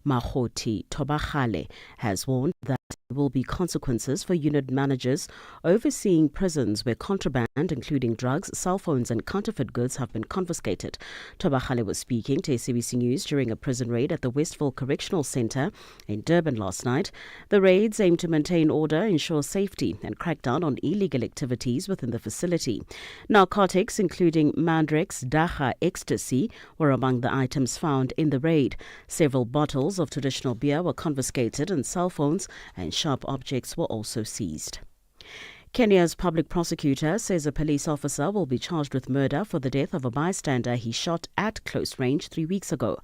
Mahoti Tobagale has warned that there will be consequences for unit managers overseeing prisons where contraband, including drugs, cell phones and counterfeit goods, have been confiscated. Tobagale was speaking to SABC News during a prison raid at the Westville Correctional Centre in Durban last night. The raids aim to maintain order, ensure safety and crack down on illegal activities within the facility. Narcotics, including mandrakes, dacha, ecstasy, were among the items found in the raid. Several bottles of traditional beer were confiscated and cell phones and sharp objects were also seized. Kenya's public prosecutor says a police officer will be charged with murder for the death of a bystander he shot at close range 3 weeks ago.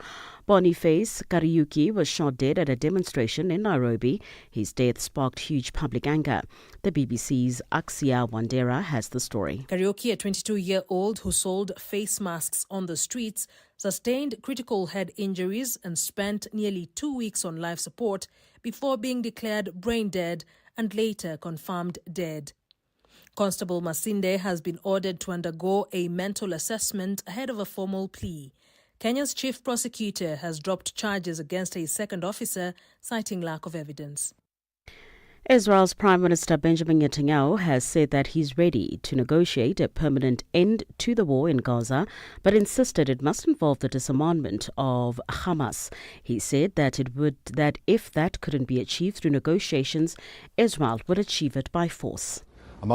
Boniface Kariuki was shot dead at a demonstration in Nairobi. His death sparked huge public anger. The BBC's Axia Wandera has the story. Kariuki, a 22-year-old who sold face masks on the streets, sustained critical head injuries and spent nearly 2 weeks on life support before being declared brain dead and later confirmed dead. Constable Masinde has been ordered to undergo a mental assessment ahead of a formal plea. Kenya's chief prosecutor has dropped charges against a second officer, citing lack of evidence. Israel's Prime Minister Benjamin Netanyahu has said that he's ready to negotiate a permanent end to the war in Gaza, but insisted it must involve the disarmament of Hamas. He said that if that couldn't be achieved through negotiations, Israel would achieve it by force. We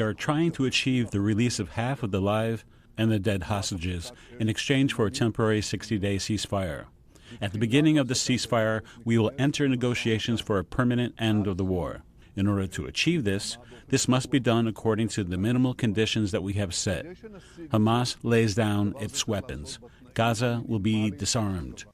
are trying to achieve the release of half of the live and the dead hostages in exchange for a temporary 60-day ceasefire. At the beginning of the ceasefire, we will enter negotiations for a permanent end of the war. In order to achieve this must be done according to the minimal conditions that we have set. Hamas lays down its weapons. Gaza will be disarmed.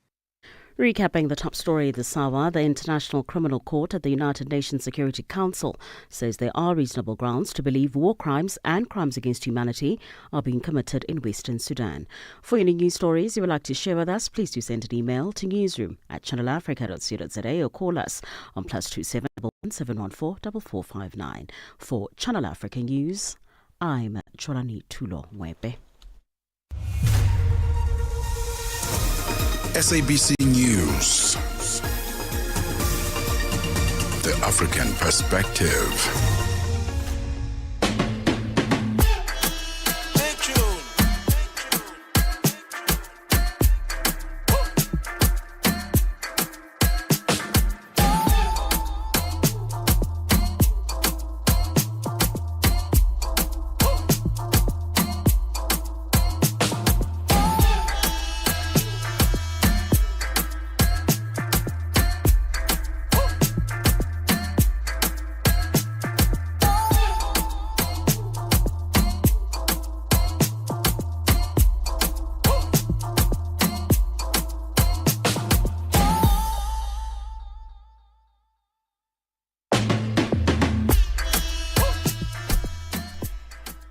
Recapping the top story this hour, the International Criminal Court at the United Nations Security Council says there are reasonable grounds to believe war crimes and crimes against humanity are being committed in Western Sudan. For any news stories you would like to share with us, please do send an email to newsroom@channelafrica.co.za or call us on +27 714 4459. For Channel Africa News, I'm Cholani Tulo Mwebe. SABC News. The African Perspective.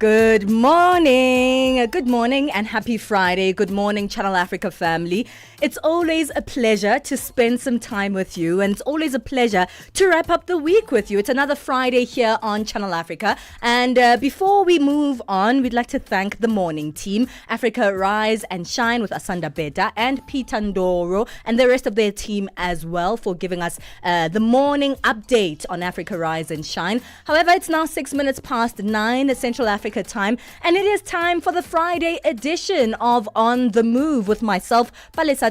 Good morning and happy Friday. Good morning, Channel Africa family. It's always a pleasure to spend some time with you, and it's always a pleasure to wrap up the week with you. It's another Friday here on Channel Africa, and before we move on, we'd like to thank the morning team, Africa Rise and Shine with Asanda Beta and Peter Ndoro and the rest of their team as well for giving us the morning update on Africa Rise and Shine. However, it's now 6 minutes past 9 Central Africa time, and it is time for the Friday edition of On the Move with myself, Palesa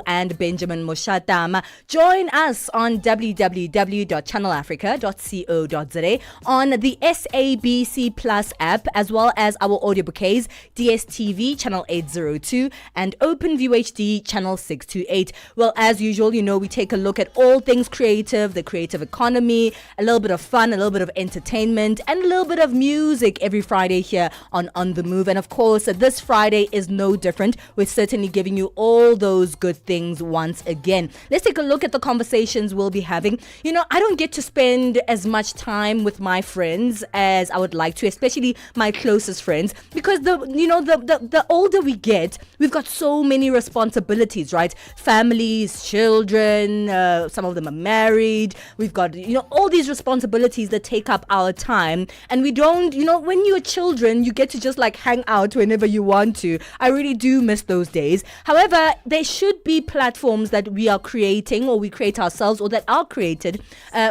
and Benjamin Moshatama. Join us on www.channelafrica.co.za, on the SABC Plus app, as well as our audio bouquets, DSTV channel 802 and OpenView HD channel 628. Well, as usual, we take a look at all things creative, the creative economy, a little bit of fun, a little bit of entertainment, and a little bit of music every Friday here on The Move. And of course, this Friday is no different. We're certainly giving you all those good things once again. Let's take a look at the conversations we'll be having. I don't get to spend as much time with my friends as I would like to, especially my closest friends, because the older we get, we've got so many responsibilities, right? Families, children, some of them are married. We've got, all these responsibilities that take up our time, and we don't, when you're a children, you get to just like hang out whenever you want to. I really do miss those days. However, there should be platforms that we are creating, or we create ourselves, or that are created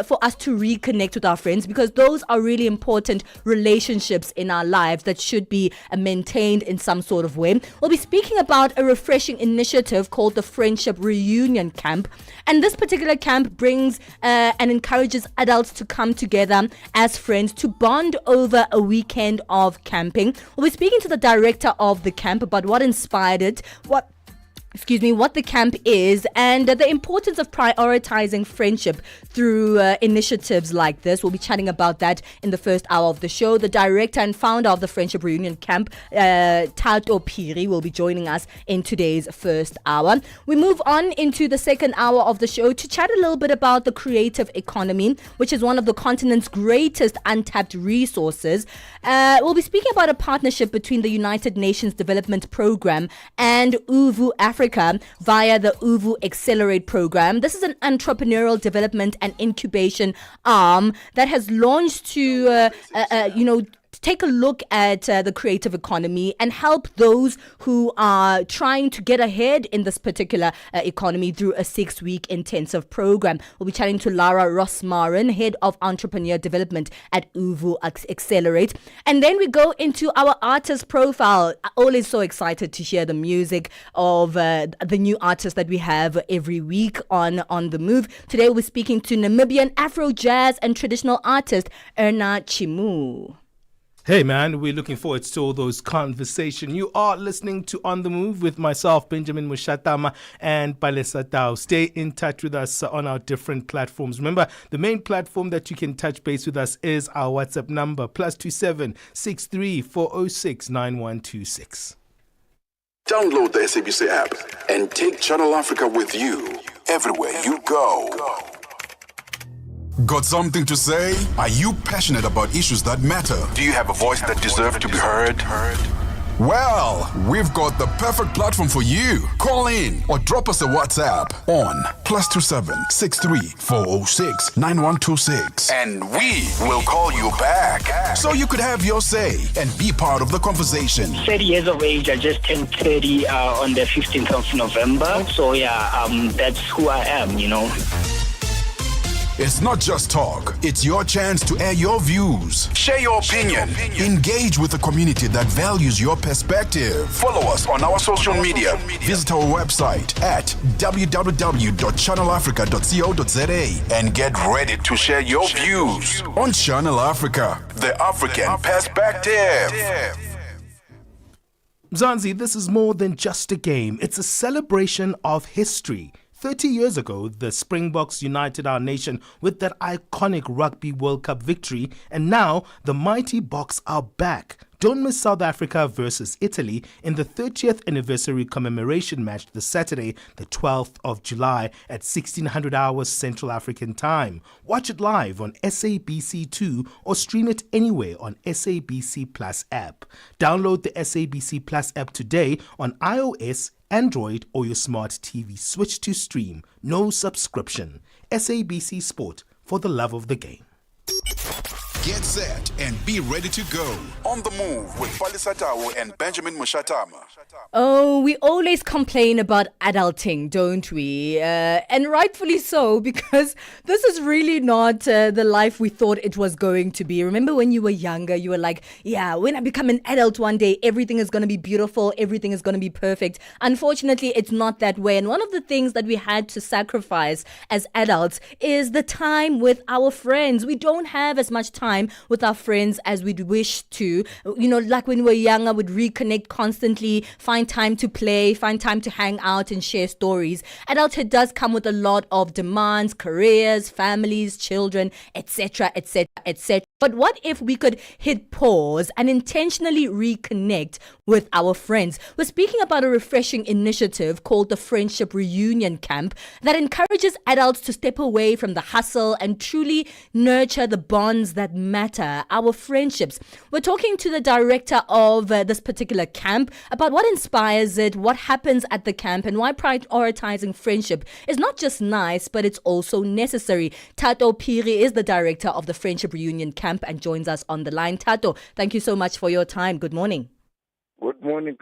for us to reconnect with our friends, because those are really important relationships in our lives that should be maintained in some sort of way. We'll be speaking about a refreshing initiative called the Friendship Reunion Camp. And this particular camp brings and encourages adults to come together as friends to bond over a weekend of camping. We'll be speaking to the director of the camp about what inspired it, what the camp is, and the importance of prioritizing friendship through initiatives like this. We'll be chatting about that in the first hour of the show. The director and founder of the Friendship Reunion Camp, Tato Phiri, will be joining us in today's first hour. We move on into the second hour of the show to chat a little bit about the creative economy, which is one of the continent's greatest untapped resources. We'll be speaking about a partnership between the United Nations Development Programme and Uvu Africa via the Uvu Accelerate program. This is an entrepreneurial development and incubation arm that has launched to, take a look at the creative economy and help those who are trying to get ahead in this particular economy through a 6-week intensive program. We'll be chatting to Lara Rosmarin, Head of Entrepreneur Development at Uvu Accelerate. And then we go into our artist profile. Always so excited to hear the music of the new artists that we have every week on The Move. Today we're speaking to Namibian Afro jazz and traditional artist Erna Chimu. Hey man, we're looking forward to all those conversations. You are listening to On The Move with myself, Benjamin Moshatama, and Palesa. Stay in touch with us on our different platforms. Remember, the main platform that you can touch base with us is our WhatsApp number, +27 63 406 9126. Download the SABC app and take Channel Africa with you everywhere you go. Got something to say? Are you passionate about issues that matter? Do you have a voice that deserves to be heard? Well, we've got the perfect platform for you. Call in or drop us a WhatsApp on +27 63 406 9126, and we will call you back so you could have your say and be part of the conversation. 30 years of age. I just turned 30 on the 15th of November. So that's who I am, It's not just talk. It's your chance to air your views. Share your opinion. Engage with a community that values your perspective. Follow us on our social media. Visit our website at www.channelafrica.co.za and get ready to share your views on Channel Africa, the African perspective. Mzansi, this is more than just a game. It's a celebration of history. 30 years ago, the Springboks united our nation with that iconic Rugby World Cup victory, and now the mighty Boks are back. Don't miss South Africa versus Italy in the 30th anniversary commemoration match this Saturday, the 12th of July at 1600 hours Central African time. Watch it live on SABC2 or stream it anywhere on SABC Plus app. Download the SABC Plus app today on iOS, Android, or your smart TV. Switch to stream. No subscription. SABC Sport, for the love of the game. Get set and be ready to go. On the Move with Palesa and Benjamin Moshatama. Oh, we always complain about adulting, don't we? And rightfully so, because this is really not the life we thought it was going to be. Remember when you were younger, you were like, yeah, when I become an adult one day, everything is going to be beautiful, everything is going to be perfect. Unfortunately, it's not that way. And one of the things that we had to sacrifice as adults is the time with our friends. We don't have as much time with our friends as we'd wish to. Like when we were younger, we'd reconnect constantly, find time to play, find time to hang out and share stories. Adulthood does come with a lot of demands, careers, families, children, etc., etc., etc. But what if we could hit pause and intentionally reconnect with our friends? We're speaking about a refreshing initiative called the Friendship Reunion Camp that encourages adults to step away from the hustle and truly nurture the bonds that matter, our friendships. We're talking to the director of this particular camp about what inspires it, what happens at the camp, and why prioritizing friendship is not just nice, but it's also necessary. Tato Phiri is the director of the Friendship Reunion Camp. camp and joins us on the line. Tato, thank you so much for your time. Good morning. Good morning,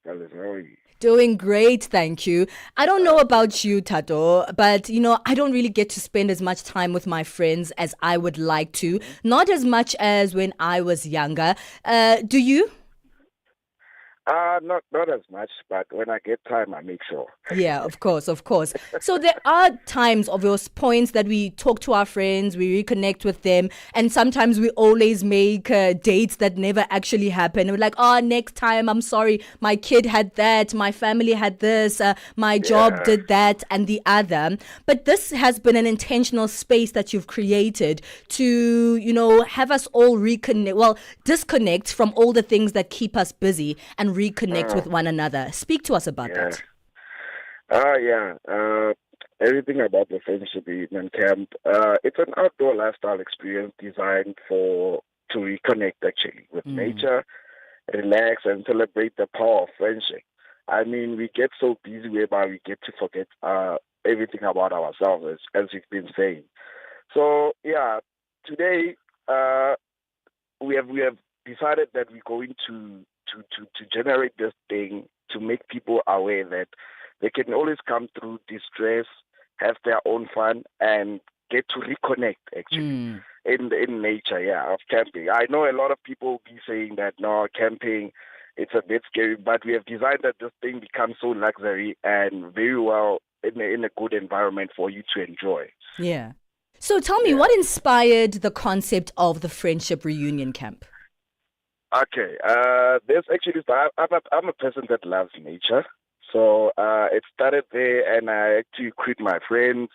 Palesa. How are you? Doing great, thank you. I don't know about you, Tato, but I don't really get to spend as much time with my friends as I would like to. Not as much as when I was younger. Do you? Not as much, but when I get time, I make sure. Yeah, of course, of course. So there are times of those points that we talk to our friends, we reconnect with them, and sometimes we always make dates that never actually happen. We're like, oh, next time, I'm sorry, my kid had that, my family had this, my job did that and the other. But this has been an intentional space that you've created to, have us all disconnect from all the things that keep us busy and reconnect with one another. Speak to us about that. Everything about the Friendship Reunion Camp. It's an outdoor lifestyle experience designed to reconnect actually with nature, relax, and celebrate the power of friendship. I mean, we get so busy whereby we get to forget everything about ourselves, as you've been saying. So today we have decided that we're going to generate this thing to make people aware that they can always come through distress, have their own fun, and get to reconnect actually in nature, of camping. I know a lot of people will be saying that no, camping, it's a bit scary, but we have designed that this thing becomes so luxury and very well in a good environment for you to enjoy. Yeah. So tell me, what inspired the concept of the Friendship Reunion Camp? Okay, there's actually, I'm a person that loves nature. So it started there, and I actually quit my friends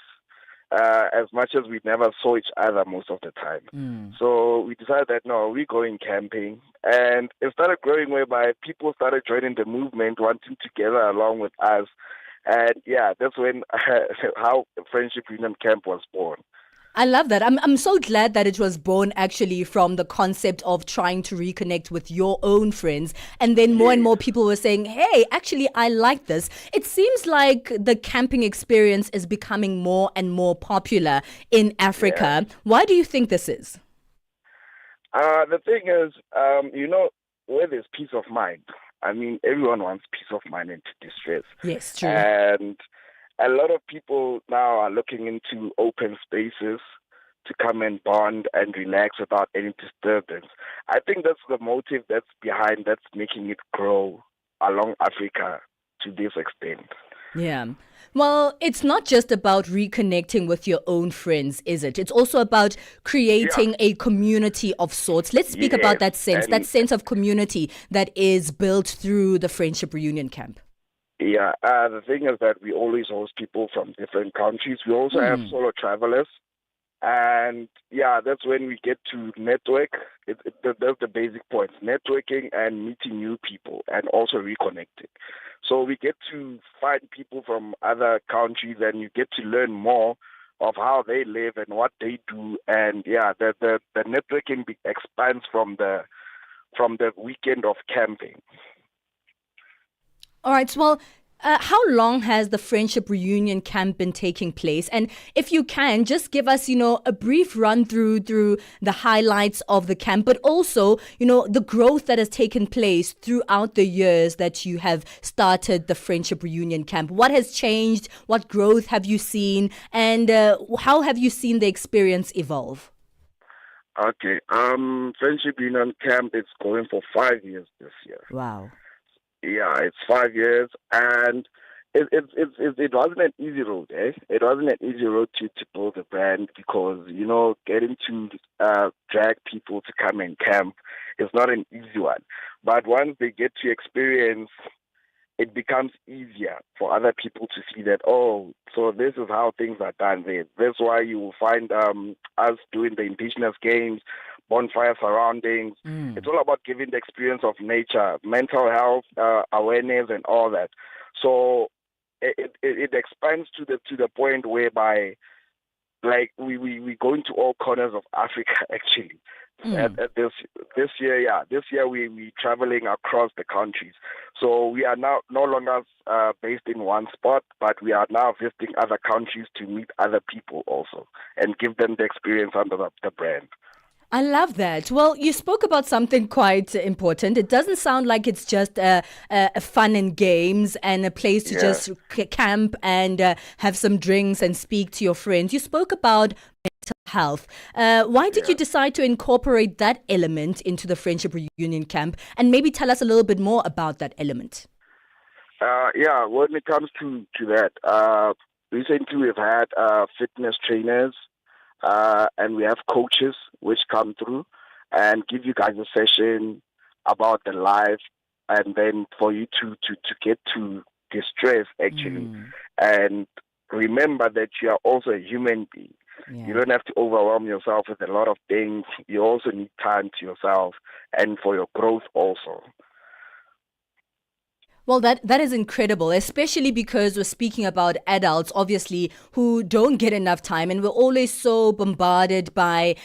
as much as we never saw each other most of the time. So we decided that, no, we're going camping. And it started growing whereby people started joining the movement, wanting to gather along with us. And that's when how Friendship Reunion Camp was born. I love that. I'm so glad that it was born actually from the concept of trying to reconnect with your own friends. And then more and more people were saying, hey, actually, I like this. It seems like the camping experience is becoming more and more popular in Africa. Why do you think this is? The thing is, where there's peace of mind, I mean, everyone wants peace of mind into distress. Yes, true. And a lot of people now are looking into open spaces to come and bond and relax without any disturbance. I think that's the motive that's making it grow along Africa to this extent. Yeah. Well, it's not just about reconnecting with your own friends, is it? It's also about creating a community of sorts. Let's speak about that sense of community that is built through the Friendship Reunion Camp. The thing is that we always host people from different countries. We also have solo travelers. And that's when we get to network. That's the basic points, networking and meeting new people and also reconnecting. So we get to find people from other countries and you get to learn more of how they live and what they do. And the networking expands from the weekend of camping. All right. Well, how long has the Friendship Reunion Camp been taking place? And if you can, just give us, a brief run through the highlights of the camp, but also, the growth that has taken place throughout the years that you have started the Friendship Reunion Camp. What has changed? What growth have you seen? And how have you seen the experience evolve? Okay. Friendship Reunion Camp is going for 5 years this year. Wow. Yeah, it's 5 years, and it wasn't an easy road, eh? It wasn't an easy road to build a brand because, getting to drag people to come and camp is not an easy one. But once they get to experience, it becomes easier for other people to see that, oh, so this is how things are done there. That's why you will find us doing the indigenous games, bonfire surroundings. It's all about giving the experience of nature, mental health, awareness, and all that. So it expands to the point whereby, like, we go into all corners of Africa actually. At this year we traveling across the countries. So we are now no longer based in one spot, but we are now visiting other countries to meet other people also and give them the experience under the brand. I love that. Well, you spoke about something quite important. It doesn't sound like it's just a fun and games and a place to just camp and have some drinks and speak to your friends. You spoke about mental health. Why did you decide to incorporate that element into the Friendship Reunion Camp? And maybe tell us a little bit more about that element. When it comes to that, recently we've had fitness trainers and we have coaches which come through and give you guys a session about the life and then for you to get to distress actually and remember that you are also a human being. Yeah. You don't have to overwhelm yourself with a lot of things. You also need time to yourself and for your growth also. Well, that is incredible, especially because we're speaking about adults, obviously, who don't get enough time. And we're always so bombarded by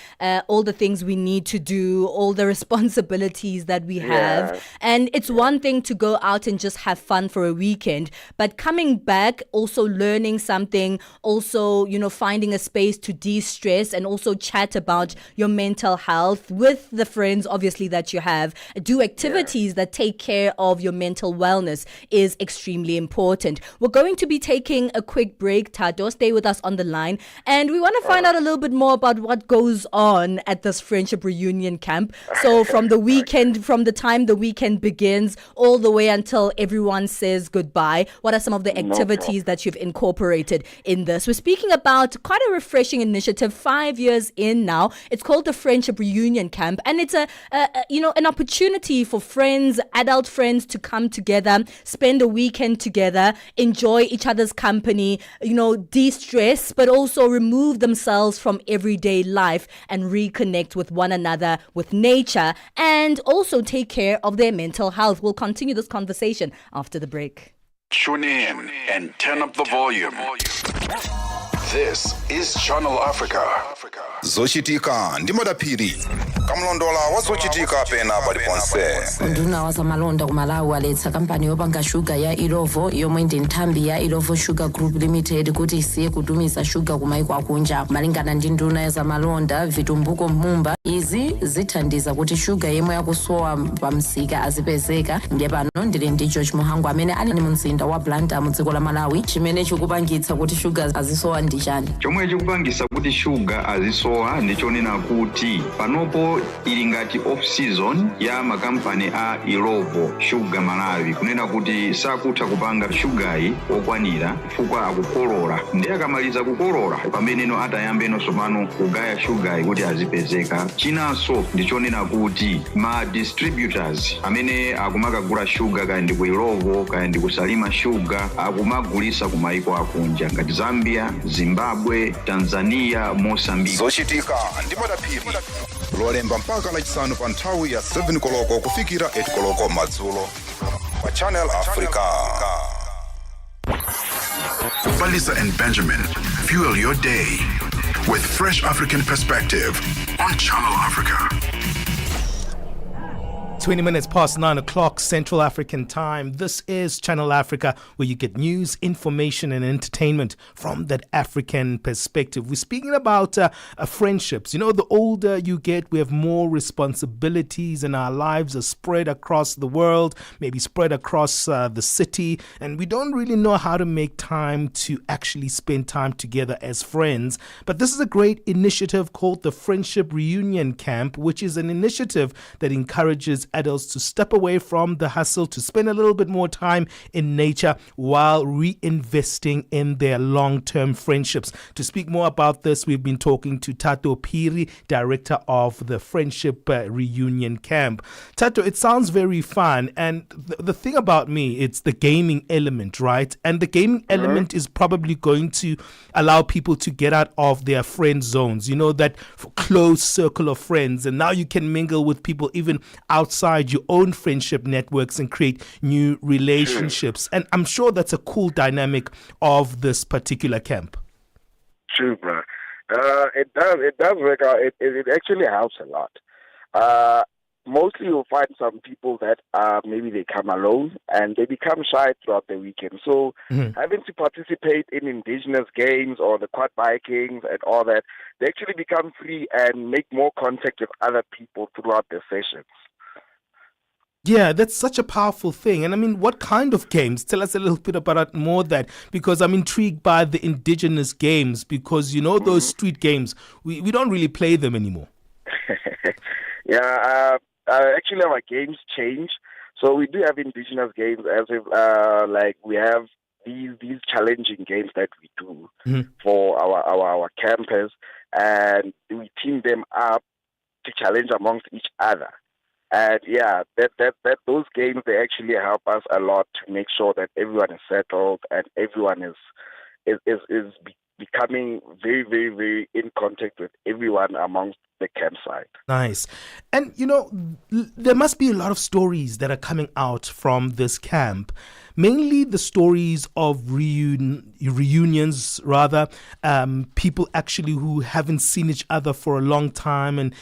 all the things we need to do, all the responsibilities that we have. And it's one thing to go out and just have fun for a weekend. But coming back, also learning something, also, finding a space to de-stress and also chat about your mental health with the friends, obviously, that you have. Do activities that take care of your mental wellness is extremely important. We're going to be taking a quick break. Tato, stay with us on the line. And we want to find out a little bit more about what goes on at this Friendship Reunion Camp. So from the weekend, from the time the weekend begins, all the way until everyone says goodbye, what are some of the activities that you've incorporated in this? We're speaking about quite a refreshing initiative, 5 years in now. It's called the Friendship Reunion Camp. And it's an opportunity for friends, adult friends to come together, spend a weekend together, enjoy each other's company, de-stress, but also remove themselves from everyday life and reconnect with one another, with nature, and also take care of their mental health. We'll continue this conversation after the break. Tune in and turn up the volume. This is Channel Africa. Zochitika ndi madaphiri kamlondola wazochitika pena paliponse. Nduna wazamalonda kumalawi aletsa kampani yopanga shuga ya Ilovo yomwe ndi nthambi ya Ilovo Sugar Group Limited kuti isiye kutumiza shuga kumaiko akunja. Malingana ndi nduna ya zamalonda Vitumbuko Mumba, izi zithandiza kuti shuga yemwe yakusowa pamsika azipezeka. Ndiye pano ndili ndi George Muhangu amene ali mu mzinda wa Blantyre mu dziko la Malawi, chimene chikupangitsa kuti shuga azisowa ndi chani. Chomwe chikupangitsa kuti shuga azisowa ndichonena kuti panopo ili ngati off season ya makampani a Ilovo Sugar Malawi, kunena kuti sakutha kupanga shugayi okwanira chifukwa akukolola. Ndiye akamaliza kukolola pameneno atayambeno sopano kugaya shugayi kuti azipezeka. Chinanso ndichonena kuti ma distributors amene akumakagula sugar kaya ndi ku Ilovo kaya ndi kusalima sugar akumagulisa kumaiko akunja ngati Zambia, Zimbabwe, Tanzania, Mozambique. Zochitika ndi madaphiri lolemba mpaka lachisanu pa nthawi ya 7 koloko kufikira 8 koloko madzulo pa Channel Africa. Palesa and Benjamin fuel your day with fresh African perspective on Channel Africa. 20 minutes past 9 o'clock Central African time. This is Channel Africa, where you get news, information, and entertainment from that African perspective. We're speaking about friendships. The older you get, we have more responsibilities, and our lives are spread across the world, maybe spread across the city, and we don't really know how to make time to actually spend time together as friends. But this is a great initiative called the Friendship Reunion Camp, which is an initiative that encourages adults to step away from the hustle, to spend a little bit more time in nature while reinvesting in their long-term friendships. To speak more about this, we've been talking to Tato Phiri, director of the Friendship Reunion Camp. Tato, it sounds very fun, and the thing about me, it's the gaming element, right? And the gaming element is probably going to allow people to get out of their friend zones, that close circle of friends, and now you can mingle with people even outside your own friendship networks and create new relationships. And I'm sure that's a cool dynamic of this particular camp. True, bro. It does work out. It actually helps a lot. mostly you'll find some people that maybe they come alone and they become shy throughout the weekend. So having to participate in indigenous games or the quad bikings and all that, they actually become free and make more contact with other people throughout the sessions. Yeah, that's such a powerful thing. And I mean, what kind of games? Tell us a little bit about more of that, because I'm intrigued by the indigenous games, because, you know, those street games, we don't really play them anymore. Yeah, actually our games change. So we do have indigenous games as if, like we have these challenging games that we do for our campers, and we team them up to challenge amongst each other. And yeah, that those games, they actually help us a lot to make sure that everyone is settled and everyone is becoming very, very, very in contact with everyone amongst the campsite. Nice. And, you know, there must be a lot of stories that are coming out from this camp, mainly the stories of reunions, rather, people actually who haven't seen each other for a long time and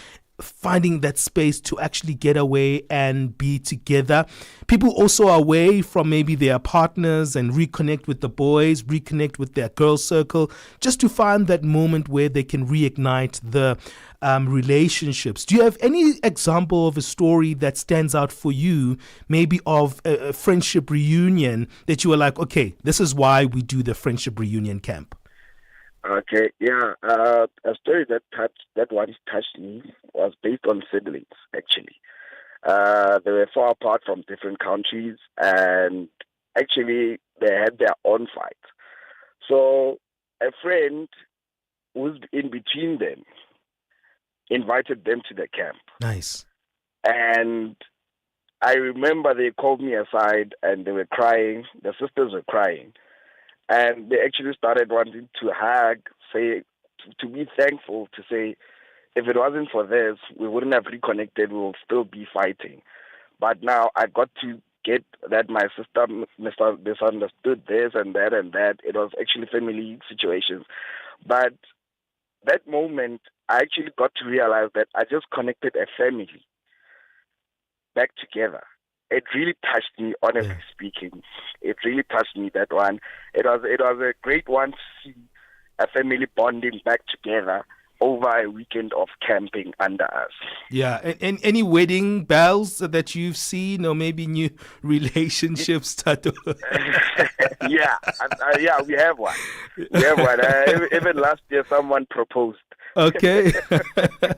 finding that space to actually get away and be together. People also are away from maybe their partners and reconnect with the boys, reconnect with their girl circle, just to find that moment where they can reignite the relationships. Do you have any example of a story that stands out for you, maybe of a friendship reunion that you were like, okay, this is why we do the friendship reunion camp? Okay, yeah. A story that once touched me was based on siblings, actually. They were far apart from different countries, and actually they had their own fights. So a friend who's in between them invited them to the camp. Nice. And I remember they called me aside and they were crying. The sisters were crying. And they actually started wanting to hug, say, to be thankful, to say, if it wasn't for this, we wouldn't have reconnected, we will still be fighting. But now I got to get that my sister misunderstood this and that and that. It was actually family situations. But that moment, I actually got to realize that I just connected a family back together. It really touched me, honestly speaking. It really touched me, that one. It was a great one to see a family bonding back together over a weekend of camping under us. Yeah, and any wedding bells that you've seen, or maybe new relationships start? Yeah, we have one. We have one. Even last year, someone proposed. Okay.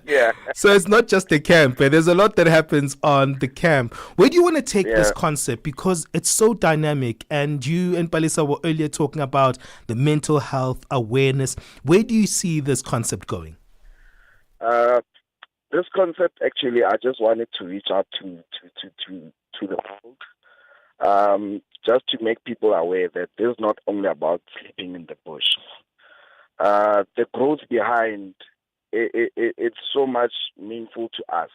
Yeah. So it's not just the camp. There's a lot that happens on the camp. Where do you want to take this concept? Because it's so dynamic. And you and Palesa were earlier talking about the mental health awareness. Where do you see this concept going? This concept, actually, I just wanted to reach out to the world, just to make people aware that this is not only about sleeping in the bush. The growth behind it's so much meaningful to us,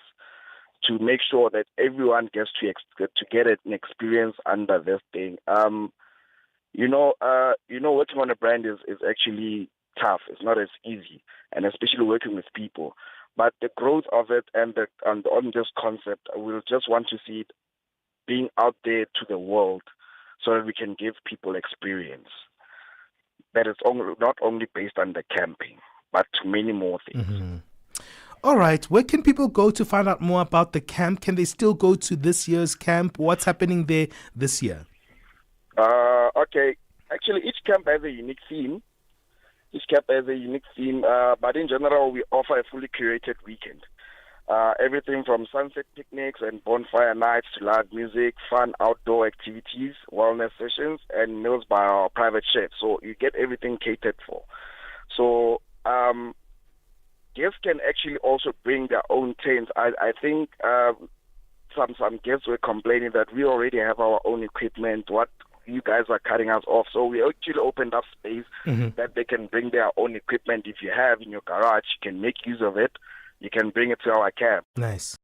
to make sure that everyone gets to get an experience under this thing. Working on a brand is actually tough. It's not as easy, and especially working with people. But the growth of it and on this concept, we'll just want to see it being out there to the world, so that we can give people experience. That is not only based on the camping, but to many more things. Mm-hmm. All right. Where can people go to find out more about the camp? Can they still go to this year's camp? What's happening there this year? Okay. Actually, each camp has a unique theme. But in general, we offer a fully curated weekend. Everything from sunset picnics and bonfire nights to live music, fun outdoor activities, wellness sessions, and meals by our private chefs. So you get everything catered for. So guests can actually also bring their own tents. I think some guests were complaining that we already have our own equipment. What you guys are cutting us off. So we actually opened up space that they can bring their own equipment. If you have in your garage, you can make use of it. You can bring it to our camp. Nice.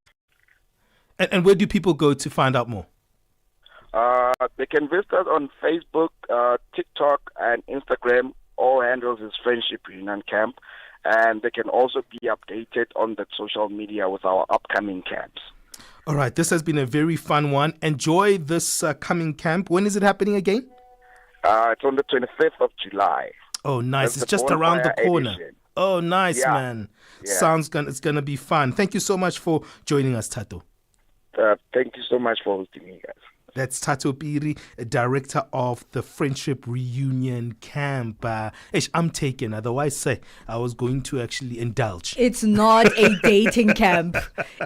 And where do people go to find out more? They can visit us on Facebook, TikTok, and Instagram. All handles is Friendship Reunion Camp. And they can also be updated on the social media with our upcoming camps. All right, this has been a very fun one. Enjoy this coming camp. When is it happening again? It's on the 25th of July. Oh, nice. That's It's the just around the bonfire corner. edition. Oh, nice, Yeah. man. Yeah. It's going to be fun. Thank you so much for joining us, Tato. Thank you so much for hosting me, guys. That's Tato Piri, director of the Friendship Reunion Camp. I'm taken. Otherwise, say I was going to actually indulge. It's not a dating camp.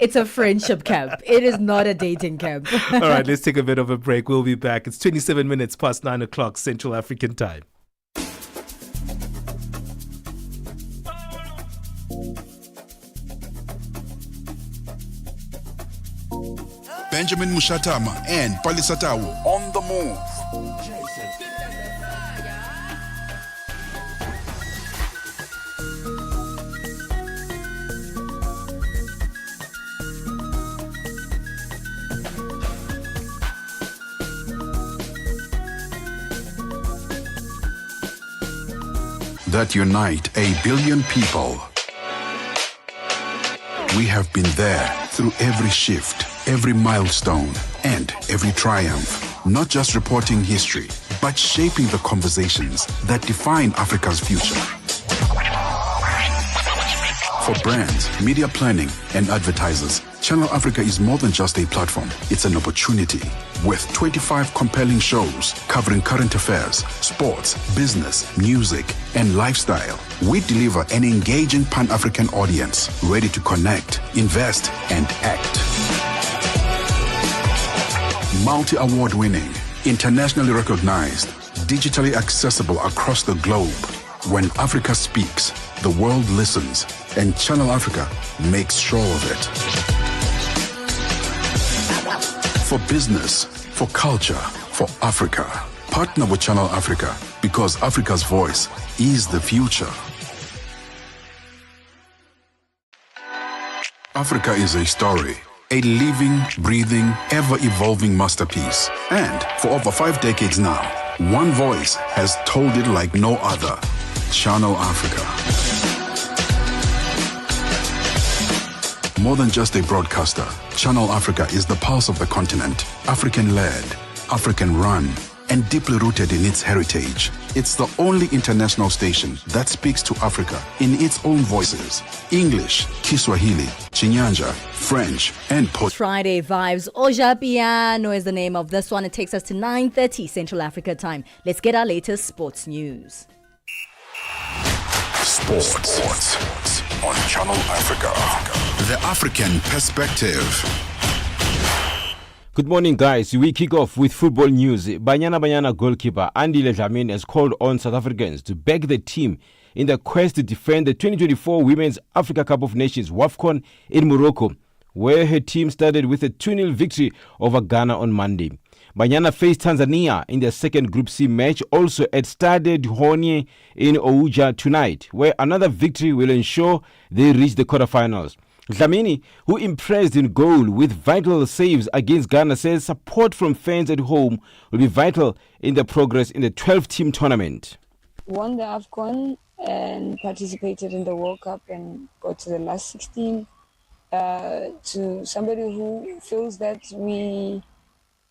It's a friendship camp. It is not a dating camp. All right, let's take a bit of a break. We'll be back. It's 27 minutes past 9 o'clock Central African time. Benjamin Moshatama and Palesa on the move. That unite a billion people. We have been there through every shift, every milestone, and every triumph. Not just reporting history, but shaping the conversations that define Africa's future. For brands, media planning, and advertisers, Channel Africa is more than just a platform. It's an opportunity. With 25 compelling shows covering current affairs, sports, business, music, and lifestyle, we deliver an engaging Pan-African audience ready to connect, invest, and act. Multi-award winning, internationally recognized, digitally accessible across the globe. When Africa speaks, the world listens, and Channel Africa makes sure of it. For business, for culture, for Africa. Partner with Channel Africa because Africa's voice is the future. Africa is a story, a living, breathing, ever-evolving masterpiece. And for over 5 decades now, one voice has told it like no other. Channel Africa. More than just a broadcaster, Channel Africa is the pulse of the continent, African-led, African-run, and deeply rooted in its heritage. It's the only international station that speaks to Africa in its own voices. English, Kiswahili, Chinyanja, French, and Portuguese. Friday Vibes. Oja Piano is the name of this one. It takes us to 9:30 Central Africa time. Let's get our latest sports news. Sports on Channel Africa. The African perspective. Good morning, guys. We kick off with football news. Banyana goalkeeper Andile Dlamini has called on South Africans to back the team in the quest to defend the 2024 Women's Africa Cup of Nations WAFCON in Morocco, where her team started with a 2-0 victory over Ghana on Monday. Banyana faced Tanzania in their second Group C match, also at Stade Honye in Ouja tonight, where another victory will ensure they reach the quarterfinals. Dlamini, who impressed in goal with vital saves against Ghana, says support from fans at home will be vital in the progress in the 12-team tournament. Won the AFCON and participated in the World Cup and got to the last 16. To somebody who feels that we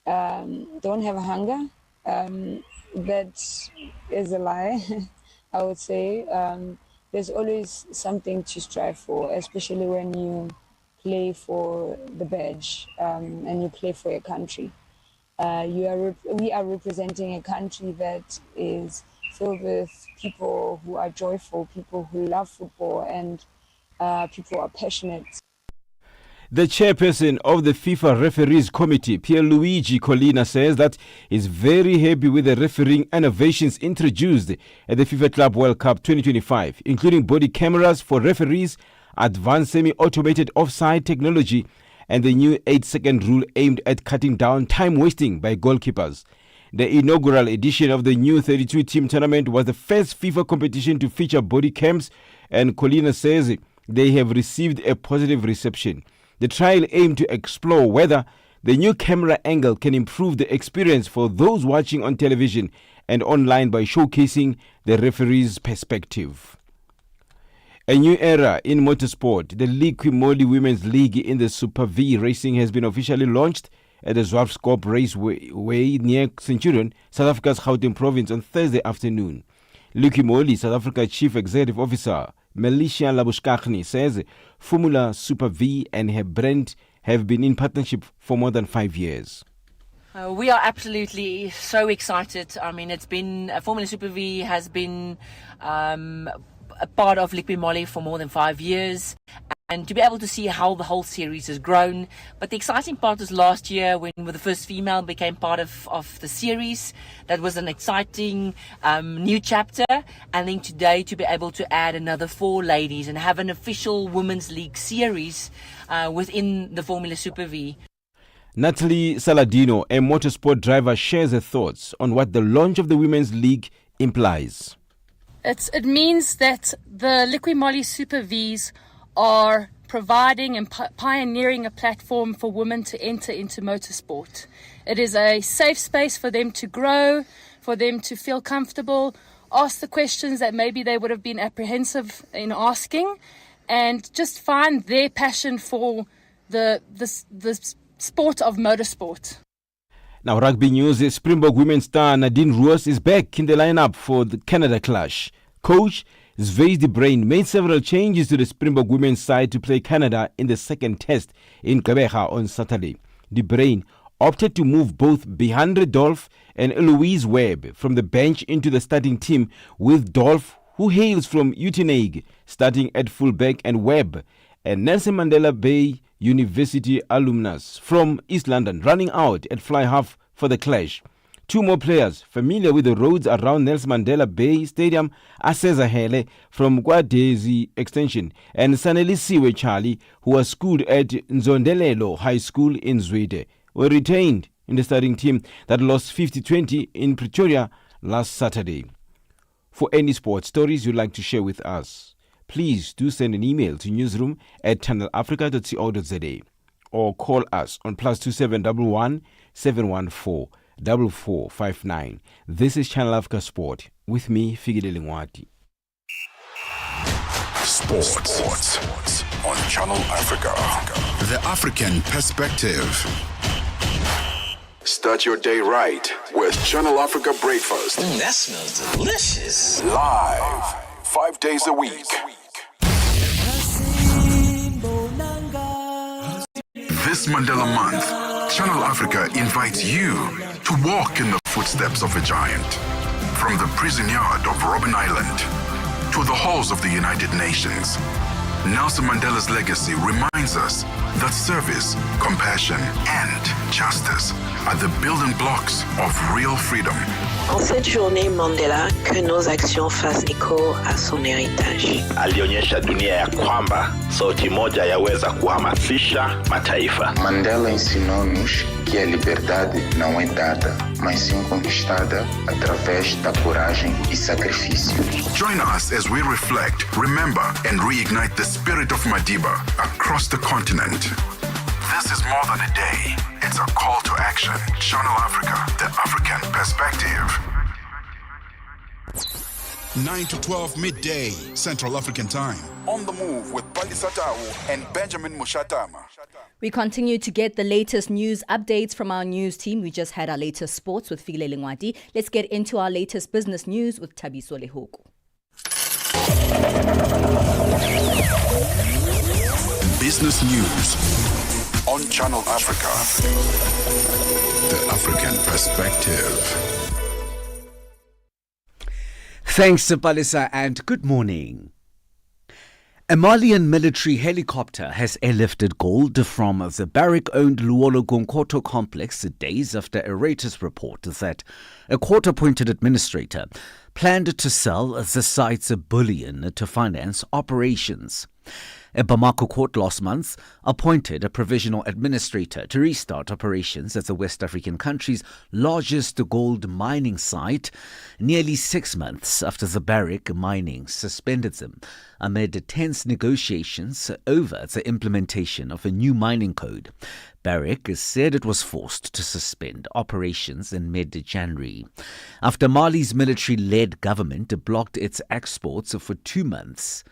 don't have a hunger, that is a lie. I would say there's always something to strive for, especially when you play for the badge and you play for your country. We are representing a country that is filled with people who are joyful, people who love football, and people who are passionate. The chairperson of the FIFA Referees Committee, Pierluigi Collina, says that he's very happy with the refereeing innovations introduced at the FIFA Club World Cup 2025, including body cameras for referees, advanced semi-automated offside technology, and the new 8-second rule aimed at cutting down time wasting by goalkeepers. The inaugural edition of the new 32-team tournament was the first FIFA competition to feature body cams, and Collina says they have received a positive reception. The trial aimed to explore whether the new camera angle can improve the experience for those watching on television and online by showcasing the referee's perspective. A new era in motorsport. The Liqui Moly Women's League in the Super V racing has been officially launched at the Zwartskop Raceway near Centurion, South Africa's Gauteng province on Thursday afternoon. Liqui Moly South Africa Chief Executive Officer Melisha Labushkachny says Formula Super V and her brand have been in partnership for more than 5 years. We are absolutely so excited. I mean, it's been Formula Super V has been a part of Liqui Moly for more than 5 years, and to be able to see how the whole series has grown. But the exciting part was last year when the first female became part of the series. That was an exciting new chapter, and then today to be able to add another 4 ladies and have an official Women's League series within the Formula Super V. Natalie Saladino, a motorsport driver, shares her thoughts on what the launch of the Women's League implies. It means that the Liqui Moly Super Vs are providing and pioneering a platform for women to enter into motorsport. It is a safe space for them to grow, for them to feel comfortable, ask the questions that maybe they would have been apprehensive in asking, and just find their passion for the sport of motorsport. Now, rugby news. Springbok women's star Nadine Roos is back in the lineup for the Canada clash. Coach Zveis de Bruin made several changes to the Springbok women's side to play Canada in the second test in Gqeberha on Saturday. De Bruin opted to move both Behandre Dolph and Eloise Webb from the bench into the starting team, with Dolph, who hails from Uitenhage, starting at fullback, and Webb, a Nelson Mandela Bay University alumnus from East London, running out at fly half for the clash. 2 more players familiar with the roads around Nelson Mandela Bay Stadium, Aseza Hele from Gwadezi Extension and Sanelisiwe Charlie, who was schooled at Nzondelelo High School in Zwede, were retained in the starting team that lost 50-20 in Pretoria last Saturday. For any sports stories you'd like to share with us, please do send an email to newsroom@channelafrica.co.za or call us on +2711 714 4459. This is Channel Africa Sport with me, Figile Lingwati. Sports on Channel Africa. The African perspective. Start your day right with Channel Africa Breakfast. That smells delicious. Live 5 days a week. This Mandela Month, Channel Africa invites you to walk in the footsteps of a giant. From the prison yard of Robben Island to the halls of the United Nations, Nelson Mandela's legacy reminds us that service, compassion, and justice are the building blocks of real freedom. En cette journée Mandela, que nos actions fassent écho à son héritage. Alionyesha dunia ya kwamba sauti moja yaweza kuhamasisha mataifa. Mandela ensinou-nos que a liberdade não é dada, mas sim conquistada através da coragem e sacrifício. Join us as we reflect, remember, and reignite the spirit of Madiba across the continent. This is more than a day. It's a call to action. Channel Africa, the African perspective. 9 to 12 midday, Central African Time. On the move with Palesa and Benjamin Moshatama. We continue to get the latest news updates from our news team. We just had our latest sports with Figile Lingwati. Let's get into our latest business news with Thabiso Lehuku. Business news on Channel Africa. The African perspective. Thanks to Palesa and good morning. A Malian military helicopter has airlifted gold from the Barrick-owned Luolo Gonkoto complex days after a Reuters report that a court-appointed administrator planned to sell the site's bullion to finance operations. A Bamako court last month appointed a provisional administrator to restart operations at the West African country's largest gold mining site, nearly 6 months after the Barrick mining suspended them amid tense negotiations over the implementation of a new mining code. Barrick said it was forced to suspend operations in mid-January after Mali's military-led government blocked its exports for 2 months.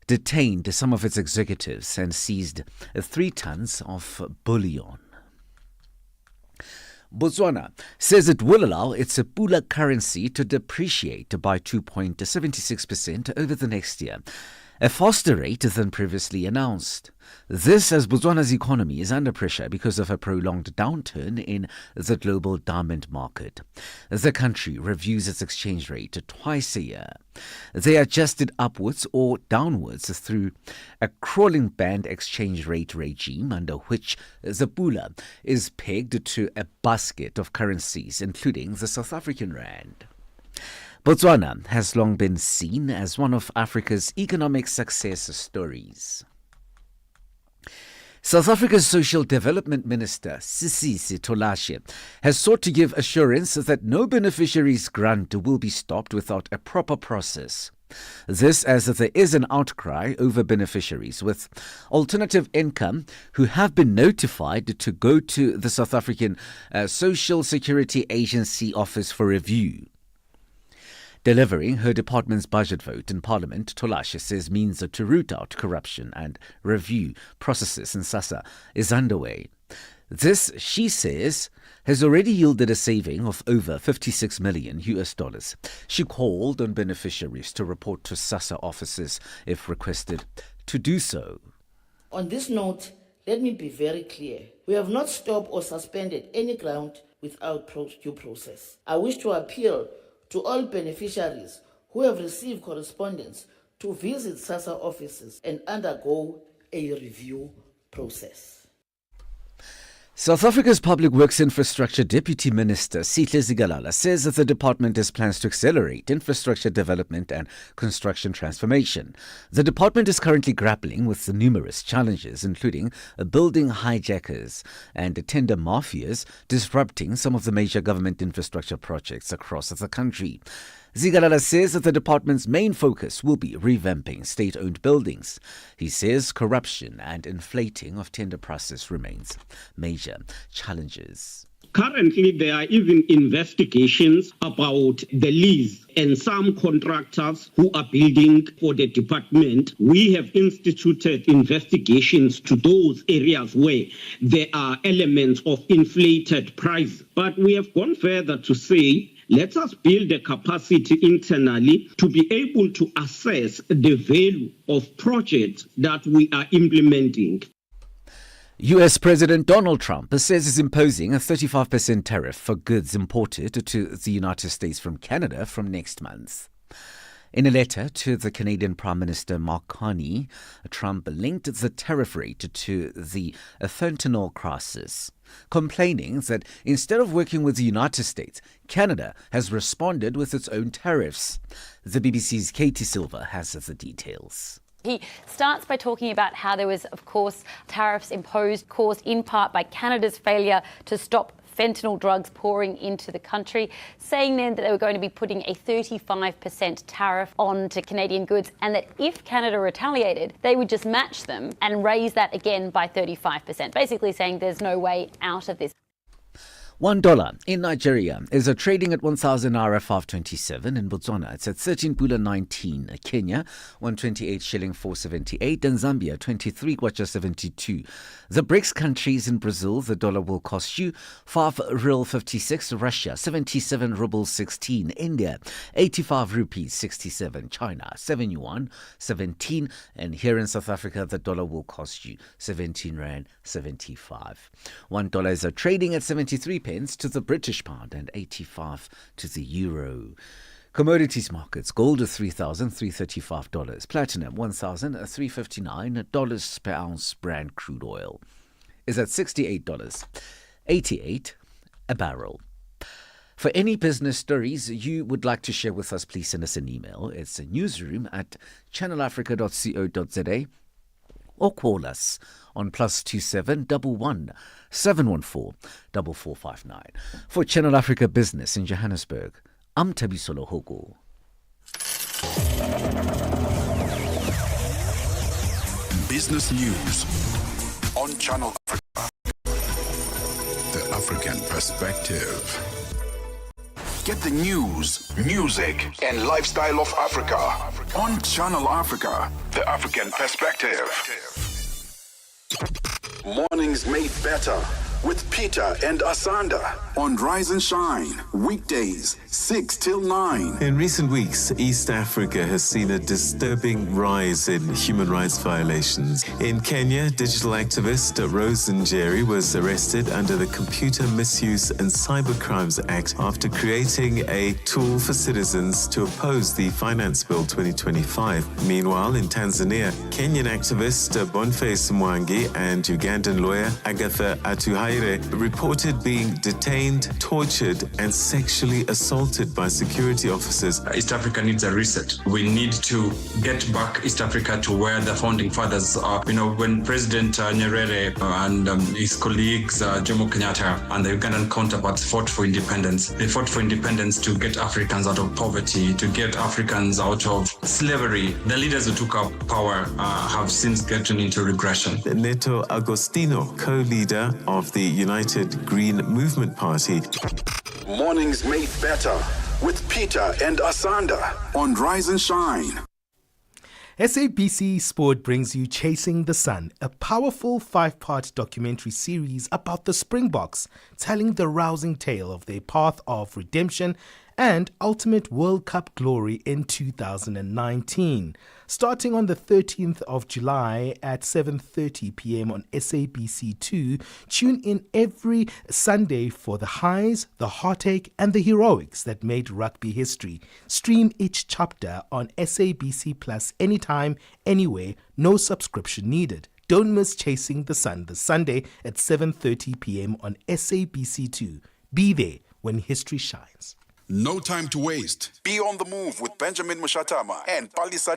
detained some of its executives and seized 3 tons of bullion. Botswana says it will allow its Pula currency to depreciate by 2.76% over the next year, a faster rate than previously announced. This as Botswana's economy is under pressure because of a prolonged downturn in the global diamond market. The country reviews its exchange rate twice a year. They adjust it upwards or downwards through a crawling band exchange rate regime under which the Pula is pegged to a basket of currencies, including the South African rand. Botswana has long been seen as one of Africa's economic success stories. South Africa's Social Development Minister, Sisisi Tolashe, has sought to give assurance that no beneficiary's grant will be stopped without a proper process. This as there is an outcry over beneficiaries with alternative income who have been notified to go to the South African Social Security Agency office for review. Delivering her department's budget vote in Parliament, Tolashe says means to root out corruption and review processes in SASSA is underway. This, she says, has already yielded a saving of over $56 million. She called on beneficiaries to report to SASSA offices if requested to do so. On this note, let me be very clear. We have not stopped or suspended any grant without due process. I wish to appeal to all beneficiaries who have received correspondence to visit SASSA offices and undergo a review process. South Africa's Public Works Infrastructure Deputy Minister, Sihle Zikalala, says that the department has plans to accelerate infrastructure development and construction transformation. The department is currently grappling with the numerous challenges, including building hijackers and tender mafias disrupting some of the major government infrastructure projects across the country. Zikalala says that the department's main focus will be revamping state-owned buildings. He says corruption and inflating of tender process remains major challenges. Currently, there are even investigations about the lease and some contractors who are building for the department. We have instituted investigations to those areas where there are elements of inflated price. But we have gone further to say, let us build a capacity internally to be able to assess the value of projects that we are implementing. US President Donald Trump says he's imposing a 35% tariff for goods imported to the United States from Canada from next month. In a letter to the Canadian Prime Minister Mark Carney, Trump linked the tariff rate to the fentanyl crisis, complaining that instead of working with the United States, Canada has responded with its own tariffs. The BBC's Katie Silver has the details. He starts by talking about how there was, of course, tariffs imposed, caused in part by Canada's failure to stop fentanyl drugs pouring into the country, saying then that they were going to be putting a 35% tariff on to Canadian goods and that if Canada retaliated, they would just match them and raise that again by 35%, basically saying there's no way out of this. $1 in Nigeria is trading at 1,000 naira 527. In Botswana, it's at 13 pula 19. Kenya, 128 shilling 478. And Zambia, 23 kwacha 72. The BRICS countries in Brazil, the dollar will cost you 5 real 56. Russia, 77 rubles 16. India, 85 rupees 67. China, 7 yuan 17. And here in South Africa, the dollar will cost you 17 rand 75. $1 is trading at 73 pence to the British pound and 85 to the euro. Commodities markets: gold at $3,335, platinum $1,359 per ounce. Brent crude oil is at $68.88 a barrel. For any business stories you would like to share with us, please send us an email. It's newsroom@channelafrica.co.za or call us on +27 11 714 4459. For Channel Africa Business in Johannesburg, I'm Tabisolo Hogo. Business News on Channel Africa. The African Perspective. Get the news, music, and lifestyle of Africa on Channel Africa, the African perspective. Mornings made better with Peter and Asanda on Rise and Shine, weekdays 6 till 9. In recent weeks, East Africa has seen a disturbing rise in human rights violations. In Kenya, digital activist Rose Njeri was arrested under the Computer Misuse and Cybercrimes Act after creating a tool for citizens to oppose the Finance Bill 2025. Meanwhile, in Tanzania, Kenyan activist Boniface Mwangi and Ugandan lawyer Agatha Atuhaire reported being detained, tortured, and sexually assaulted by security officers. East Africa needs a reset. We need to get back East Africa to where the founding fathers are. When President Nyerere and his colleagues, Jomo Kenyatta and the Ugandan counterparts fought for independence. They fought for independence to get Africans out of poverty, to get Africans out of slavery. The leaders who took up power have since gotten into regression. Neto Agostino, co-leader of the United Green Movement Party. Mornings made better with Peter and Asanda on Rise and Shine. SABC Sport brings you Chasing the Sun, a powerful 5-part documentary series about the Springboks, telling the rousing tale of their path of redemption and ultimate World Cup glory in 2019. Starting on the 13th of July at 7:30 p.m. on SABC2, tune in every Sunday for the highs, the heartache, and the heroics that made rugby history. Stream each chapter on SABC Plus anytime, anywhere, no subscription needed. Don't miss Chasing the Sun this Sunday at 7:30 p.m. on SABC2. Be there when history shines. No time to waste. Be on the move with Benjamin Moshatama and Palesa.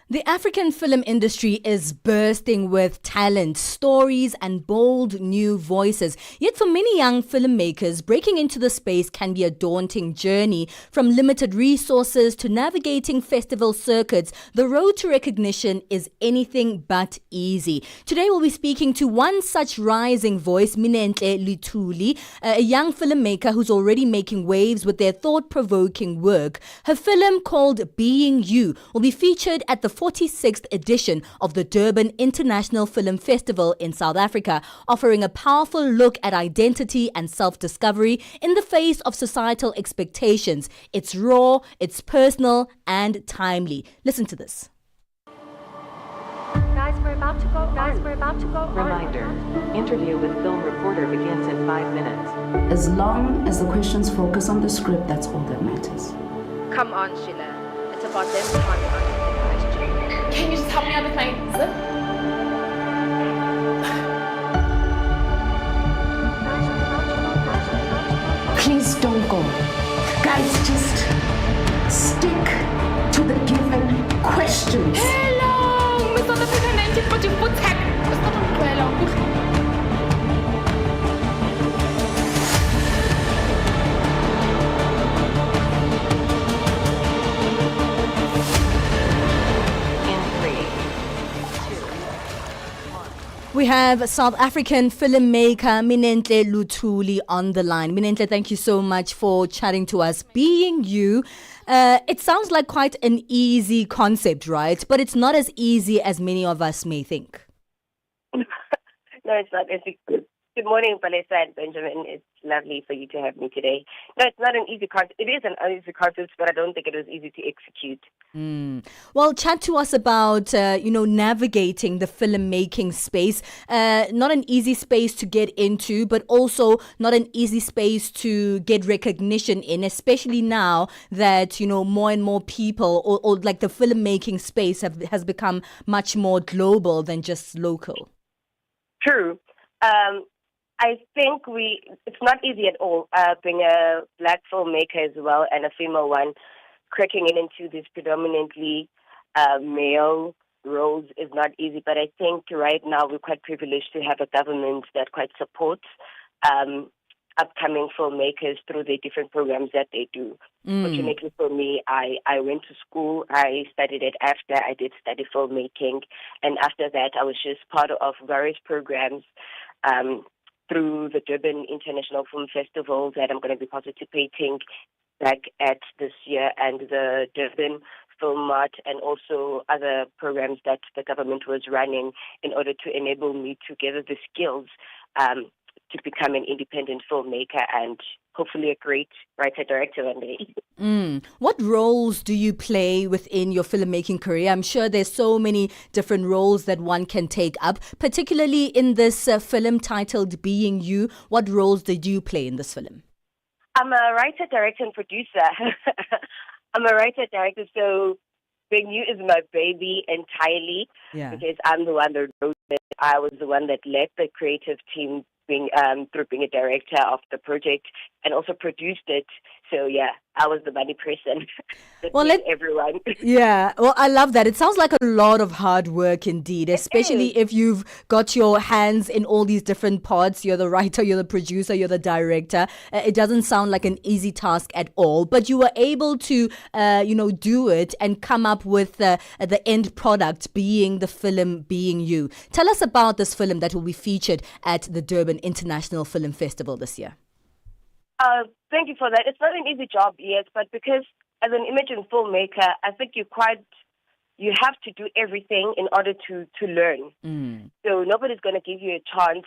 The African film industry is bursting with talent, stories, and bold new voices. Yet for many young filmmakers, breaking into the space can be a daunting journey. From limited resources to navigating festival circuits, the road to recognition is anything but easy. Today we'll be speaking to one such rising voice, Minentle Luthuli, a young filmmaker who's already making waves with their thought-provoking work. Her film called Being You will be featured at the 46th edition of the Durban International Film Festival in South Africa, offering a powerful look at identity and self-discovery in the face of societal expectations. It's raw, it's personal, and timely. Listen to this. Guys, we're about to go. Reminder, interview with film reporter begins in 5 minutes. As long as the questions focus on the script, that's all that matters. Come on, Sheila. It's about them trying to answer the question. Can you just help me out with my zip? Please don't go. Guys, just stick to the given questions. Hello! Mr. the President, but you put tech. We have South African filmmaker Minentle Luthuli on the line. Minentle, thank you so much for chatting to us. Being You, it sounds like quite an easy concept, right? But it's not as easy as many of us may think. No, it's not. Good morning, Palesa and Benjamin. It's lovely for you to have me today. No, it's not an easy concept. It is an easy concept, but I don't think it was easy to execute. Well, chat to us about, navigating the filmmaking space. Not an easy space to get into, but also not an easy space to get recognition in, especially now that, more and more people or like the filmmaking space has become much more global than just local. True. I think it's not easy at all, being a black filmmaker as well and a female one, cracking into these predominantly male roles is not easy. But I think right now we're quite privileged to have a government that quite supports upcoming filmmakers through the different programs that they do. Fortunately for me, I went to school, I studied it after, I did study filmmaking, and after that I was just part of various programs through the Durban International Film Festival that I'm going to be participating back at this year, and the Durban Film Mart, and also other programs that the government was running in order to enable me to gather the skills to become an independent filmmaker and hopefully a great writer-director one day. What roles do you play within your filmmaking career? I'm sure there's so many different roles that one can take up, particularly in this film titled Being You. What roles did you play in this film? I'm a writer, director, and producer. I'm a writer, director, so Being You is my baby entirely because I'm the one that wrote it. I was the one that led the creative team through being a director of the project and also produced it. So yeah, I was the money person. Everyone. Yeah, well, I love that. It sounds like a lot of hard work indeed, especially if you've got your hands in all these different parts. You're the writer, you're the producer, you're the director. It doesn't sound like an easy task at all, but you were able to, do it and come up with the end product being the film Being You. Tell us about this film that will be featured at the Durban International Film Festival this year. Thank you for that. It's not an easy job, yes, but because as an image and filmmaker, I think you have to do everything in order to learn. So nobody's going to give you a chance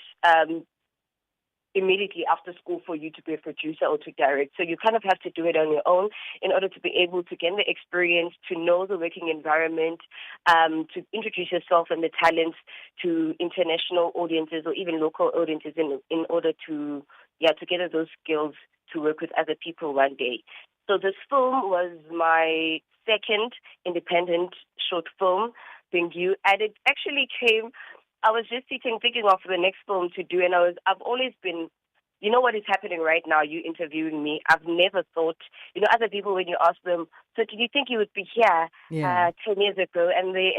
immediately after school for you to be a producer or to direct. So you kind of have to do it on your own in order to be able to gain the experience, to know the working environment, to introduce yourself and the talents to international audiences or even local audiences in order to gather those skills to work with other people one day. So this film was my second independent short film, Being You, and it actually came. I was just sitting thinking of the next film to do, and I've always been, you know what is happening right now, you interviewing me, I've never thought, other people when you ask them, so did you think you would be here 10 years ago? And they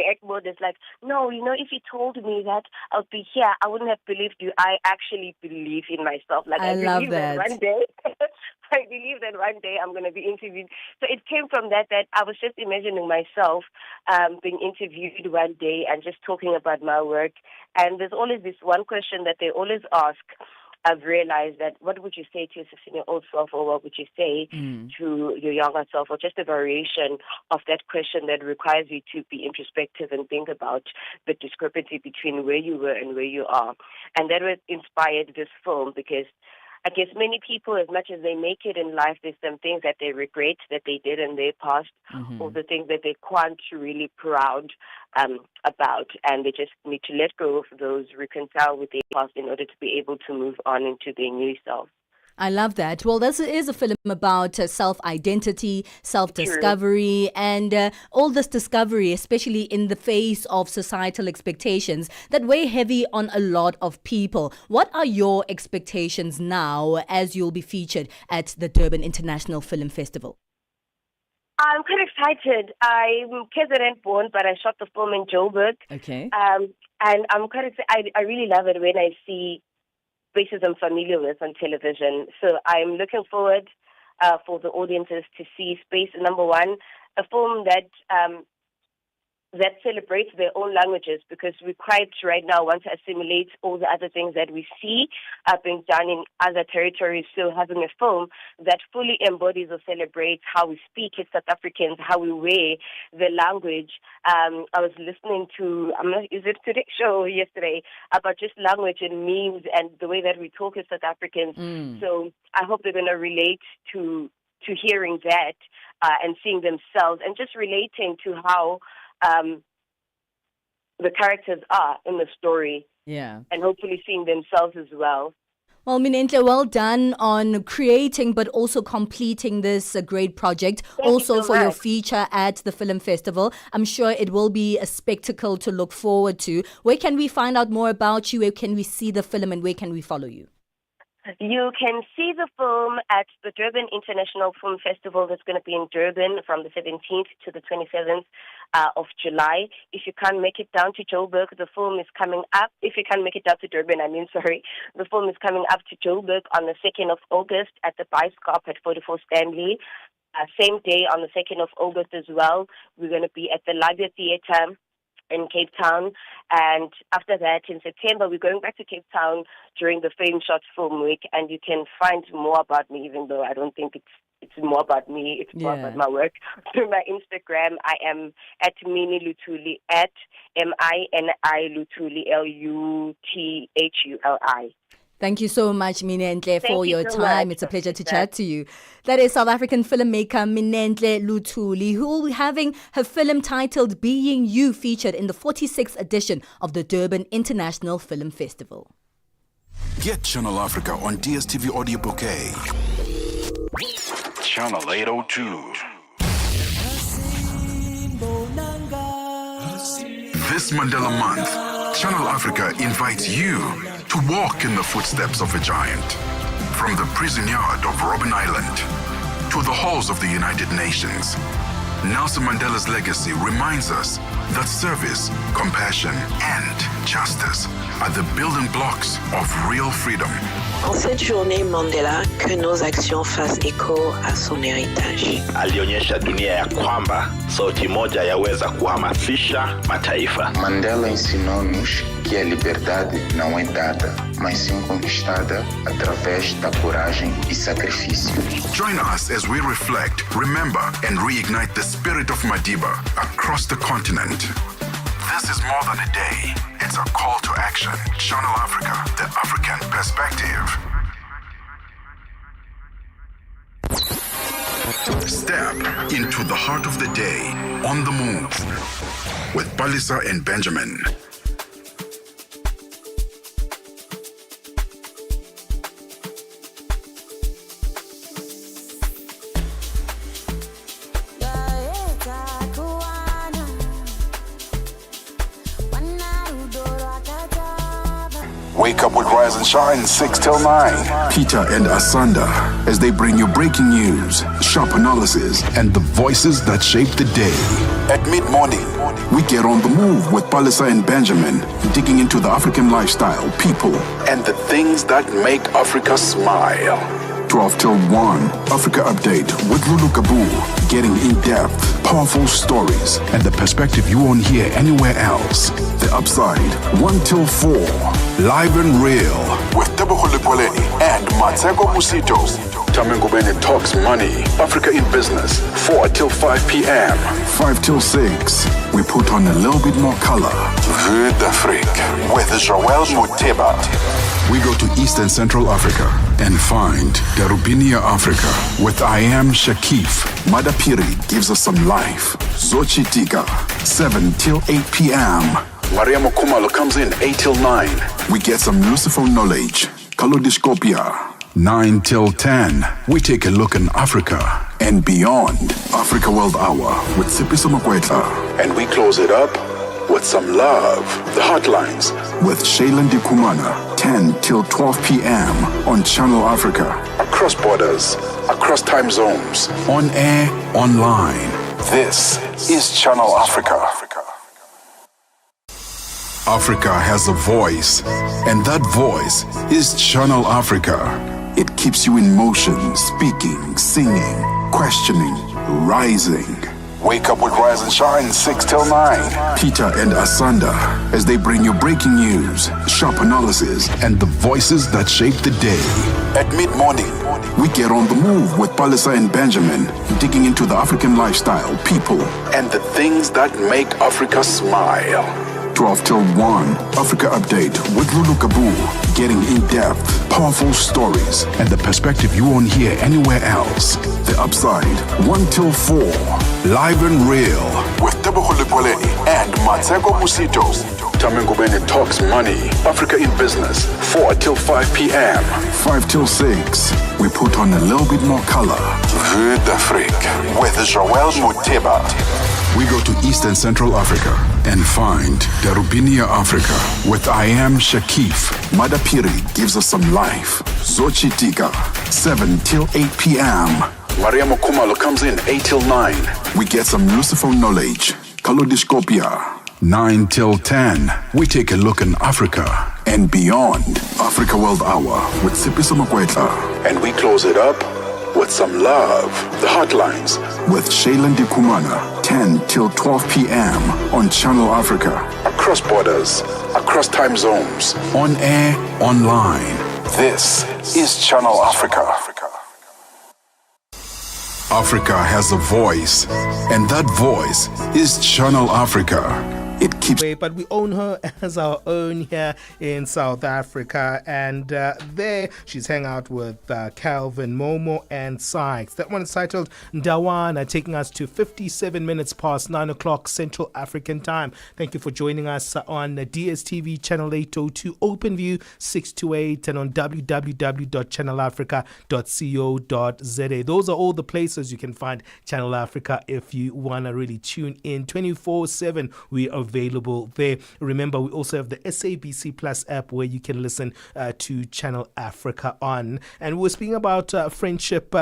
act more just like, no, if you told me that I would be here, I wouldn't have believed you. I actually believe in myself. I love believe that. One day, I believe that one day I'm going to be interviewed. So it came from that I was just imagining myself being interviewed one day and just talking about my work. And there's always this one question that they always ask. I've realized that what would you say to your 16-year-old self, or what would you say to your younger self, or just a variation of that question that requires you to be introspective and think about the discrepancy between where you were and where you are. And that was inspired this film because I guess many people, as much as they make it in life, there's some things that they regret that they did in their past, or the things that they can't really proud about, and they just need to let go of those, reconcile with their past in order to be able to move on into their new self. I love that. Well, this is a film about self-identity, self-discovery, and all this discovery, especially in the face of societal expectations that weigh heavy on a lot of people. What are your expectations now as you'll be featured at the Durban International Film Festival? I'm quite excited. I'm KZN born, but I shot the film in Joburg. Okay. And I'm quite excited. I really love it when I see faces I'm familiar with on television. So I'm looking forward for the audiences to see Space Number One, a film that celebrates their own languages, because we quite right now want to assimilate all the other things that we see being done in other territories. So having a film that fully embodies or celebrates how we speak as South Africans, how we wear the language. I was listening to, is it today's show yesterday, about just language and memes and the way that we talk as South Africans. So I hope they're going to relate to hearing that and seeing themselves and just relating to how the characters are in the story. Yeah. And hopefully seeing themselves as well. Well, Minenhle, well done on creating but also completing this great project. Thank also you so for your much. feature at the film festival. I'm sure it will be a spectacle to look forward to. Where can we find out more about you? Where can we see the film and where can we follow you? You can see the film at the Durban International Film Festival that's going to be in Durban from the 17th to the 27th of July. If you can't make it down to Joburg, the film is coming up. If you can't make it down to Durban, the film is coming up to Joburg on the 2nd of August at the Bioscope at 44 Stanley. Same day on the 2nd of August as well, we're going to be at the Labia Theatre in Cape Town. And after that, in September, we're going back to Cape Town during the Fame Short Film Week. And you can find more about me, even though I don't think it's more about me. It's more about my work. Through my Instagram, I am at Mini Lutuli, at MINI Lutuli, LUTHULI. Thank you so much, Minentle, for your so time. much. It's a pleasure to chat to you. That is South African filmmaker Minentle Lutuli, who will be having her film titled Being You featured in the 46th edition of the Durban International Film Festival. Get Channel Africa on DSTV Audio Bouquet. Channel 802. This Mandela Month, Channel Africa invites you to walk in the footsteps of a giant. From the prison yard of Robben Island to the halls of the United Nations, Nelson Mandela's legacy reminds us that service, compassion, and justice are the building blocks of real freedom. En cette journée Mandela, que nos actions fassent écho à son héritage. Alionyesha dunia ya kwamba sauti moja yaweza kuhamasisha mataifa. Mandela ensinou-nos que a liberdade não é dada, mas sim conquistada através da coragem e sacrifício. Join us as we reflect, remember, and reignite the spirit of Madiba across the continent. This is more than a day. It's a call to action. Channel Africa, the African perspective. Step into the heart of the day on the move with Palesa and Benjamin. Wake up with Rise and Shine 6 till 9. Peter and Asanda as they bring you breaking news, sharp analysis, and the voices that shape the day. At mid-morning, we get on the move with Palesa and Benjamin, digging into the African lifestyle, people, and the things that make Africa smile. 12 till 1, Africa Update with Lulu Kabu, getting in-depth, powerful stories, and the perspective you won't hear anywhere else. The Upside, 1 till 4, live and real, with Tebogo Lekwaleni and Matseko Musito. Tamengo Bene talks money, Africa in business, 4 till 5 p.m. 5 till 6, we put on a little bit more color. Vue d'Afrique, with Joël Muteba. We go to East and Central Africa and find Darubinia Africa with I Am Shakif. Madapiri gives us some life. Zochitika, 7 till 8 p.m. Maria Mokumalo comes in 8 till 9. We get some useful knowledge. Kalodiscopia, 9 till 10. We take a look in Africa and beyond. Africa World Hour with Sipiso Makwetla. And we close it up with some love. The Hotlines with Shailen Dikumana, 10 till 12 p.m. on Channel Africa. Across borders, across time zones, on air, online. This is Channel Africa. Africa has a voice, and that voice is Channel Africa. It keeps you in motion, speaking, singing, questioning, rising. Wake up with Rise and Shine 6 till 9. Peter and Asanda as they bring you breaking news, sharp analysis, and the voices that shape the day. At mid-morning, we get on the move with Palesa and Benjamin, digging into the African lifestyle, people, and the things that make Africa smile. 12 till 1, Africa Update with Lulu Kabu, getting in-depth, powerful stories, and the perspective you won't hear anywhere else. The Upside, 1 till 4, live and real, with Tebogo Lekwaleni and Matseko Musito. Tamengo Bene talks money, Africa in business, 4 till 5 p.m. 5 till 6, we put on a little bit more color. Vue d'Afrique with Joël Muteba. We go to East and Central Africa and find Darubinia Africa with I Am Shakif. Madapiri gives us some life. Zochitika, 7 till 8 p.m. Maria Mokumalo comes in 8 till 9. We get some useful knowledge. Kalodiscopia, 9 till 10. We take a look in Africa and beyond. Africa World Hour with Sipiso Makwetla. And we close it up with some love. The Hotlines with Shailen Dikumana, 10 till 12 p.m. on Channel Africa. Across borders, across time zones, on air, online. This is Channel Africa. Africa has a voice, and that voice is Channel Africa. It keeps. But we own her as our own here in South Africa, and there she's hanging out with Calvin, Momo, and Sykes. That one is titled Ndawana, taking us to 57 minutes past 9 o'clock Central African time. Thank you for joining us on DSTV channel 802, OpenView 628, and on www.channelafrica.co.za. Those are all the places you can find Channel Africa if you want to really tune in 24/7. We are available there. Remember, we also have the SABC Plus app where you can listen to Channel Africa on. And we're speaking about friendship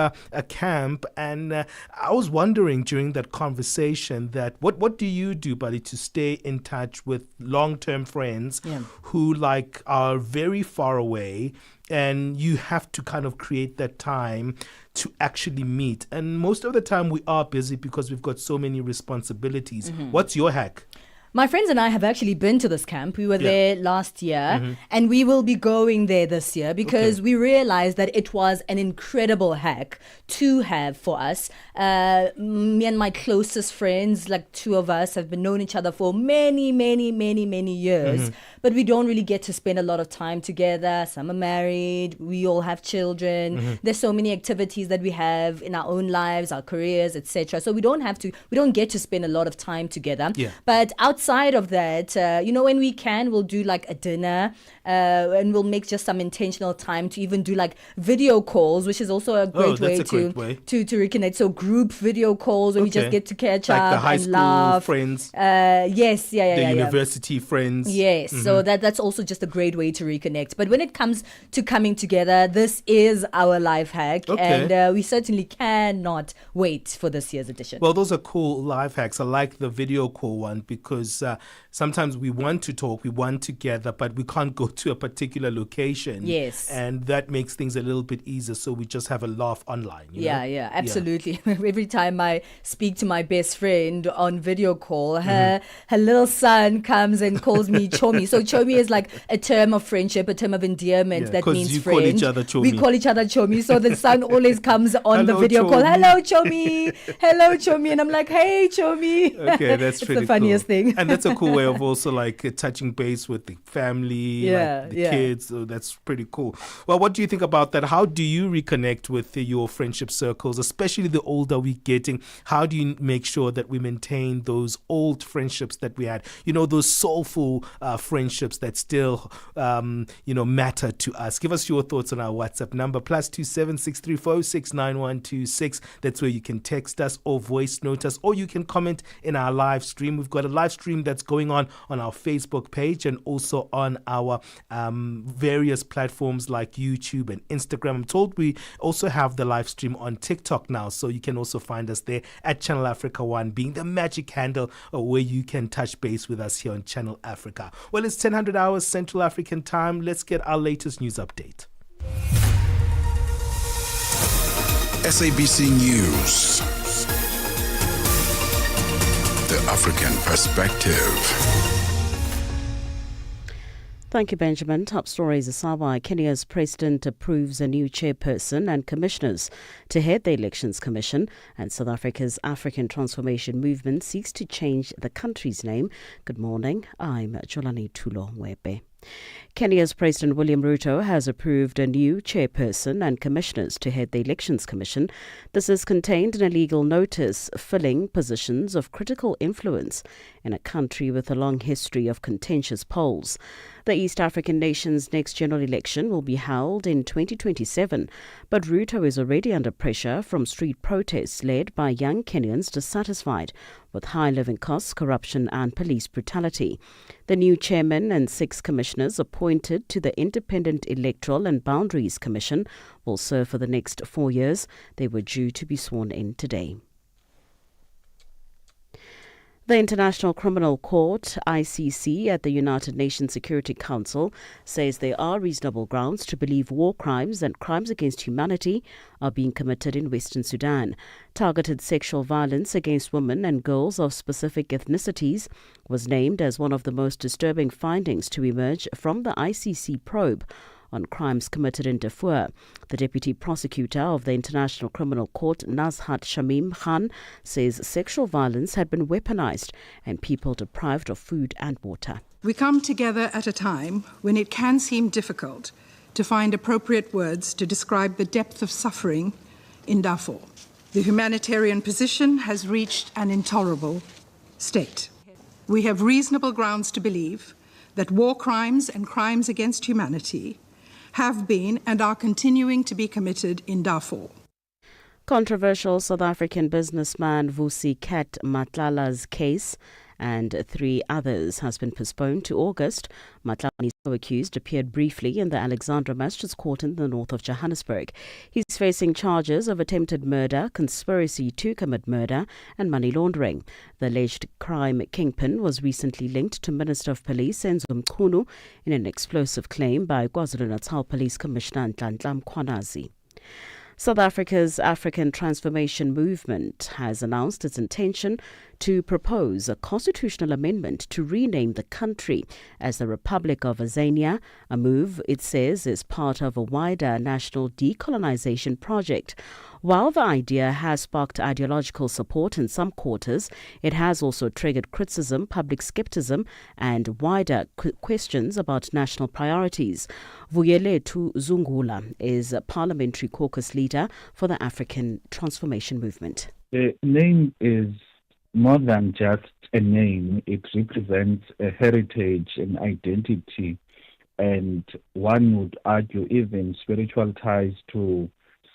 camp, and I was wondering during that conversation that what do you do, buddy, to stay in touch with long-term friends who like are very far away, and you have to kind of create that time to actually meet? And most of the time we are busy because we've got so many responsibilities. What's your hack? My friends and I have actually been to this camp. We were there last year, and we will be going there this year because we realized that it was an incredible hack to have for us. Me and my closest friends, like two of us, have been known each other for many years, but we don't really get to spend a lot of time together. Some are married, we all have children. There's so many activities that we have in our own lives, our careers, etc. So we don't get to spend a lot of time together. But outside of that, when we can, we'll do like a dinner, and we'll make just some intentional time to even do like video calls, which is also a great way to reconnect. So group video calls where we just get to catch like up the high and school laugh. friends. The university friends. Yes, so that's also just a great way to reconnect. But when it comes to coming together, this is our life hack, and we certainly cannot wait for this year's edition. Well, those are cool life hacks. I like the video call one because sometimes we want to talk, we want to gather, but we can't go to a particular location. Yes. And that makes things a little bit easier, so we just have a laugh online. You know? Absolutely. Every time I speak to my best friend on video call, her little son comes and calls me Chomi. So Chomi is like a term of friendship, a term of endearment that means you friend. call each other Chomi. We call each other Chomi. So the son always comes on the video call. Hello, Chomi. Hello, Chomi. And I'm like, hey, Chomi. Okay, that's it's pretty the funniest thing. And that's a cool way of also like touching base with the family, like the kids. So that's pretty cool. Well, what do you think about that? How do you reconnect with your friendship circles, especially the older we're getting? How do you make sure that we maintain those old friendships that we had? Those soulful friendships that still, matter to us. Give us your thoughts on our WhatsApp number, +27 634 69126. That's where you can text us or voice note us, or you can comment in our live stream. We've got a live stream that's going on our Facebook page and also on our various platforms like YouTube and Instagram. I'm told we also have the live stream on TikTok now, so you can also find us there at Channel Africa 1 being the magic handle where you can touch base with us here on Channel Africa. Well, it's 10:00 hours Central African time. Let's get our latest news update. SABC News. The African perspective. Thank you, Benjamin. Top stories are why Kenya's president approves a new chairperson and commissioners to head the Elections Commission, and South Africa's African Transformation Movement seeks to change the country's name. Good morning. I'm Jolani Tulo Webe. Kenya's President William Ruto has approved a new chairperson and commissioners to head the Elections Commission. This is contained in a legal notice filling positions of critical influence in a country with a long history of contentious polls. The East African nation's next general election will be held in 2027, but Ruto is already under pressure from street protests led by young Kenyans dissatisfied with high living costs, corruption and police brutality. The new chairman and 6 commissioners appointed to the Independent Electoral and Boundaries Commission will serve for the next 4 years. They were due to be sworn in today. The International Criminal Court, ICC, at the United Nations Security Council says there are reasonable grounds to believe war crimes and crimes against humanity are being committed in Western Sudan. Targeted sexual violence against women and girls of specific ethnicities was named as one of the most disturbing findings to emerge from the ICC probe on crimes committed in Darfur. The deputy prosecutor of the International Criminal Court, Nazhat Shamim Khan, says sexual violence had been weaponized and people deprived of food and water. We come together at a time when it can seem difficult to find appropriate words to describe the depth of suffering in Darfur. The humanitarian position has reached an intolerable state. We have reasonable grounds to believe that war crimes and crimes against humanity have been and are continuing to be committed in Darfur. Controversial South African businessman Vusi Kat Matlala's case and 3 others has been postponed to August. Matlala's co-accused appeared briefly in the Alexandra Magistrates Court in the north of Johannesburg. He's facing charges of attempted murder, conspiracy to commit murder and money laundering. The alleged crime kingpin was recently linked to Minister of Police Enzo Mchunu in an explosive claim by KwaZulu-Natal Police Commissioner Nhlanhla Mkhwanazi. South Africa's African Transformation Movement has announced its intention to propose a constitutional amendment to rename the country as the Republic of Azania, a move it says is part of a wider national decolonization project. While the idea has sparked ideological support in some quarters, it has also triggered criticism, public skepticism, and wider questions about national priorities. Vuyeletu Zungula is a parliamentary caucus leader for the African Transformation Movement. The name is more than just a name. It represents a heritage, an identity, and one would argue even spiritual ties to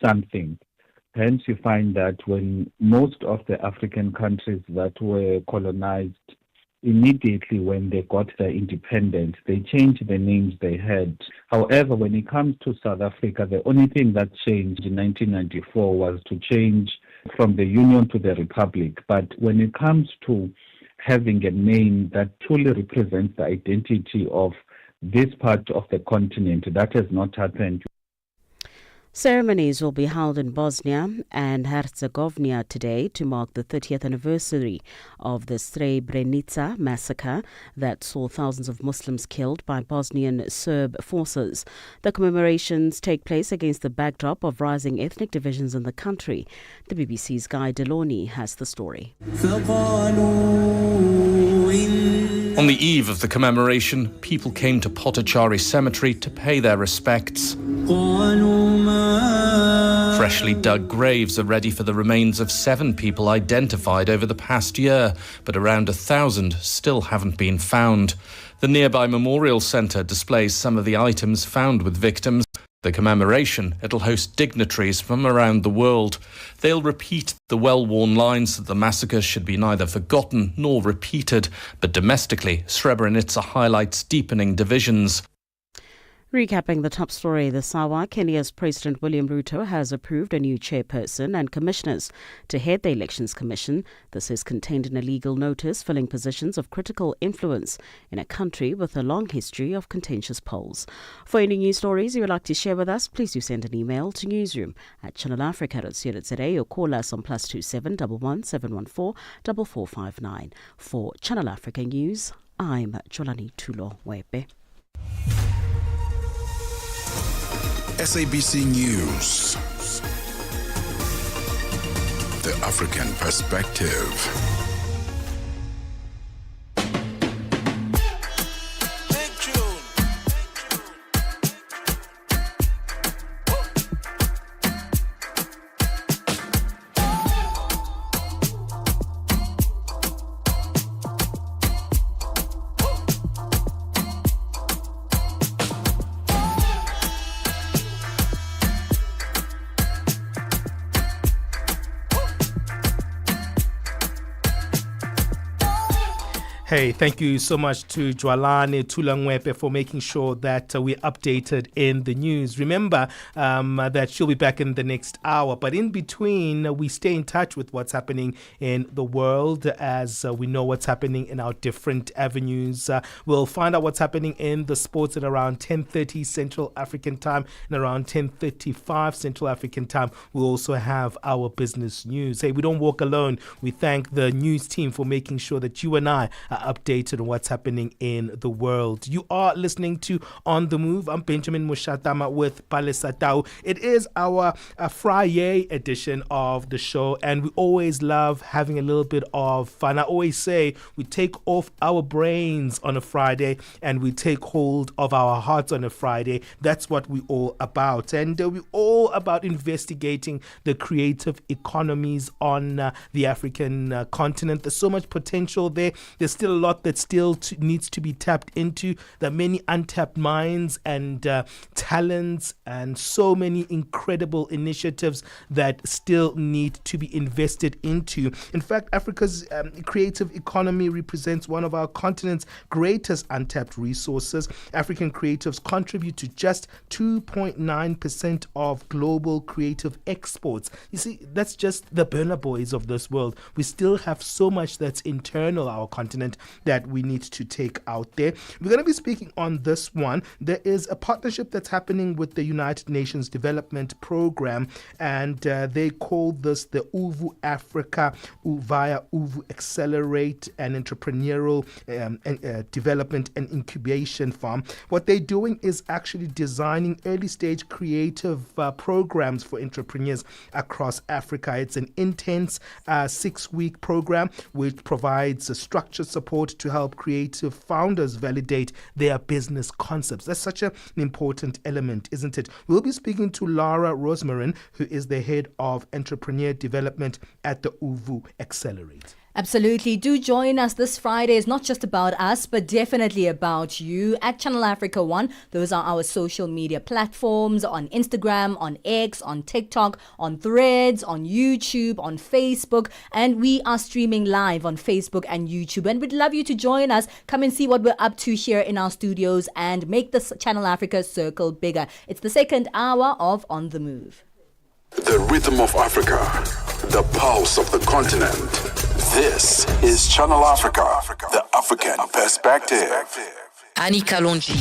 something. Hence, you find that when most of the African countries that were colonized, immediately when they got their independence, they changed the names they had. However, when it comes to South Africa, the only thing that changed in 1994 was to change from the Union to the Republic. But when it comes to having a name that truly represents the identity of this part of the continent, that has not happened. Ceremonies will be held in Bosnia and Herzegovina today to mark the 30th anniversary of the Srebrenica massacre that saw thousands of Muslims killed by Bosnian Serb forces. The commemorations take place against the backdrop of rising ethnic divisions in the country. The BBC's Guy Delorny has the story. On the eve of the commemoration, people came to Potachari Cemetery to pay their respects. Freshly dug graves are ready for the remains of 7 people identified over the past year, but around 1,000 still haven't been found. The nearby memorial centre displays some of the items found with victims. The commemoration, it'll host dignitaries from around the world. They'll repeat the well-worn lines that the massacre should be neither forgotten nor repeated, but domestically, Srebrenica highlights deepening divisions. Recapping the top story this hour, Kenya's President William Ruto has approved a new chairperson and commissioners to head the Elections Commission. This is contained in a legal notice filling positions of critical influence in a country with a long history of contentious polls. For any news stories you would like to share with us, please do send an email to newsroom@channelafrica.co.za or call us on +27 11 714 4459. For Channel Africa News, I'm Jolani Tulo Wepe. SABC News. The African Perspective. Hey, thank you so much to Jwalane Tulangwepe for making sure that we're updated in the news. Remember that she'll be back in the next hour, but in between, we stay in touch with what's happening in the world as we know what's happening in our different avenues. We'll find out what's happening in the sports at around 10:30 Central African time and around 10:35 Central African time. We'll also have our business news. Hey, we don't walk alone. We thank the news team for making sure that you and I updated on what's happening in the world. You are listening to On the Move. I'm Benjamin Moshatama with Palesa. It is our Friday edition of the show, and we always love having a little bit of fun. I always say we take off our brains on a Friday and we take hold of our hearts on a Friday. That's what we're all about. And we're all about investigating the creative economies on the African continent. There's so much potential there. There's still a lot that still needs to be tapped into. There are many untapped minds and talents and so many incredible initiatives that still need to be invested into. In fact, Africa's creative economy represents one of our continent's greatest untapped resources. African creatives contribute to just 2.9% of global creative exports. You see, that's just the Burna Boys of this world. We still have so much that's internal our continent that we need to take out there. We're going to be speaking on this one. There is a partnership that's happening with the United Nations Development Program, and they call this the UVU Africa via UVU Accelerate and Entrepreneurial Development and Incubation Farm. What they're doing is actually designing early stage creative programs for entrepreneurs across Africa. It's an intense 6-week program which provides a structured support to help creative founders validate their business concepts. That's such an important element, isn't it? We'll be speaking to Lara Rosmarin, who is the head of entrepreneur development at the UVU Accelerate. Absolutely. Do join us this Friday. It's not just about us, but definitely about you at Channel Africa 1. Those are our social media platforms on Instagram, on X, on TikTok, on Threads, on YouTube, on Facebook. And we are streaming live on Facebook and YouTube. And we'd love you to join us. Come and see what we're up to here in our studios and make the Channel Africa circle bigger. It's the second hour of On the Move. The rhythm of Africa, the pulse of the continent. This is Channel Africa, the African perspective. Annika Longi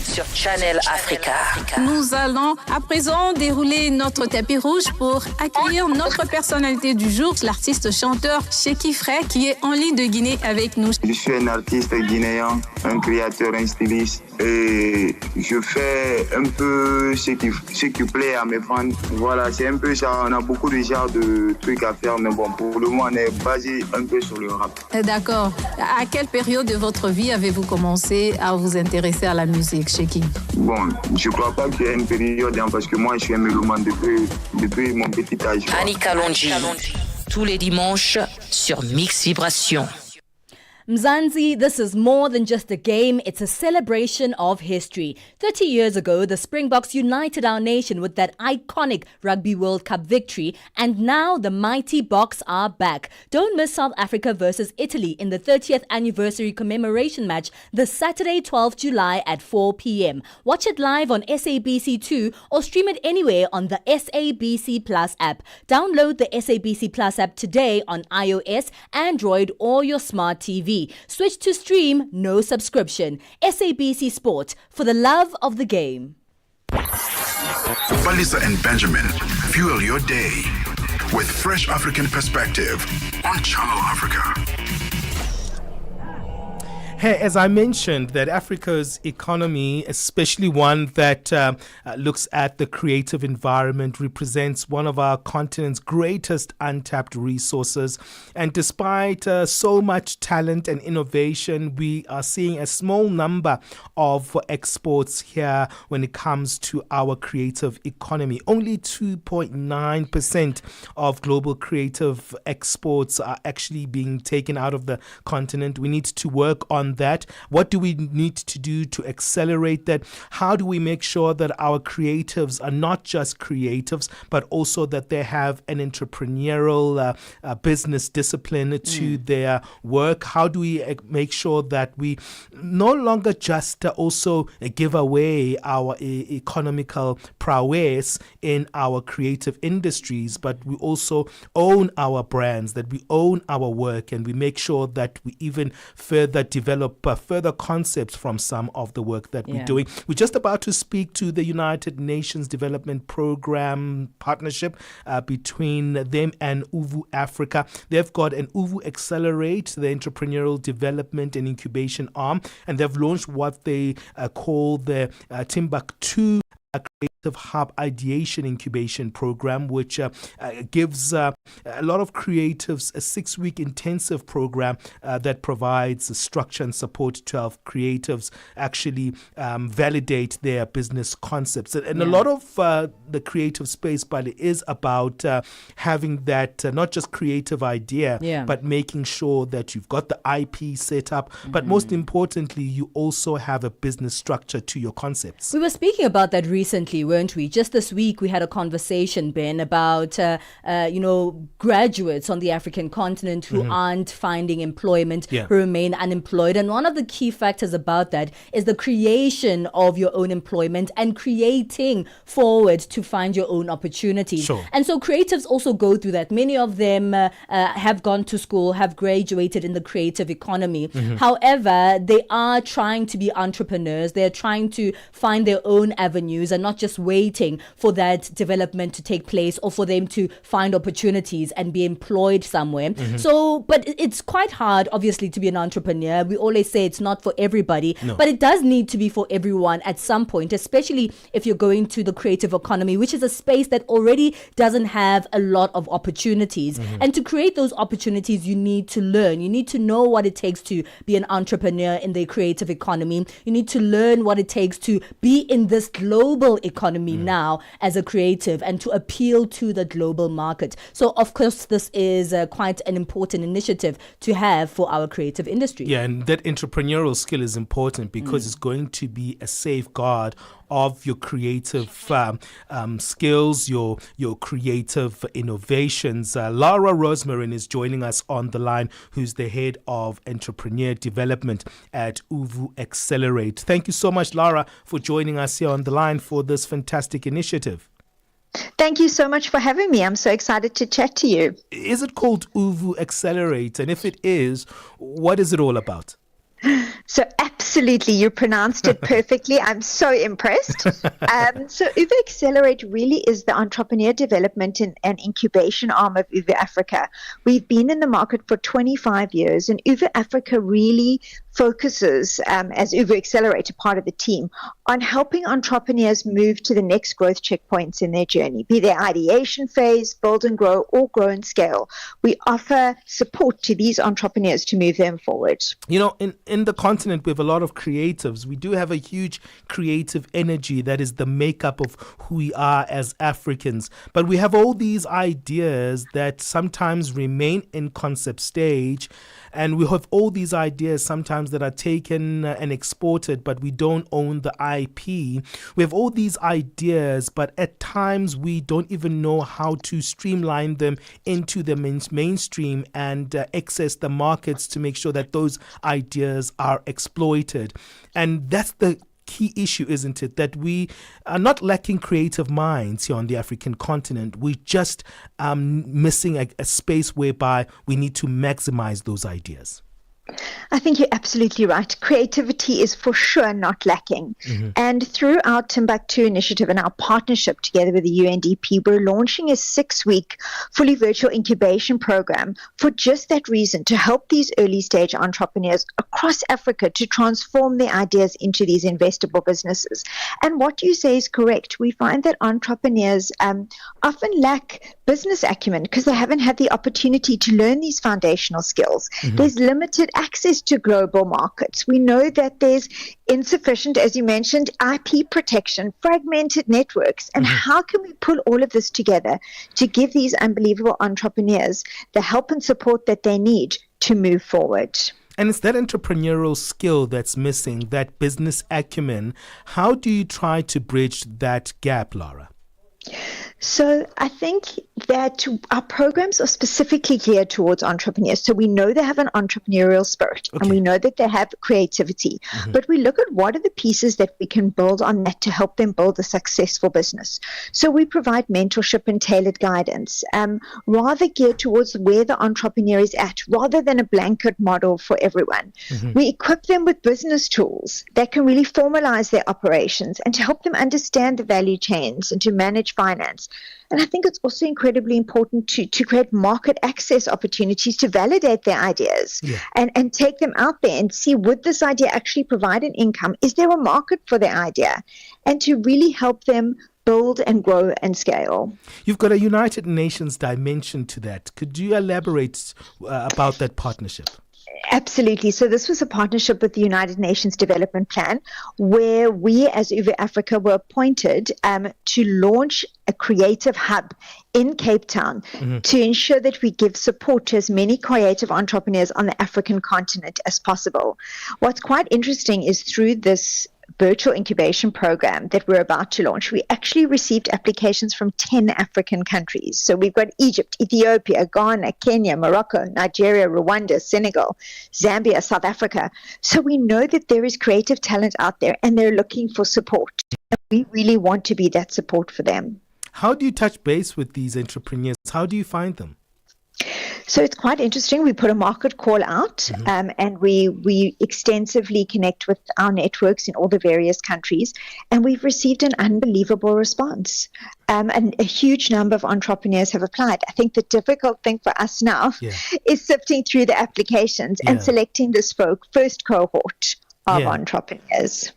sur Channel Africa. Nous allons à présent dérouler notre tapis rouge pour accueillir notre personnalité du jour, l'artiste chanteur Sheky Frey, qui est en ligne de Guinée avec nous. Je suis un artiste guinéen, un créateur, un styliste, et je fais un peu ce qui plaît à mes fans. Voilà, c'est un peu ça. On a beaucoup de genres de trucs à faire, mais bon, pour le moment, on est basé un peu sur le rap. D'accord. À quelle période de votre vie avez-vous commencé à vous intéresser à la musique, Sheky? Bon, je crois pas qu'il y ait une période, parce que moi, je suis un mélomane depuis mon petit âge. Annika Longi, tous les dimanches sur Mix Vibration. Mzansi, this is more than just a game, it's a celebration of history. 30 years ago, the Springboks united our nation with that iconic Rugby World Cup victory, and now the mighty Boks are back. Don't miss South Africa versus Italy in the 30th anniversary commemoration match this Saturday, 12 July at 4 p.m. Watch it live on SABC2 or stream it anywhere on the SABC Plus app. Download the SABC Plus app today on iOS, Android, or your smart TV. Switch to stream, no subscription. SABC Sport, for the love of the game. Palesa and Benjamin fuel your day with fresh African perspective on Channel Africa. Hey, as I mentioned, that Africa's economy, especially one that looks at the creative environment, represents one of our continent's greatest untapped resources. And despite so much talent and innovation, we are seeing a small number of exports here when it comes to our creative economy. Only 2.9% of global creative exports are actually being taken out of the continent. We need to work on on that? What do we need to do to accelerate that? How do we make sure that our creatives are not just creatives, but also that they have an entrepreneurial business discipline to their work? How do we make sure that we no longer just also give away our economical prowess in our creative industries, but we also own our brands, that we own our work, and we make sure that we even further develop further concepts from some of the work that we're doing. We're just about to speak to the United Nations Development Program partnership between them and Uvu Africa. They've got an Uvu Accelerate, the entrepreneurial development and incubation arm, and they've launched what they call the Timbuktu Creative Hub Ideation Incubation Program, which gives a lot of creatives a 6-week intensive program that provides structure and support to help creatives actually validate their business concepts. And a lot of the creative space, but it is about having that not just creative idea, but making sure that you've got the IP set up, but most importantly, you also have a business structure to your concepts. We were speaking about that recently, weren't we? Just this week, we had a conversation, Ben, about graduates on the African continent who aren't finding employment, who remain unemployed. And one of the key factors about that is the creation of your own employment and creating forward to find your own opportunities. Sure. And so creatives also go through that. Many of them have gone to school, have graduated in the creative economy. However, they are trying to be entrepreneurs. They're trying to find their own avenues and not just waiting for that development to take place or for them to find opportunities and be employed somewhere. So, but it's quite hard, obviously, to be an entrepreneur. We always say it's not for everybody, but it does need to be for everyone at some point, especially if you're going to the creative economy, which is a space that already doesn't have a lot of opportunities. And to create those opportunities, you need to learn. You need to know what it takes to be an entrepreneur in the creative economy. You need to learn what it takes to be in this global economy now as a creative and to appeal to the global market. So, of course, this is quite an important initiative to have for our creative industry. Yeah, and that entrepreneurial skill is important because it's going to be a safeguard of your creative skills, your creative innovations. Lara Rosmarin is joining us on the line, who's the head of entrepreneur development at Uvu Accelerate. Thank you so much, Lara, for joining us here on the line for this fantastic initiative. Thank you so much for having me. I'm so excited to chat to you. Is it called Uvu Accelerate? And if it is, what is it all about? So absolutely, you pronounced it perfectly. I'm so impressed. So Uvu Accelerate really is the entrepreneur development and incubation arm of Uvu Africa. We've been in the market for 25 years, and Uvu Africa really focuses, as Uvu Accelerate, a part of the team, on helping entrepreneurs move to the next growth checkpoints in their journey, be their ideation phase, build and grow, or grow and scale. We offer support to these entrepreneurs to move them forward. You know, in the continent, we have a lot of creatives. We do have a huge creative energy that is the makeup of who we are as Africans. But we have all these ideas that sometimes remain in concept stage. And we have all these ideas sometimes that are taken and exported, but we don't own the IP. We have all these ideas, but at times we don't even know how to streamline them into the mainstream and access the markets to make sure that those ideas are exploited. And that's the key issue, isn't it? That we are not lacking creative minds here on the African continent. We're just missing a space whereby we need to maximize those ideas. I think you're absolutely right. Creativity is for sure not lacking. And through our Timbuktu initiative and our partnership together with the UNDP, we're launching a 6-week fully virtual incubation program for just that reason, to help these early stage entrepreneurs across Africa to transform their ideas into these investable businesses. And what you say is correct. We find that entrepreneurs often lack business acumen because they haven't had the opportunity to learn these foundational skills. There's limited access to global markets. We know that there's insufficient, as you mentioned, IP protection, fragmented networks. And how can we pull all of this together to give these unbelievable entrepreneurs the help and support that they need to move forward? And it's that entrepreneurial skill that's missing, that business acumen. How do you try to bridge that gap, Laura? So I think that our programs are specifically geared towards entrepreneurs. So we know they have an entrepreneurial spirit and we know that they have creativity, but we look at what are the pieces that we can build on that to help them build a successful business. So we provide mentorship and tailored guidance, rather geared towards where the entrepreneur is at, rather than a blanket model for everyone. We equip them with business tools that can really formalize their operations and to help them understand the value chains and to manage finance. And I think it's also incredibly important to create market access opportunities to validate their ideas and take them out there and see, would this idea actually provide an income? Is there a market for their idea? And to really help them build and grow and scale. You've got a United Nations dimension to that. Could you elaborate about that partnership? Absolutely. So this was a partnership with the United Nations Development Plan, where we as UVU Africa were appointed to launch a creative hub in Cape Town to ensure that we give support to as many creative entrepreneurs on the African continent as possible. What's quite interesting is through this virtual incubation program that we're about to launch, we actually received applications from 10 African countries. So we've got Egypt, Ethiopia, Ghana, Kenya, Morocco, Nigeria, Rwanda, Senegal, Zambia, South Africa. So we know that there is creative talent out there and they're looking for support. And we really want to be that support for them. How do you touch base with these entrepreneurs? How do you find them? So it's quite interesting. We put a market call out and we extensively connect with our networks in all the various countries, and we've received an unbelievable response. And a huge number of entrepreneurs have applied. I think the difficult thing for us now is sifting through the applications and selecting this first cohort of entrepreneurs.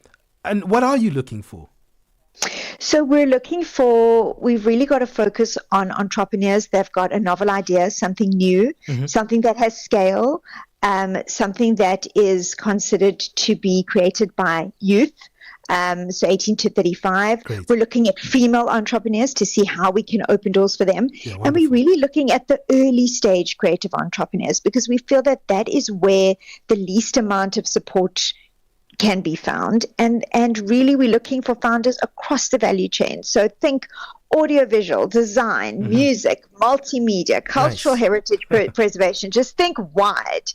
And what are you looking for? So we've really got to focus on entrepreneurs that have got a novel idea, something new, something that has scale, something that is considered to be created by youth, so 18 to 35. Great. We're looking at female entrepreneurs to see how we can open doors for them. And we're really looking at the early stage creative entrepreneurs because we feel that that is where the least amount of support can be found, and really we're looking for founders across the value chain. So think audiovisual, design, music, multimedia, cultural heritage preservation. Just think wide.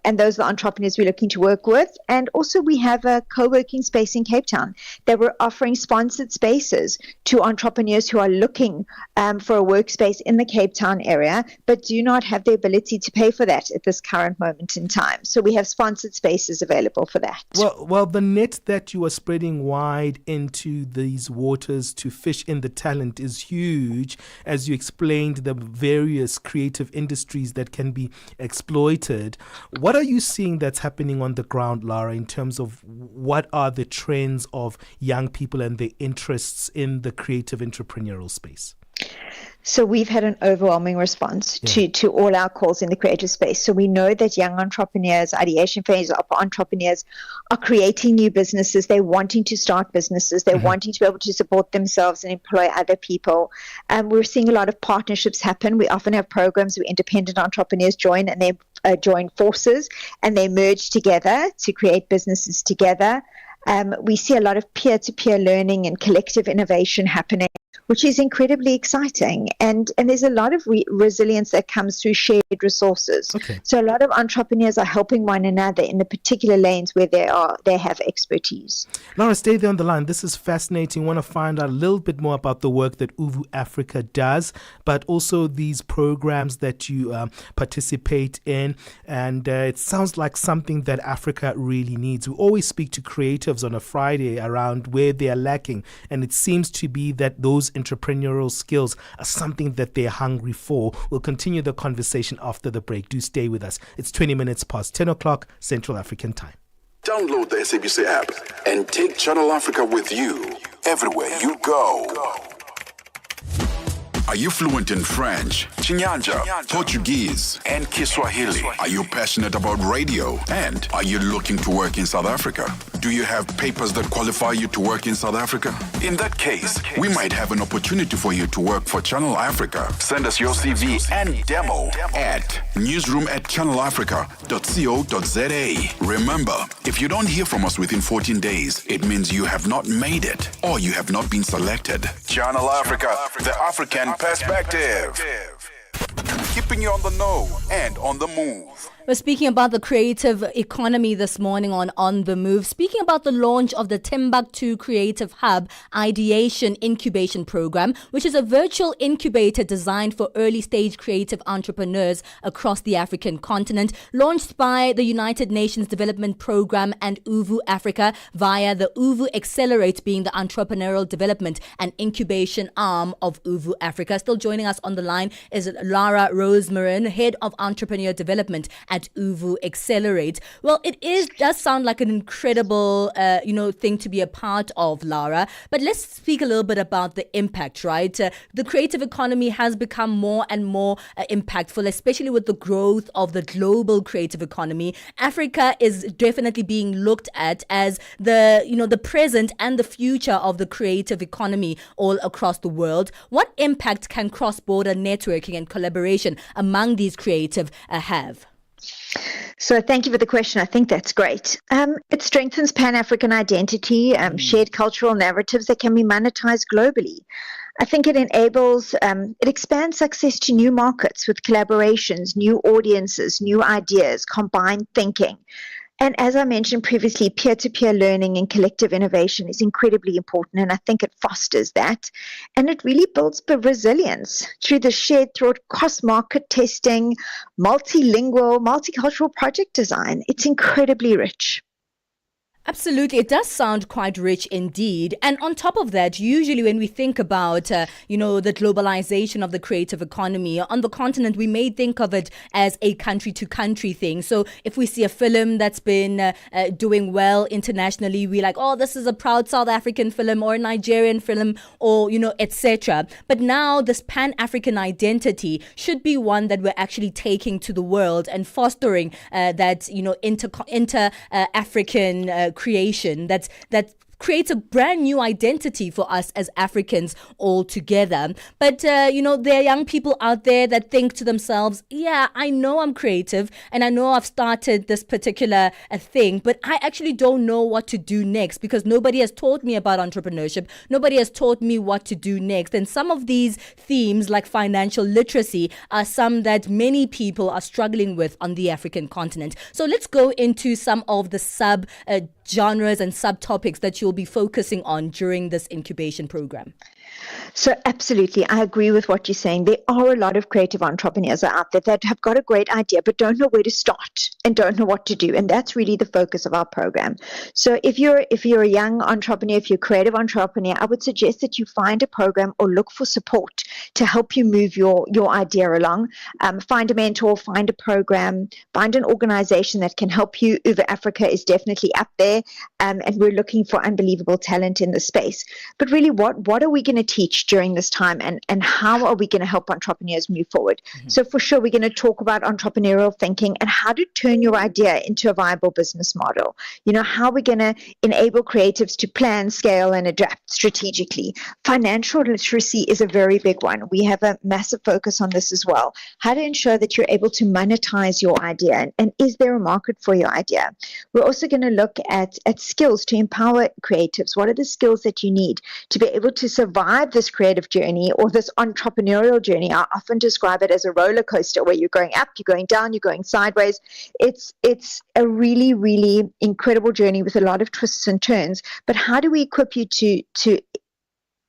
And those are the entrepreneurs we're looking to work with. And also we have a co-working space in Cape Town that we're offering sponsored spaces to entrepreneurs who are looking for a workspace in the Cape Town area, but do not have the ability to pay for that at this current moment in time. So we have sponsored spaces available for that. Well, the net that you are spreading wide into these waters to fish in the talent is huge, as you explained the various creative industries that can be exploited. What are you seeing that's happening on the ground, Lara, in terms of what are the trends of young people and their interests in the creative entrepreneurial space? So we've had an overwhelming response to all our calls in the creative space. So we know that young entrepreneurs, ideation phase entrepreneurs are creating new businesses. They're wanting to start businesses. They're wanting to be able to support themselves and employ other people. We're seeing a lot of partnerships happen. We often have programs where independent entrepreneurs join and they join forces and they merge together to create businesses together. We see a lot of peer-to-peer learning and collective innovation happening, which is incredibly exciting. And there's a lot of resilience that comes through shared resources. So a lot of entrepreneurs are helping one another in the particular lanes where they have expertise. Laura, stay there on the line. This is fascinating. I want to find out a little bit more about the work that UVU Africa does, but also these programs that you participate in. And it sounds like something that Africa really needs. We always speak to creatives on a Friday around where they are lacking. And it seems to be that those entrepreneurial skills are something that they're hungry for. We'll continue the conversation after the break. Do stay with us. It's 20 minutes past 10 o'clock Central African time. Download the SABC app and take Channel Africa with you everywhere you go. Are you fluent in French, Chinyanja, Portuguese, and Kiswahili? Are you passionate about radio? And are you looking to work in South Africa? Do you have papers that qualify you to work in South Africa? In that case, we might have an opportunity for you to work for Channel Africa. Send us your CV and demo at newsroom@channelafrica.co.za. Remember, if you don't hear from us within 14 days, it means you have not made it or you have not been selected. Channel Africa, the African perspective. Keeping you on the know and on the move. We're speaking about the creative economy this morning on The Move. Speaking about the launch of the Timbuktu Creative Hub Ideation Incubation Program, which is a virtual incubator designed for early stage creative entrepreneurs across the African continent, launched by the United Nations Development Program and UVU Africa via the UVU Accelerate, being the entrepreneurial development and incubation arm of UVU Africa. Still joining us on the line is Lara Rosemarin, Head of Entrepreneur Development at UVU Accelerate. Well, does sound like an incredible, thing to be a part of, Lara. But let's speak a little bit about the impact, right? The creative economy has become more and more impactful, especially with the growth of the global creative economy. Africa is definitely being looked at as the present and the future of the creative economy all across the world. What impact can cross-border networking and collaboration among these creative have? So thank you for the question. I think that's great. It strengthens Pan-African identity, shared cultural narratives that can be monetized globally. I think it it expands access to new markets with collaborations, new audiences, new ideas, combined thinking. And as I mentioned previously, peer-to-peer learning and collective innovation is incredibly important, and I think it fosters that. And it really builds resilience through the shared thought, cross-market testing, multilingual, multicultural project design. It's incredibly rich. Absolutely. It does sound quite rich indeed. And on top of that, usually when we think about, the globalization of the creative economy on the continent, we may think of it as a country to country thing. So if we see a film that's been doing well internationally, we're like, oh, this is a proud South African film or a Nigerian film or, etc. But now this Pan-African identity should be one that we're actually taking to the world and fostering that, inter-African creation that creates a brand new identity for us as Africans all together. But, there are young people out there that think to themselves, yeah, I know I'm creative and I know I've started this particular thing, but I actually don't know what to do next because nobody has taught me about entrepreneurship. Nobody has taught me what to do next. And some of these themes like financial literacy are some that many people are struggling with on the African continent. So let's go into some of the genres and subtopics that you'll be focusing on during this incubation program. So absolutely, I agree with what you're saying. There are a lot of creative entrepreneurs out there that have got a great idea but don't know where to start and don't know what to do. And that's really the focus of our program. So if you're a young entrepreneur, if you're a creative entrepreneur, I would suggest that you find a program or look for support to help you move your idea along. Find a mentor, find a program, find an organization that can help you. UVU Africa is definitely up there, and we're looking for unbelievable talent in the space. But really, what are we going to teach during this time, and how are we going to help entrepreneurs move forward? Mm-hmm. So for sure, we're going to talk about entrepreneurial thinking and how to turn your idea into a viable business model. How we're going to enable creatives to plan, scale, and adapt strategically. Financial literacy is a very big one. We have a massive focus on this as well. How to ensure that you're able to monetize your idea, and is there a market for your idea? We're also going to look at skills to empower creatives. What are the skills that you need to be able to survive this creative journey or this entrepreneurial journey? I often describe it as a roller coaster where you're going up, you're going down, you're going sideways. It's a really, really incredible journey with a lot of twists and turns. But how do we equip you to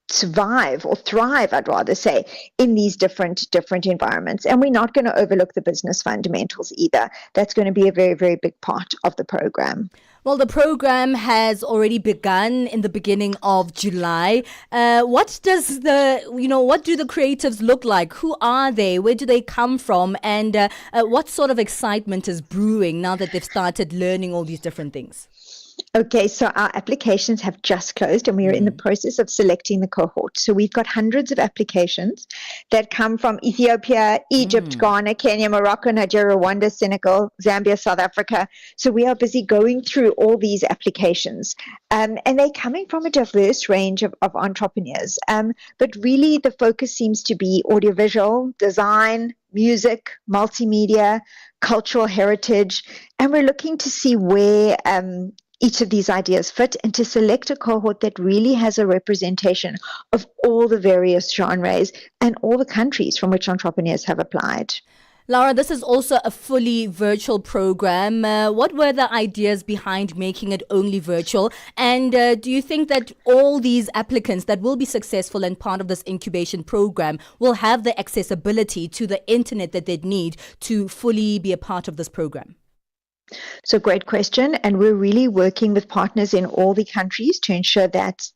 survive or thrive, I'd rather say, in these different environments? And we're not going to overlook the business fundamentals either. That's going to be a very, very big part of the program. Well, the program has already begun in the beginning of July. What do the creatives look like? Who are they? Where do they come from? And what sort of excitement is brewing now that they've started learning all these different things? Okay, so our applications have just closed and we are in the process of selecting the cohort. So we've got hundreds of applications that come from Ethiopia, Egypt, Ghana, Kenya, Morocco, Nigeria, Rwanda, Senegal, Zambia, South Africa. So we are busy going through all these applications. And they're coming from a diverse range of entrepreneurs. But really the focus seems to be audiovisual, design, music, multimedia, cultural heritage. And we're looking to see where each of these ideas fit and to select a cohort that really has a representation of all the various genres and all the countries from which entrepreneurs have applied. Laura, this is also a fully virtual program. What were the ideas behind making it only virtual? And do you think that all these applicants that will be successful and part of this incubation program will have the accessibility to the internet that they'd need to fully be a part of this program? So great question. And we're really working with partners in all the countries to ensure that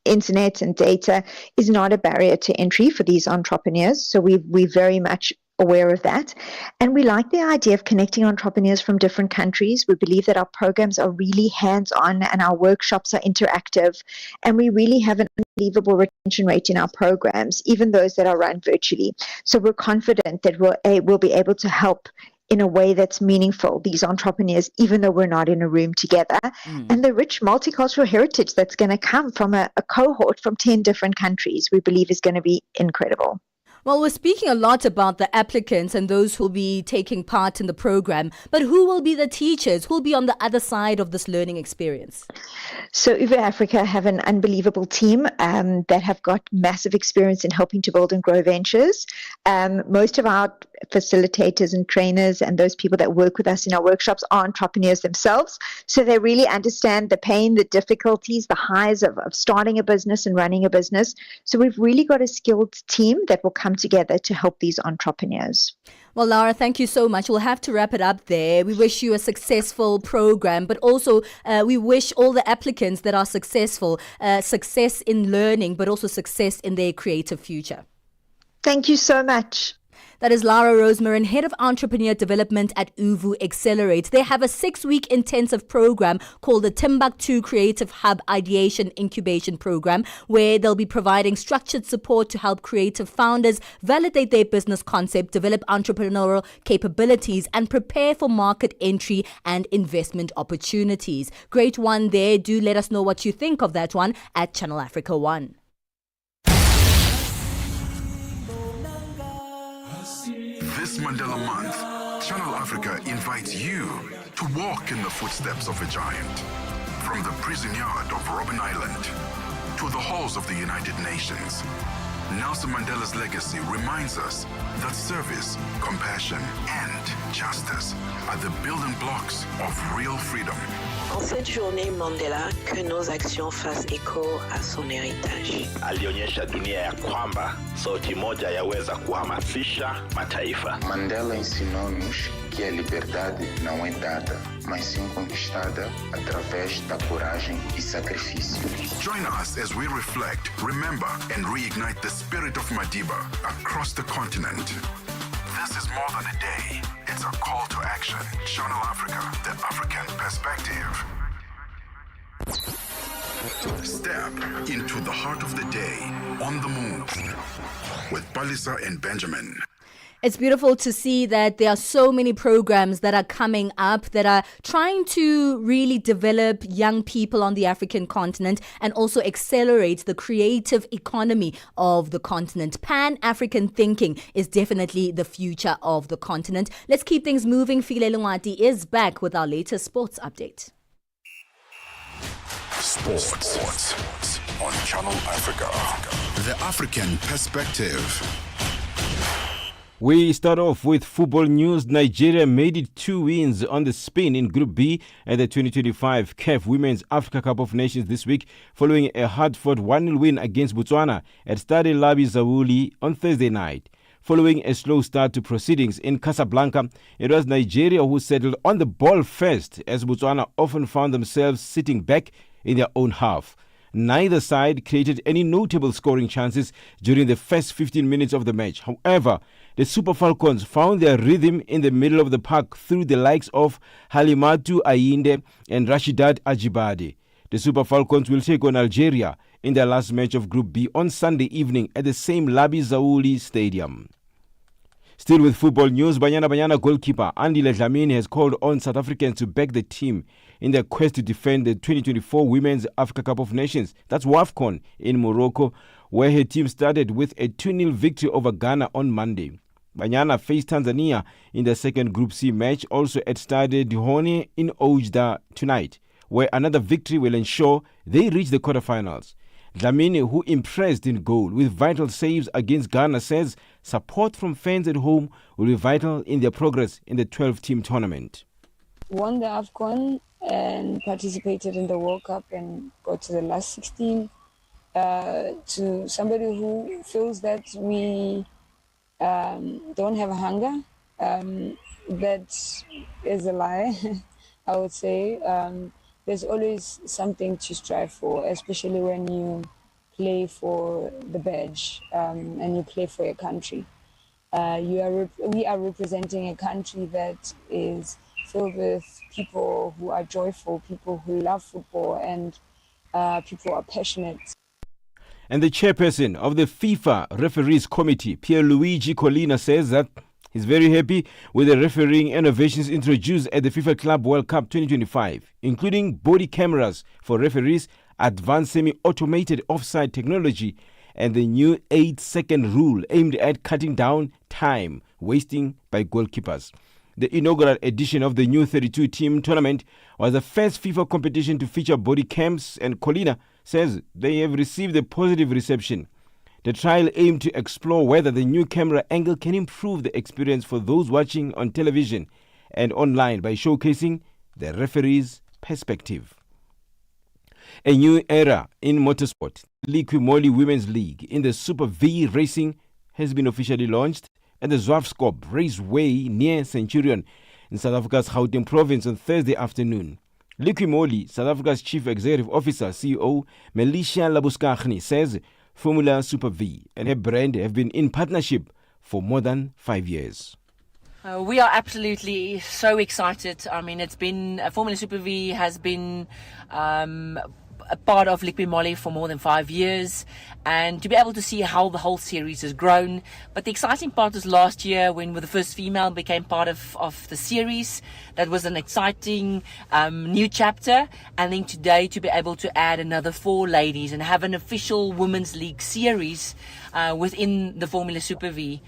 internet and data is not a barrier to entry for these entrepreneurs. So we're very much aware of that. And we like the idea of connecting entrepreneurs from different countries. We believe that our programs are really hands-on and our workshops are interactive. And we really have an unbelievable retention rate in our programs, even those that are run virtually. So we're confident that we'll be able to help in a way that's meaningful, these entrepreneurs, even though we're not in a room together. And the rich multicultural heritage that's going to come from a cohort from 10 different countries, we believe is going to be incredible. Well, we're speaking a lot about the applicants and those who will be taking part in the program, but who will be the teachers? Who will be on the other side of this learning experience? So Uber Africa have an unbelievable team that have got massive experience in helping to build and grow ventures. Most of our facilitators and trainers and those people that work with us in our workshops are entrepreneurs themselves. So they really understand the pain, the difficulties, the highs of starting a business and running a business. So we've really got a skilled team that will come together to help these entrepreneurs. Well, Laura, thank you so much. We'll have to wrap it up there. We wish you a successful program, but also we wish all the applicants that are successful, success in learning, but also success in their creative future. Thank you so much. That is Lara Rosemarin, Head of Entrepreneur Development at Uvu Accelerate. They have a 6-week intensive program called the Timbuktu Creative Hub Ideation Incubation Program, where they'll be providing structured support to help creative founders validate their business concept, develop entrepreneurial capabilities, and prepare for market entry and investment opportunities. Great one there. Do let us know what you think of that one at Channel Africa 1. This Mandela Month, Channel Africa invites you to walk in the footsteps of a giant. From the prison yard of Robben Island to the halls of the United Nations, Nelson Mandela's legacy reminds us that service, compassion, and justice are the building blocks of real freedom. En cette journée Mandela, que nos actions fassent écho à son héritage. Alionyesha dunia ya kwamba sauti moja yaweza kuhamasisha mataifa. Mandela ensinou-nos que a liberdade não é dada, mas sim conquistada através da coragem e sacrifício. Join us as we reflect, remember, and reignite the spirit of Madiba across the continent. This is more than a day. It's a call to action. Channel Africa, the African perspective. Step into the heart of the day on the move with Palesa and Benjamin. It's beautiful to see that there are so many programs that are coming up that are trying to really develop young people on the African continent and also accelerate the creative economy of the continent. Pan-African thinking is definitely the future of the continent. Let's keep things moving. File Lungwati is back with our latest sports update. Sports on Channel Africa, the African perspective. We start off with football news. Nigeria made it 2 wins on the spin in Group B at the 2025 CAF Women's Africa Cup of Nations this week, following a hard-fought 1-0 win against Botswana at Stade Labi Zawuli on Thursday night. Following a slow start to proceedings in Casablanca, it was Nigeria who settled on the ball first, as Botswana often found themselves sitting back in their own half. Neither side created any notable scoring chances during the first 15 minutes of the match. However, the Super Falcons found their rhythm in the middle of the park through the likes of Halimatu Ayinde and Rashidat Ajibade. The Super Falcons will take on Algeria in their last match of Group B on Sunday evening at the same Labi Zaouli Stadium. Still with football news, Banyana goalkeeper Andile Dlamini has called on South Africans to back the team in their quest to defend the 2024 Women's Africa Cup of Nations. That's WAFCON in Morocco, where her team started with a 2-0 victory over Ghana on Monday. Banyana faced Tanzania in the second Group C match, also at Stade Dihone in Oujda tonight, where another victory will ensure they reach the quarterfinals. Dlamini, who impressed in goal with vital saves against Ghana, says support from fans at home will be vital in their progress in the 12-team tournament. Won the AFCON and participated in the World Cup and got to the last 16. To somebody who feels that we don't have a hunger, that is a lie, I would say. There's always something to strive for, especially when you play for the badge and you play for your country. We are representing a country that is filled with people who are joyful, people who love football, and people who are passionate. And the chairperson of the FIFA Referees Committee, Pierluigi Collina, says that he's very happy with the refereeing innovations introduced at the FIFA Club World Cup 2025, including body cameras for referees, advanced semi-automated offside technology, and the new 8-second rule aimed at cutting down time wasting by goalkeepers. The inaugural edition of the new 32-team tournament was the first FIFA competition to feature body cams, and Collina says they have received a positive reception. The trial aimed to explore whether the new camera angle can improve the experience for those watching on television and online by showcasing the referee's perspective. A new era in motorsport, Liqui Moly Women's League in the Super V Racing has been officially launched at the Zwaafskop Raceway near Centurion in South Africa's Gauteng province on Thursday afternoon. Liqui Moly, South Africa's Chief Executive Officer, CEO, Melisha Labuskaghni, says Formula Super V and her brand have been in partnership for more than 5 years. We are absolutely so excited. I mean, it's been Formula Super V has been a part of Liqui Moly for more than 5 years, and to be able to see how the whole series has grown. But the exciting part was last year when the first female became part of the series. That was an exciting new chapter, and then today to be able to add another 4 ladies and have an official Women's League series within the Formula Super V.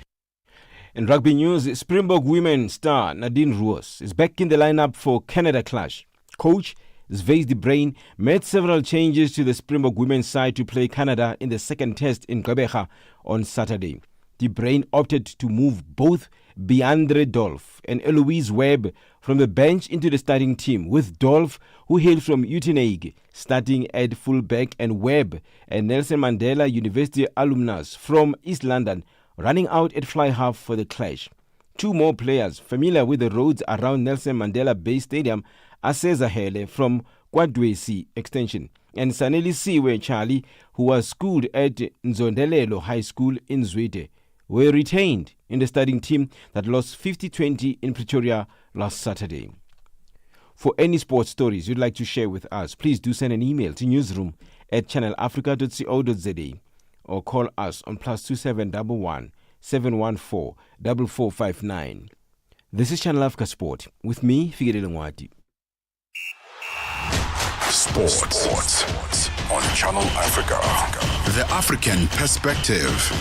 In rugby news, Springbok women star Nadine Roos is back in the lineup for Canada clash. Coach Svez de Bruin made several changes to the Springbok women's side to play Canada in the second test in Gqeberha on Saturday. De Bruin opted to move both Beandre Dolph and Eloise Webb from the bench into the starting team, with Dolph, who hails from Uitenhage, starting at fullback, and Webb, a Nelson Mandela University alumnus from East London, running out at fly half for the clash. 2 more players familiar with the roads around Nelson Mandela Bay Stadium are Cesar Hele from Kwadwesi Extension and Saneli Siwe Charlie, who was schooled at Nzondelelo High School in Zwede, were retained in the starting team that lost 50-20 in Pretoria last Saturday. For any sports stories you'd like to share with us, please do send an email to newsroom@channelafrica.co.za or call us on +2711 714 4459. This is Channel Africa Sport with me, Figile Ngwati. Sports on Channel Africa. The African perspective.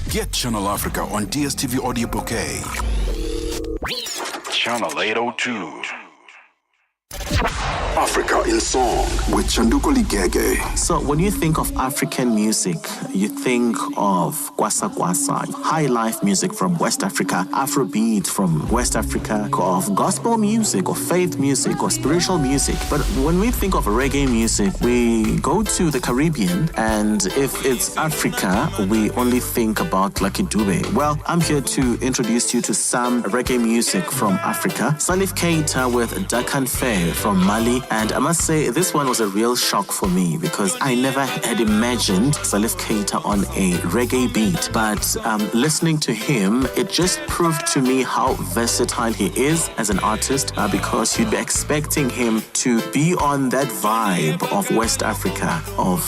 Get Channel Africa on DSTV Audio Bouquet. Channel 802. Africa in Song with Chanduko Ligege. So when you think of African music, you think of Kwasa Kwasa, high life music from West Africa, Afrobeat from West Africa, of gospel music or faith music or spiritual music. But when we think of reggae music, we go to the Caribbean, and if it's Africa, we only think about Lucky Dube. Well, I'm here to introduce you to some reggae music from Africa. Salif Keita with Dakan Fair from Mali, today. And I must say, this one was a real shock for me because I never had imagined Salif Keita on a reggae beat. But listening to him, it just proved to me how versatile he is as an artist because you'd be expecting him to be on that vibe of West Africa, of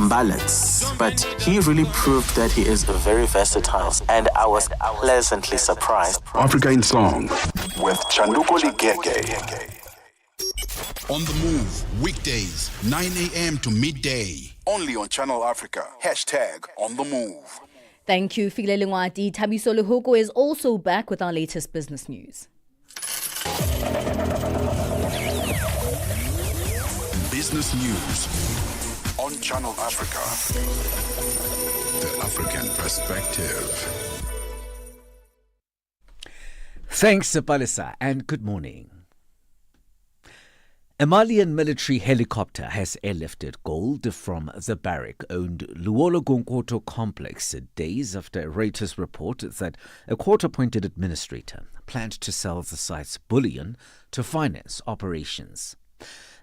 ballads. But he really proved that he is very versatile, and I was pleasantly surprised. Africa in Song with Chanduko Ligege. On the Move, weekdays, 9 a.m. to midday. Only on Channel Africa. #On the Move. Thank you, File Lingwati. Tabiso Luhoko is also back with our latest business news. Business news on Channel Africa. The African perspective. Thanks, Palesa, and good morning. A Malian military helicopter has airlifted gold from the Barrick-owned Luolo Gongoto complex days after Reuters reported that a court-appointed administrator planned to sell the site's bullion to finance operations.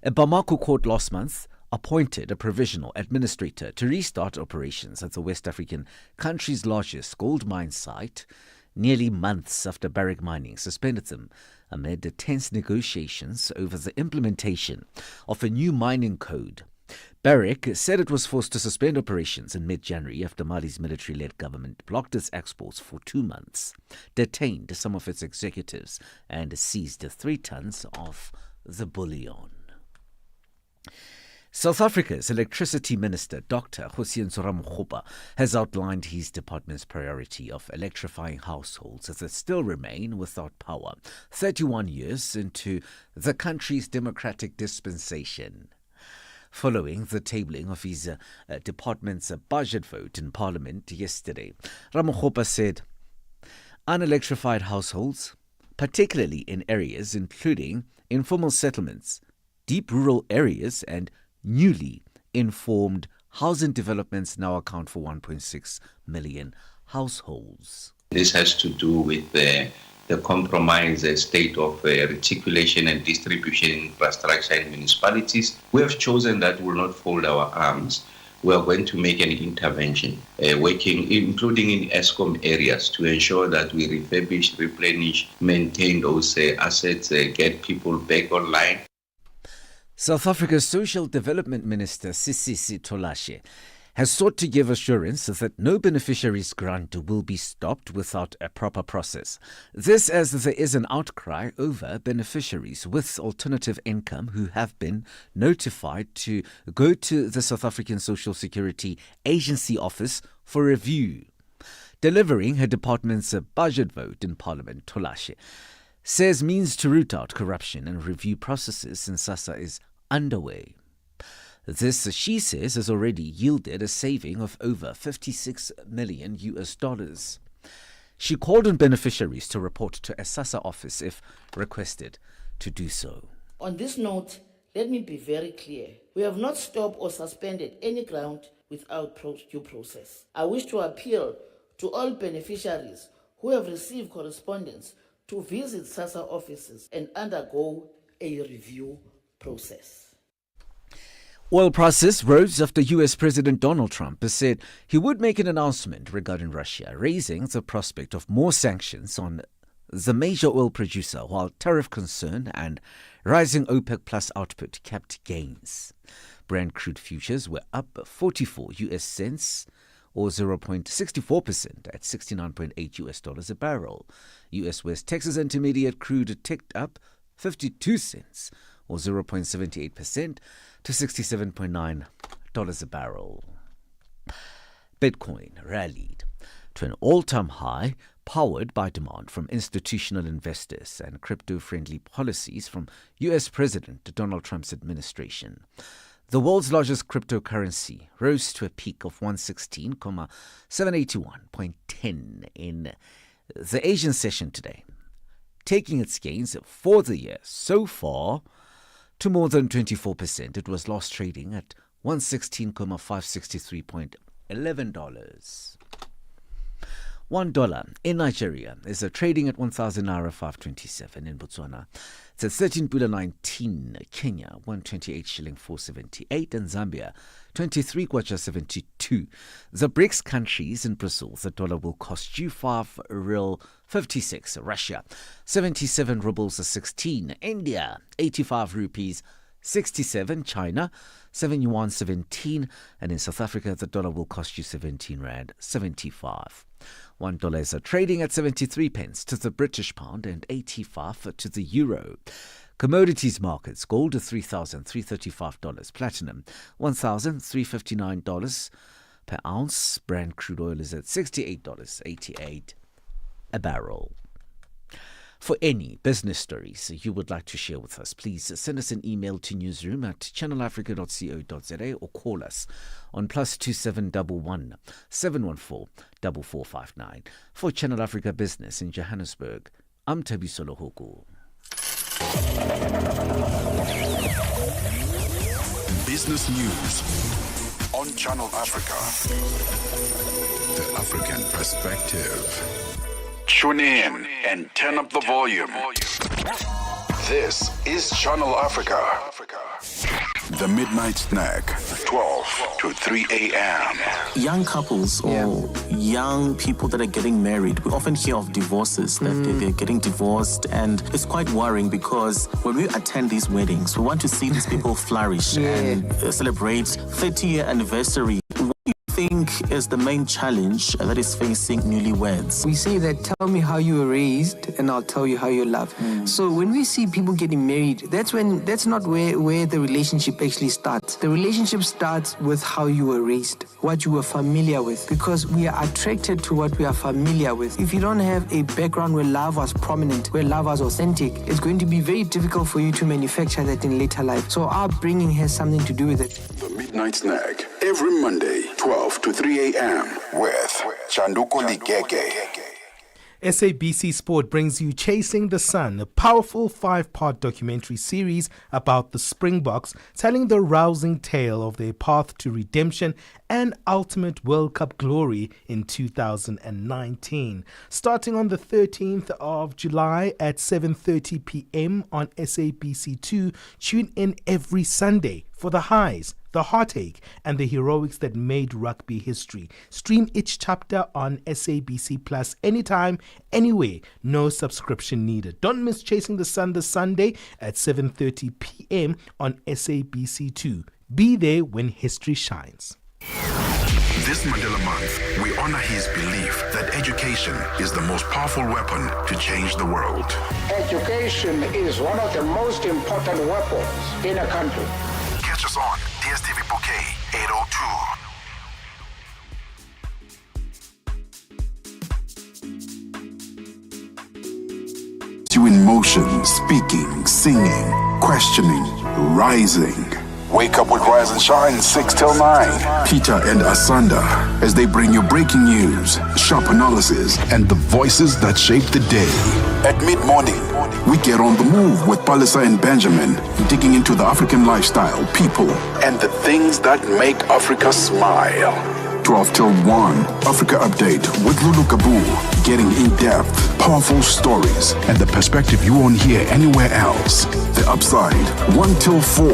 A Bamako court last month appointed a provisional administrator to restart operations at the West African country's largest gold mine site, nearly months after Barrick Mining suspended them amid the tense negotiations over the implementation of a new mining code. Barrick said it was forced to suspend operations in mid-January after Mali's military-led government blocked its exports for 2 months, detained some of its executives, and seized 3 tons of the bullion. South Africa's Electricity Minister, Dr. Hussein Ramokgopa, has outlined his department's priority of electrifying households that still remain without power 31 years into the country's democratic dispensation. Following the tabling of his department's budget vote in Parliament yesterday, Ramokgopa said, unelectrified households, particularly in areas including informal settlements, deep rural areas and newly informed housing developments now account for 1.6 million households. This has to do with the compromised state of reticulation and distribution infrastructure in municipalities. We have chosen that we will not fold our arms. We are going to make an intervention, working including in ESCOM areas to ensure that we refurbish, replenish, maintain those assets, get people back online. South Africa's Social Development Minister, Sisisi Tolashe, has sought to give assurance that no beneficiary's grant will be stopped without a proper process. This as there is an outcry over beneficiaries with alternative income who have been notified to go to the South African Social Security Agency office for review. Delivering her department's budget vote in Parliament, Tolashe says means to root out corruption and review processes in SASSA is underway. This, she says, has already yielded a saving of over $56 million. She called on beneficiaries to report to a SASSA office if requested to do so. On this note, let me be very clear. We have not stopped or suspended any grant without due process. I wish to appeal to all beneficiaries who have received correspondence to visit SASSA offices and undergo a review process. Oil prices rose after U.S. President Donald Trump has said he would make an announcement regarding Russia, raising the prospect of more sanctions on the major oil producer, while tariff concern and rising OPEC Plus output kept gains. Brent crude futures were up 44 U.S. cents, or 0.64% at $69.8 a barrel. U.S. West Texas Intermediate crude ticked up 52 cents, or 0.78% to $67.9 a barrel. Bitcoin rallied to an all-time high, powered by demand from institutional investors and crypto-friendly policies from U.S. President Donald Trump's administration. The world's largest cryptocurrency rose to a peak of 116,781.10 in the Asian session today, taking its gains for the year so far to more than 24%. It was last trading at $116,563.11. $1 in Nigeria is trading at 1,000 naira 527. In Botswana, it's at 13.19. Kenya 128 shilling 478, and Zambia 23 kwacha 72. The BRICS countries in Brazil, the dollar will cost you 5 real 56. Russia 77 rubles 16. India 85 rupees 67. China 7 yuan 17, and in South Africa the dollar will cost you 17 rand 75. $1 is trading at 73 pence to the British pound and 85 to the euro. Commodities markets: gold at $3,335, platinum $1,359 per ounce, Brent crude oil is at $68.88 a barrel. For any business stories you would like to share with us, please send us an email to newsroom@channelafrica.co.za or call us on +2711 714 4459. For Channel Africa Business in Johannesburg, I'm Thabiso Lohoko. Business news on Channel Africa. The African perspective. Tune in and turn up the volume. This is Channel Africa. The Midnight Snack, 12 to 3 a.m. Young couples or young people that are getting married, we often hear of divorces, that they're getting divorced, and it's quite worrying because when we attend these weddings, we want to see these people flourish and celebrate 30-year anniversary. What do you think is the main challenge that is facing newlyweds? We say that tell me how you were raised and I'll tell you how you love. So when we see people getting married, that's not where the relationship actually starts. The relationship starts with how you were raised, what you were familiar with, because we are attracted to what we are familiar with. If you don't have a background where love was prominent, where love was authentic, it's going to be very difficult for you to manufacture that in later life. So our upbringing has something to do with it. The Midnight Snack, every Monday, 12 to 3 a.m. with Chanduko Ligege. SABC Sport brings you Chasing the Sun, a powerful 5-part documentary series about the Springboks, telling the rousing tale of their path to redemption and ultimate World Cup glory in 2019. Starting on the 13th of July at 7:30 p.m. on SABC2, tune in every Sunday for the highs, the heartache, and the heroics that made rugby history. Stream each chapter on SABC Plus anytime, anywhere. No subscription needed. Don't miss Chasing the Sun this Sunday at 7:30 p.m. on SABC2. Be there when history shines. This Mandela Month, we honor his belief that education is the most powerful weapon to change the world. Education is one of the most important weapons in a country. Catch us on DSTV Bouquet 802. You in motion, speaking, singing, questioning, rising. Wake up with Rise and Shine 6 till 9. Peter and Asanda as they bring you breaking news, sharp analysis, and the voices that shape the day. At mid-morning, we get on the move with Palesa and Benjamin, digging into the African lifestyle, people, and the things that make Africa smile. 12 till 1, Africa Update with Lulu Kabu, getting in-depth, powerful stories, and the perspective you won't hear anywhere else. The Upside, 1 till 4,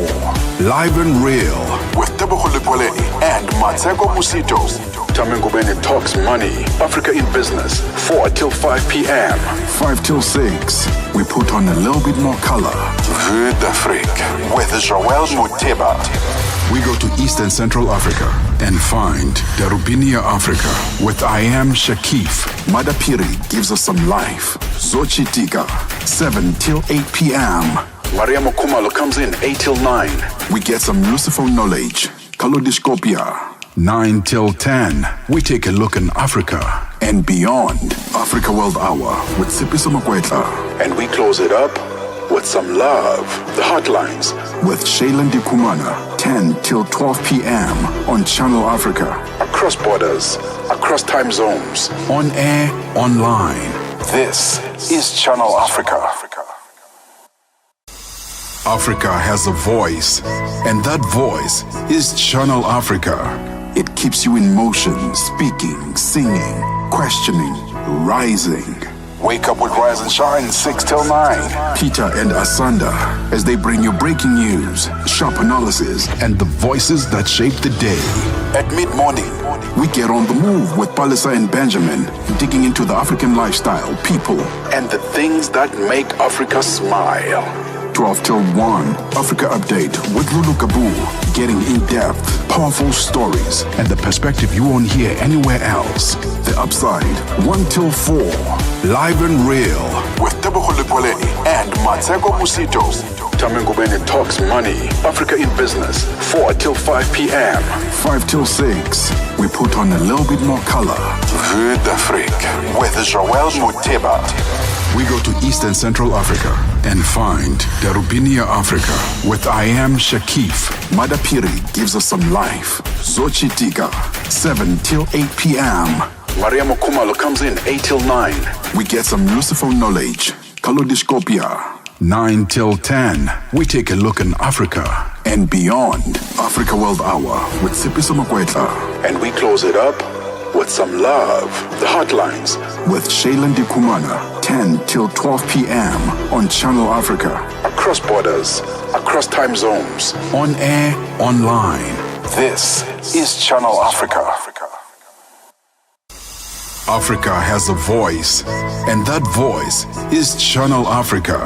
live and real, with Tebogo Lepoleni and Matseko Musito. Tamengubene talks money, Africa in business, 4 till 5 p.m. 5 till 6, we put on a little bit more color. Vue d'Afrique, with Joël Muteba. We go to East and Central Africa and find Darubinia Africa with I Am Shakif. Madapiri gives us some life. Zochitika, 7 till 8 p.m. Maria Mokumalo comes in 8 till 9. We get some useful knowledge. Kalodiscopia, 9 till 10. We take a look in Africa and beyond. Africa World Hour with Sipiso Makwetla. And we close it up with some love. The Hotlines with Shailen Dikumana, 10 till 12 p.m. on Channel Africa. Across borders, across time zones, on air, online. This is Channel Africa. Africa has a voice, and that voice is Channel Africa. It keeps you in motion, speaking, singing, questioning, rising. Wake up with Rise and Shine 6 till 9. Peter and Asanda as they bring you breaking news, sharp analysis, and the voices that shape the day. At mid-morning, we get on the move with Palesa and Benjamin, digging into the African lifestyle, people, and the things that make Africa smile. 12 till 1, Africa Update with Lulu Kabu, getting in-depth, powerful stories, and the perspective you won't hear anywhere else. The Upside, 1 till 4, live and real, with Tebogo Lekwaleni and Matseko Musito. Tamengo Bene talks money, Africa in business, 4 till 5 p.m. 5 till 6, we put on a little bit more color. Vue d'Afrique, with Joel Muteba. We go to East and Central Africa and find Darubinia Africa with I Am Shakif. Madapiri gives us some life. Zochitika, 7 till 8 p.m. Maria Mokumalo comes in 8 till 9. We get some useful knowledge. Kalodiscopia, 9 till 10. We take a look in Africa and beyond. Africa World Hour with Sipiso Makwetla. And we close it up with some love. The Hotlines with Shailen Dikumana, 10 till 12 p.m. on Channel Africa. Across borders, across time zones, on air, online. This is Channel Africa. Africa has a voice, and that voice is Channel Africa.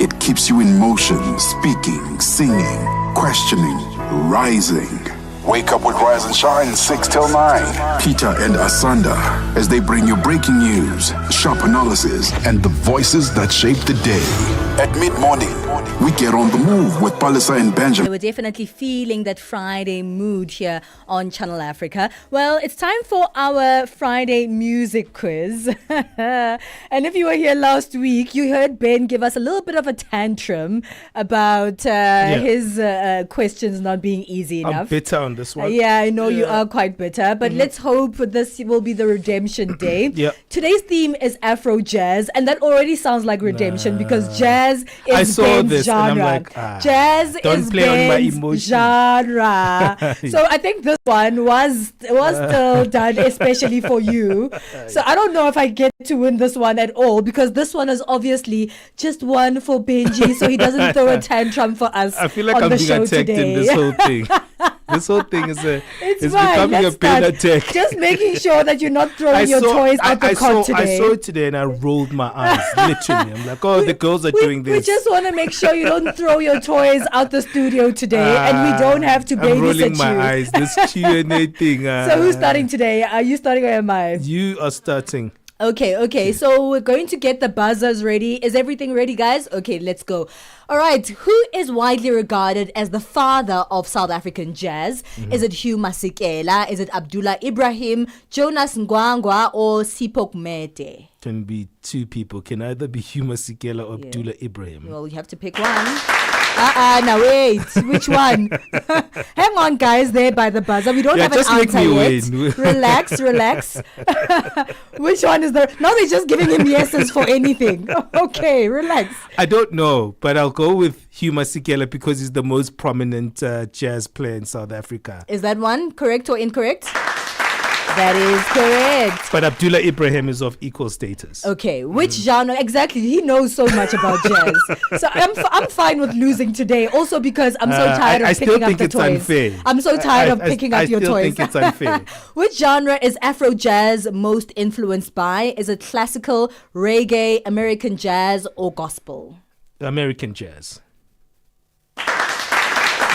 It keeps you in motion, speaking, singing, questioning, rising. Wake up with Rise and Shine 6 till 9. Peter and Asanda as they bring you breaking news, sharp analysis, and the voices that shape the day. At mid-morning, we get on the move with Palesa and Benjamin. We're definitely feeling that Friday mood here on Channel Africa. Well, it's time for our Friday music quiz. And if you were here last week, you heard Ben give us a little bit of a tantrum about his questions not being easy enough. I'm bitter on this one. Yeah, I know you are quite bitter, but let's hope this will be the redemption day. Today's theme is Afro jazz, and that already sounds like redemption because jazz is Ben's genre. Jazz is Ben's genre. So I think this one was still done especially for you. So I don't know if I get to win this one at all because this one is obviously just one for Benji, so he doesn't throw a tantrum for us. I feel like on I'm the being show attacked today. in this whole thing. This whole thing is it's becoming a pain attack. Just making sure that you're not throwing your toys out the cot today. I saw it today and I rolled my eyes, literally. I'm like, oh, the girls are doing this. We just want to make sure you don't throw your toys out the studio today and we don't have to babysit you. I'm rolling my eyes, this Q&A thing. So who's starting today? Are you starting or am I? You are starting. Okay. So we're going to get the buzzers ready. Is everything ready, guys? Okay, let's go. All right. Who is widely regarded as the father of South African jazz? Is it Hugh Masekela? Is it Abdullah Ibrahim, Jonas Ngwangwa, or Sipho Kumete? Can be two people. Can either be Hugh Masekela or Abdullah Ibrahim. Well, you have to pick one. Now wait. Which one? Hang on, guys, there by the buzzer. We don't have an answer yet. Relax. Which one is the... Now they're just giving him yeses for anything. Okay, relax. I don't know, but I'll go with Hugh Masekela because he's the most prominent jazz player in South Africa. Is that one correct or incorrect? That is correct. But Abdullah Ibrahim is of equal status. Okay, which genre? Exactly. He knows so much about jazz. So I'm fine with losing today. Also because I'm so tired of picking up the toys. Unfair. I'm so tired of picking up your toys. I still think it's unfair. Which genre is Afro jazz most influenced by? Is it classical, reggae, American jazz, or gospel? American jazz.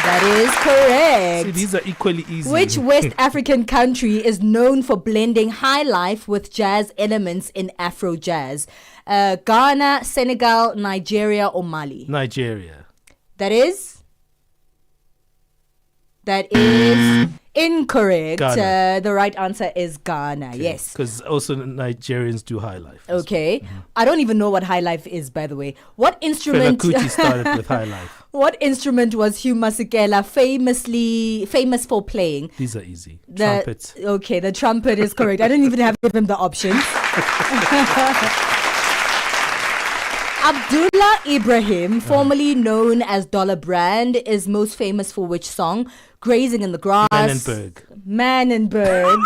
That is correct. See, these are equally easy. Which West African country is known for blending high life with jazz elements in Afro jazz? Ghana, Senegal, Nigeria, or Mali? Nigeria. That is incorrect. The right answer is Ghana. Okay. Yes. Because also Nigerians do high life. Okay. I don't even know what high life is, by the way. What instrument... Fela Kuti started with high life. What instrument was Hugh Masekela famous for playing? These are easy. Trumpet. Okay, the trumpet is correct. I didn't even have to give him the options. Abdullah Ibrahim, formerly known as Dollar Brand, is most famous for which song? grazing in the grass. Manenberg.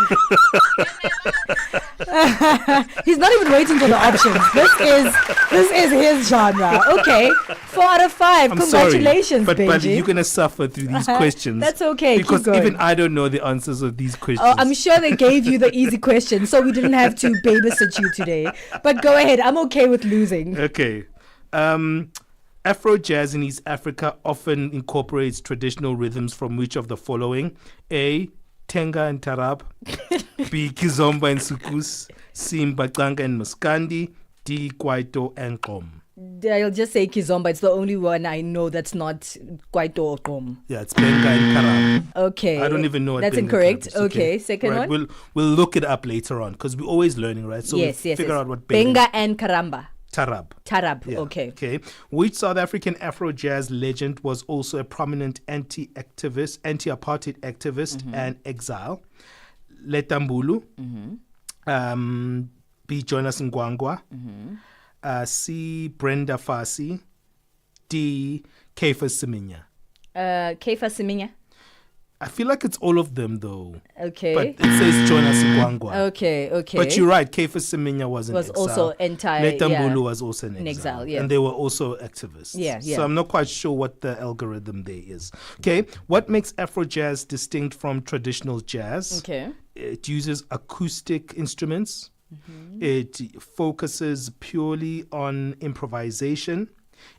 He's not even waiting for the options. This is his genre. Okay, 4 out of 5. Congratulations, sorry, but Benji. you're gonna suffer through these questions. That's okay. Because keep going. even I don't know the answers of these questions. Oh, I'm sure they gave you the easy questions, so we didn't have to babysit you today. But go ahead. I'm okay with losing. Okay. Afro jazz in East Africa often incorporates traditional rhythms from which of the following? A. Tenga and Tarab. B. Kizomba and Sukus. C. Mbaqanga and Muskandi. D. Kwaito and Kom. I'll just say Kizomba. It's the only one I know that's not Kwaito or Kom. Yeah, it's Benga and Karab. Okay. I don't even know what that's Benga incorrect. Karab is. Okay, second right. one. We'll look it up later on because we're always learning, right? So yes. figure out what Benga and Karamba. Tarab. Yeah. Okay. Which South African Afro jazz legend was also a prominent anti-apartheid activist and exile? Letambulu. B. Jonas Ngwangwa. C. Brenda Fassie. D. Cephas Seminya. Cephas Seminya. I feel like it's all of them though. Okay. But it says Jonas Ngwangwa. Okay. But you're right, Cephas Seminya was in exile. Also entire. Letambulu was also in exile. Yeah. And they were also activists. Yeah. So I'm not quite sure what the algorithm there is. Okay. What makes Afro jazz distinct from traditional jazz? Okay. It uses acoustic instruments. It focuses purely on improvisation.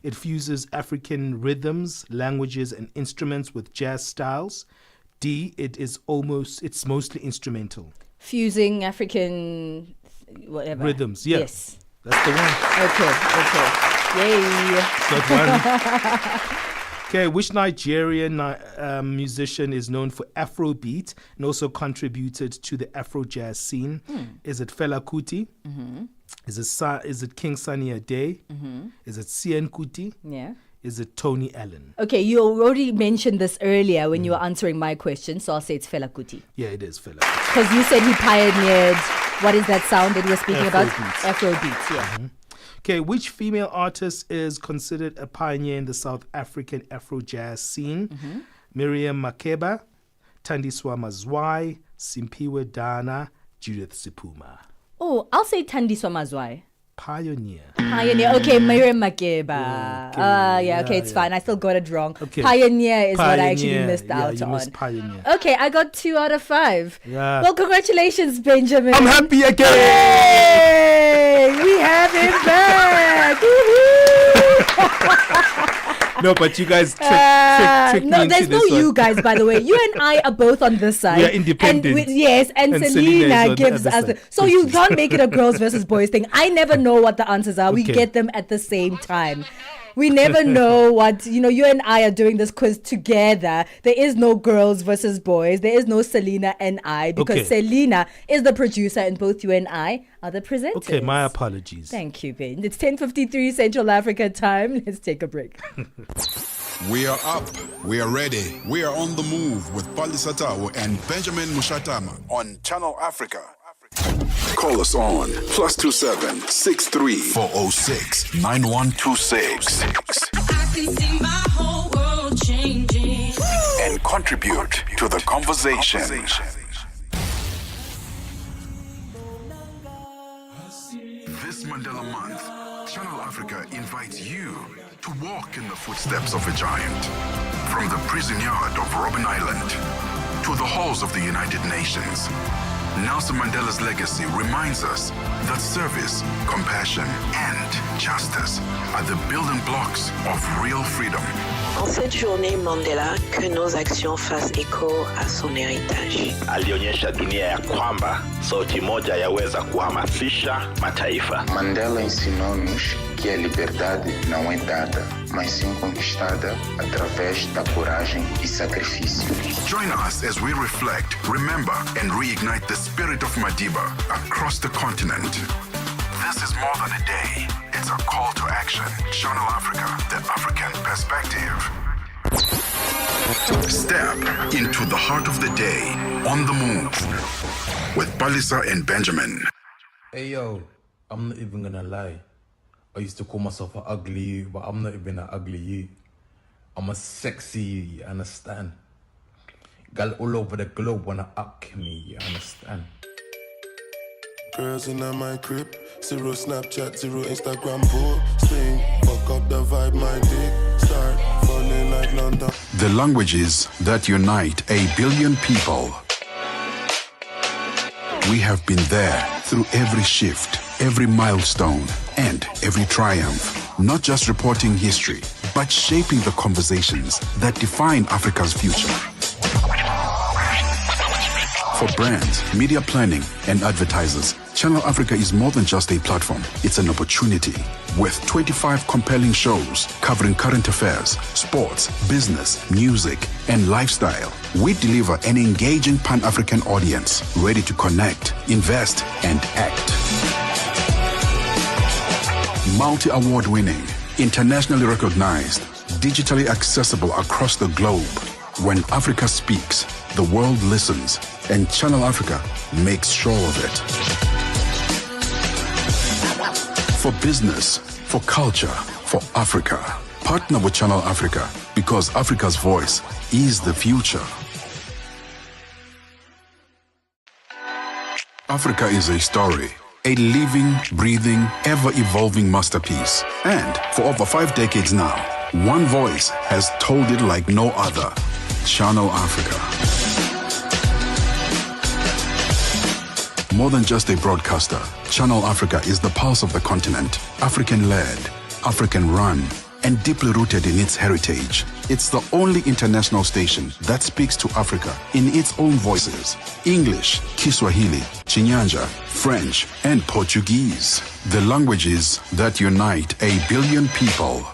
It fuses African rhythms, languages, and instruments with jazz styles. D, it's mostly instrumental. Fusing African whatever. Rhythms, yeah. Yes. That's the one. Okay. Yay. Got one. Okay, which Nigerian musician is known for Afrobeat and also contributed to the Afro jazz scene? Is it Fela Kuti? Is it King Sunny Ade? Is it Cien Kuti? Yeah. Is it Tony Allen? Okay, you already mentioned this earlier when you were answering my question, so I'll say it's Fela Kuti. Yeah, it is Fela Kuti. Because you said he pioneered, what is that sound that you were speaking about? Afrobeats, yeah. Okay, which female artist is considered a pioneer in the South African Afro jazz scene? Miriam Makeba, Thandiswa Mazwai, Simpiwe Dana, Judith Sipuma. Oh, I'll say Thandiswa Mazwai. Pioneer. Okay, Miriam Makeba. It's fine. I still got it wrong. Okay. Pioneer is what I actually missed out on. Missed Pioneer. Okay, I got 2 out of 5. Yeah. Well, congratulations, Benjamin. I'm happy again. Yay! We have him back. No, but you guys tricked me no, into there's no this one. you guys, by the way. You and I are both on this side. We are independent. And Selena gives us so you can't make it a girls versus boys thing. I never know what the answers are. We get them at the same time. We never know what, you and I are doing this quiz together. There is no girls versus boys. There is no Selena and I, because Selena is the producer and both you and I are the presenters. Okay, my apologies. Thank you, Ben. It's 10:53 Central Africa time. Let's take a break. We are up. We are ready. We are on the move with Palesa and Benjamin Moshatama on Channel Africa. Call us on +27 63 406 9126. I can see my whole world changing. And contribute to the conversation. This Mandela Month, Channel Africa invites you to walk in the footsteps of a giant. From the prison yard of Robben Island to the halls of the United Nations, Nelson Mandela's legacy reminds us that service, compassion, and justice are the building blocks of real freedom. En cette journée Mandela, que nos actions fassent écho à son héritage. Alionyesha dunia ya kwamba sauti moja yaweza kuhamasisha mataifa. Mandela ensinou-nos que a liberdade não é dada, mas sim conquistada através da coragem e sacrifício. Join us as we reflect, remember, and reignite the spirit of Madiba across the continent. This is more than a day. It's a call to action. Channel Africa, the African perspective. Step into the heart of the day, on the move, with Palesa and Benjamin. Hey yo, I'm not even gonna lie. I used to call myself an ugly you, but I'm not even an ugly you. I'm a sexy you, you understand? Gal all over the globe wanna up me, you understand? Girls in my crib, zero Snapchat, zero Instagram posting. Fuck up the vibe, my dick start falling like London. The languages that unite 1 billion people. We have been there through every shift, every milestone, and every triumph. Not just reporting history, but shaping the conversations that define Africa's future. For brands, media planning, and advertisers, Channel Africa is more than just a platform. It's an opportunity. With 25 compelling shows covering current affairs, sports, business, music, and lifestyle, we deliver an engaging Pan-African audience ready to connect, invest, and act. Multi-award winning, internationally recognized, digitally accessible across the globe. When Africa speaks, the world listens, and Channel Africa makes sure of it. For business, for culture, for Africa, partner with Channel Africa because Africa's voice is the future. Africa is a story, a living, breathing, ever-evolving masterpiece. And for over 5 decades now, one voice has told it like no other. Channel Africa. More than just a broadcaster, Channel Africa is the pulse of the continent, African-led, African-run, and deeply rooted in its heritage. It's the only international station that speaks to Africa in its own voices: English, Kiswahili, Chinyanja, French, and Portuguese. The languages that unite 1 billion people.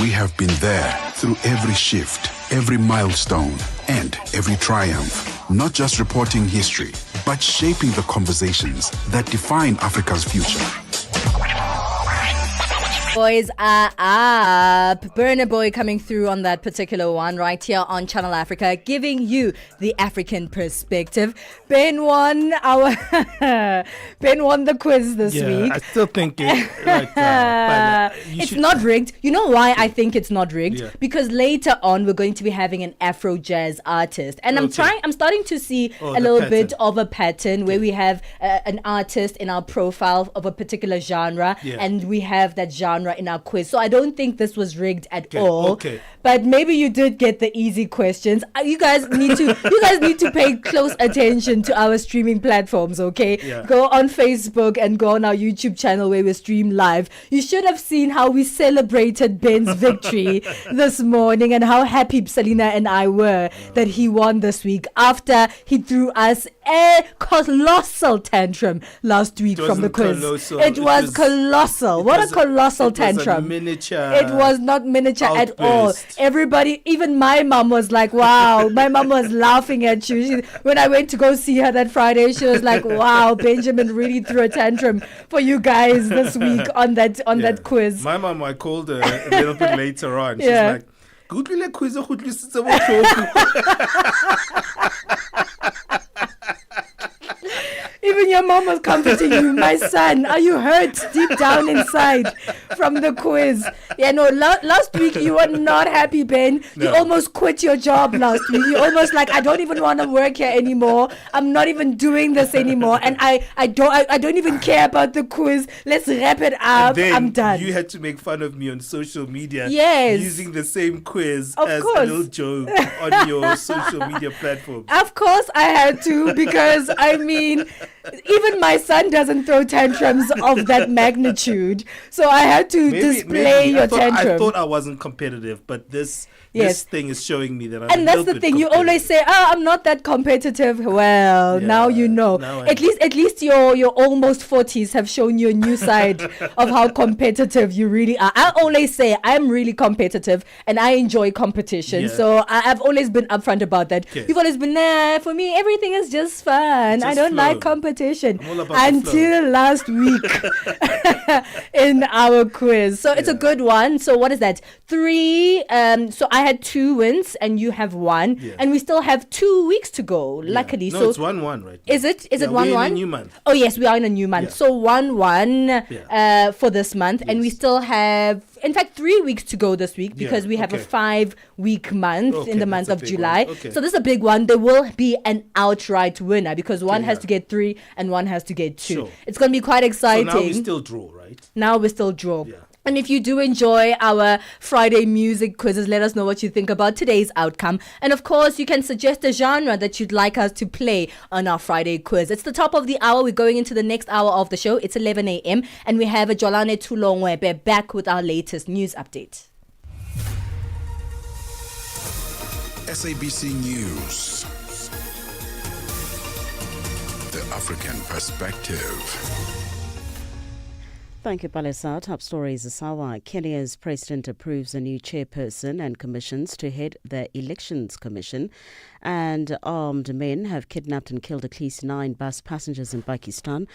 We have been there through every shift, every milestone, and every triumph. Not just reporting history, but shaping the conversations that define Africa's future. Boys are up. Burna Boy coming through on that particular one right here on Channel Africa, giving you the African perspective. Ben won the quiz this week. I still think it like that. It's not rigged. You know why I think it's not rigged? Yeah. Because later on we're going to be having an Afro jazz artist, and I'm starting to see a little bit of a pattern where we have an artist in our profile of a particular genre, and we have that genre in our quiz. So I don't think this was rigged at all. Okay. But maybe you did get the easy questions. You guys need to pay close attention to our streaming platforms, okay? Yeah. Go on Facebook and go on our YouTube channel where we stream live. You should have seen how we celebrated Ben's victory this morning and how happy Selena and I were that he won this week after he threw us a colossal tantrum last week from the quiz. It was colossal. What a colossal tantrum. It was not miniature at all. Everybody, even my mom was like, wow. My mom was laughing at you. When I went to go see her that Friday, she was like, wow, Benjamin really threw a tantrum for you guys this week on that quiz. My mom, I called her a little bit later on. She's like, good quiz. Even your mom was comforting you. My son, are you hurt deep down inside from the quiz? Yeah, no, last week you were not happy, Ben. No. You almost quit your job last week. You almost like, I don't even want to work here anymore. I'm not even doing this anymore. And I don't even care about the quiz. Let's wrap it up. Then I'm done. You had to make fun of me on social media. Yes. Using the same quiz of as course. a little joke on your social media platform. Of course I had to, because I mean, even my son doesn't throw tantrums of that magnitude. So I had to display your tantrum. I thought I wasn't competitive, but this thing is showing me that I'm and that's the thing. You always say, I'm not that competitive. Well, now you know. At least your almost 40s have shown you a new side of how competitive you really are. I always say I'm really competitive and I enjoy competition. Yeah. So I've always been upfront about that. Okay. You've always been, for me, everything is just fun. I don't like competition. Until last week in our quiz. So it's a good one. So what is that? 3. So I had 2 wins and you have 1. Yeah. And we still have 2 weeks to go, luckily. No, so it's 1-1 right now. Is it 1-1? We're in a new month. Oh, yes, we are in a new month. Yeah. So 1-1 for this month. Yes. And we still have In fact, 3 weeks to go this week because we have a 5-week month in the month of July. So this is a big one. There will be an outright winner because one has to get 3 and one has to get 2. Sure. It's going to be quite exciting. So now we still draw, right? Now we still draw. Yeah. And if you do enjoy our Friday music quizzes, let us know what you think about today's outcome. And of course, you can suggest a genre that you'd like us to play on our Friday quiz. It's the top of the hour. We're going into the next hour of the show. It's 11 a.m. And we have a Jolane Tulongwebe back with our latest news update. SABC News. The African Perspective. Thank you, Palesa. Top stories. Asawa. Kenya's president approves a new chairperson and commissions to head the Elections Commission. And armed men have kidnapped and killed at least 9 bus passengers in Pakistan.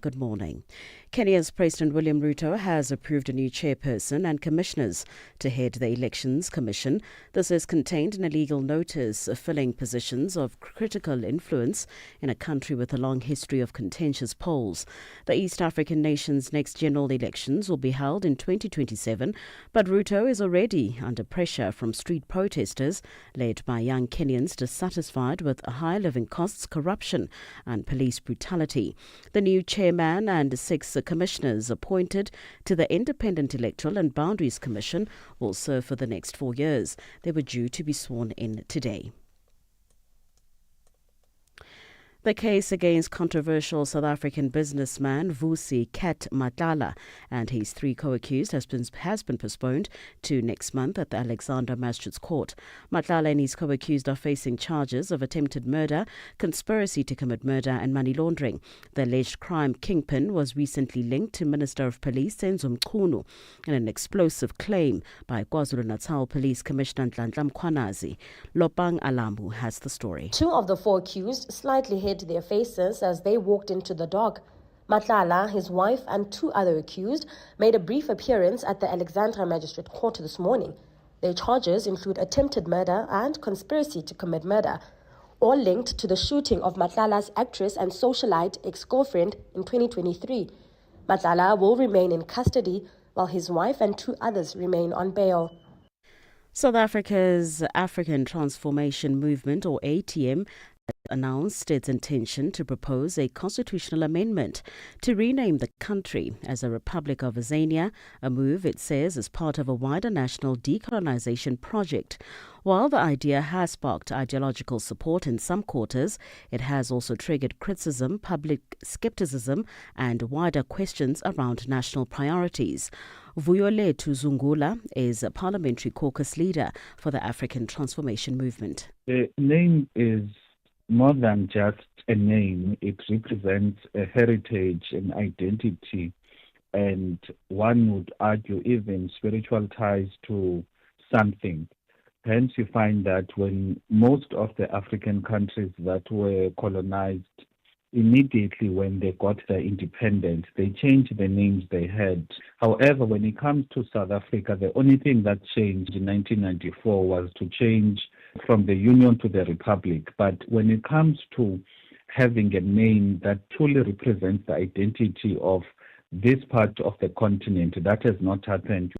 Good morning. Kenya's President William Ruto has approved a new chairperson and commissioners to head the Elections Commission. This is contained in a legal notice filling positions of critical influence in a country with a long history of contentious polls. The East African nation's next general elections will be held in 2027, but Ruto is already under pressure from street protesters led by young Kenyans dissatisfied with high living costs, corruption and police brutality. The new chairman and 6 commissioners appointed to the Independent Electoral and Boundaries Commission will serve for the next 4 years. They were due to be sworn in today. The case against controversial South African businessman Vusi Ket Matlala and his 3 co-accused has been postponed to next month at the Alexander Magistrates Court. Matlala and his co-accused are facing charges of attempted murder, conspiracy to commit murder and money laundering. The alleged crime kingpin was recently linked to Minister of Police Senzo Mchunu in an explosive claim by KwaZulu-Natal Police Commissioner Nhlanhla Mkhwanazi. Lopang Alamu has the story. 2 of the 4 accused slightly hid their faces as they walked into the dock. Matlala, his wife and 2 other accused made a brief appearance at the Alexandra Magistrate Court this morning. Their charges include attempted murder and conspiracy to commit murder, all linked to the shooting of Matlala's actress and socialite ex-girlfriend in 2023. Matlala will remain in custody while his wife and 2 others remain on bail. South Africa's African Transformation Movement, or ATM, announced its intention to propose a constitutional amendment to rename the country as a Republic of Azania, a move it says is part of a wider national decolonization project. While the idea has sparked ideological support in some quarters, it has also triggered criticism, public skepticism, and wider questions around national priorities. Vuyolethu Zungula is a parliamentary caucus leader for the African Transformation Movement. The name is more than just a name. It represents a heritage, an identity, and one would argue even spiritual ties to something. Hence, you find that when most of the African countries that were colonized, immediately when they got their independence, they changed the names they had. However, when it comes to South Africa, the only thing that changed in 1994 was to change from the Union to the Republic. But when it comes to having a name that truly represents the identity of this part of the continent, that has not happened.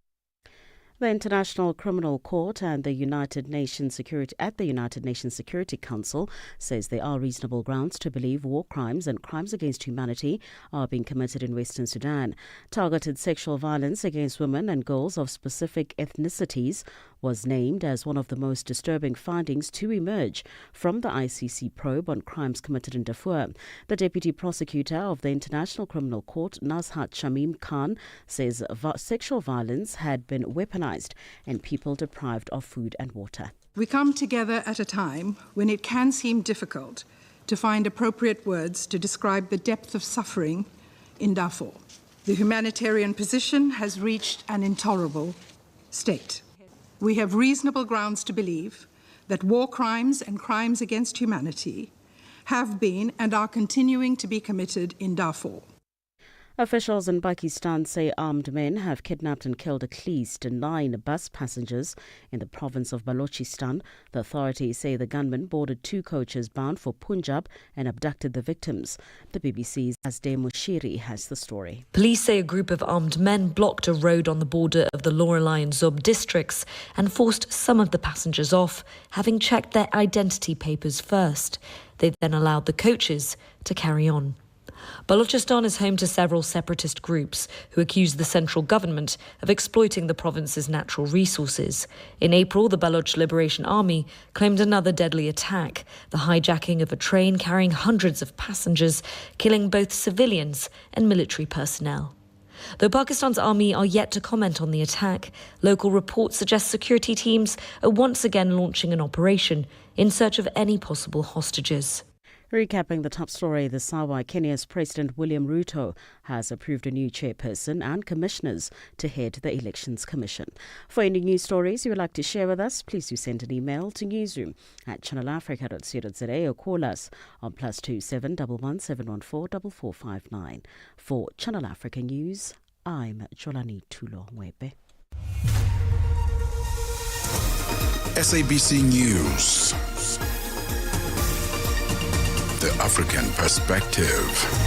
The International Criminal Court and the United Nations Security Council says there are reasonable grounds to believe war crimes and crimes against humanity are being committed in Western Sudan. Targeted sexual violence against women and girls of specific ethnicities was named as one of the most disturbing findings to emerge from the ICC probe on crimes committed in Darfur. The deputy prosecutor of the International Criminal Court, Nazhat Shamim Khan, says sexual violence had been weaponized and people deprived of food and water. We come together at a time when it can seem difficult to find appropriate words to describe the depth of suffering in Darfur. The humanitarian position has reached an intolerable state. We have reasonable grounds to believe that war crimes and crimes against humanity have been and are continuing to be committed in Darfur. Officials in Pakistan say armed men have kidnapped and killed at least 9 bus passengers in the province of Balochistan. The authorities say the gunmen boarded 2 coaches bound for Punjab and abducted the victims. The BBC's Asde Mushiri has the story. Police say a group of armed men blocked a road on the border of the Lorelei and Zub districts and forced some of the passengers off, having checked their identity papers first. They then allowed the coaches to carry on. Balochistan is home to several separatist groups who accuse the central government of exploiting the province's natural resources. In April, the Baloch Liberation Army claimed another deadly attack, the hijacking of a train carrying hundreds of passengers, killing both civilians and military personnel. Though Pakistan's army are yet to comment on the attack, local reports suggest security teams are once again launching an operation in search of any possible hostages. Recapping the top story this hour, Kenya's President William Ruto has approved a new chairperson and commissioners to head the Elections Commission. For any news stories you would like to share with us, please do send an email to newsroom@channelafrica.co.za or call us on +27 11 714 4459. For Channel Africa News, I'm Jolani Tulo-Webe. SABC News. The African Perspective.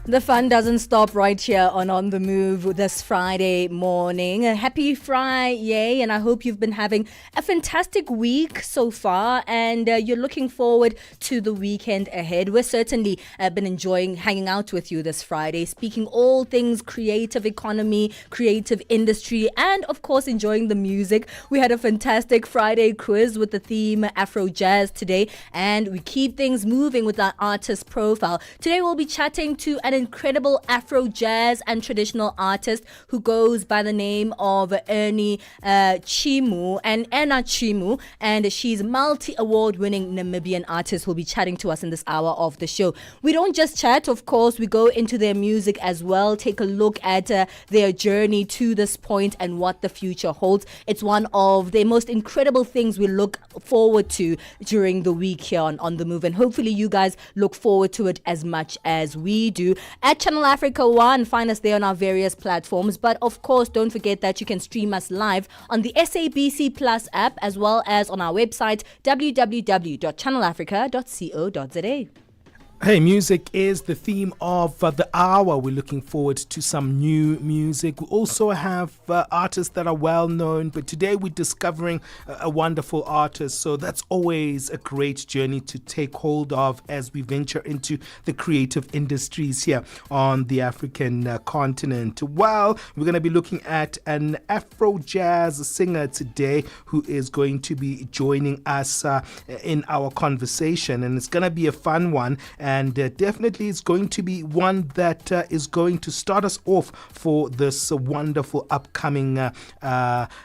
The fun doesn't stop right here on The Move this Friday morning. Happy Friday, and I hope you've been having a fantastic week so far, and you're looking forward to the weekend ahead. We're certainly been enjoying hanging out with you this Friday, speaking all things creative economy, creative industry, and of course enjoying the music. We had a fantastic Friday quiz with the theme Afro Jazz today, and we keep things moving with our artist profile. Today we'll be chatting to an incredible Afro jazz and traditional artist who goes by the name of Ernie Chimu and Anna Chimu, and she's multi-award winning Namibian artist who'll be chatting to us in this hour of the show. We don't just chat, of course, we go into their music as well, take a look at their journey to this point and what the future holds. It's one of the most incredible things we look forward to during the week here on The Move, and hopefully you guys look forward to it as much as we do. At Channel Africa 1, find us there on our various platforms. But of course, don't forget that you can stream us live on the SABC Plus app, as well as on our website, www.channelafrica.co.za. Hey, music is the theme of the hour. We're looking forward to some new music. We also have artists that are well known, but today we're discovering a wonderful artist. So that's always a great journey to take hold of as we venture into the creative industries here on the African continent. Well, we're going to be looking at an Afro jazz singer today who is going to be joining us in our conversation, and it's going to be a fun one. And definitely it's going to be one that is going to start us off for this wonderful upcoming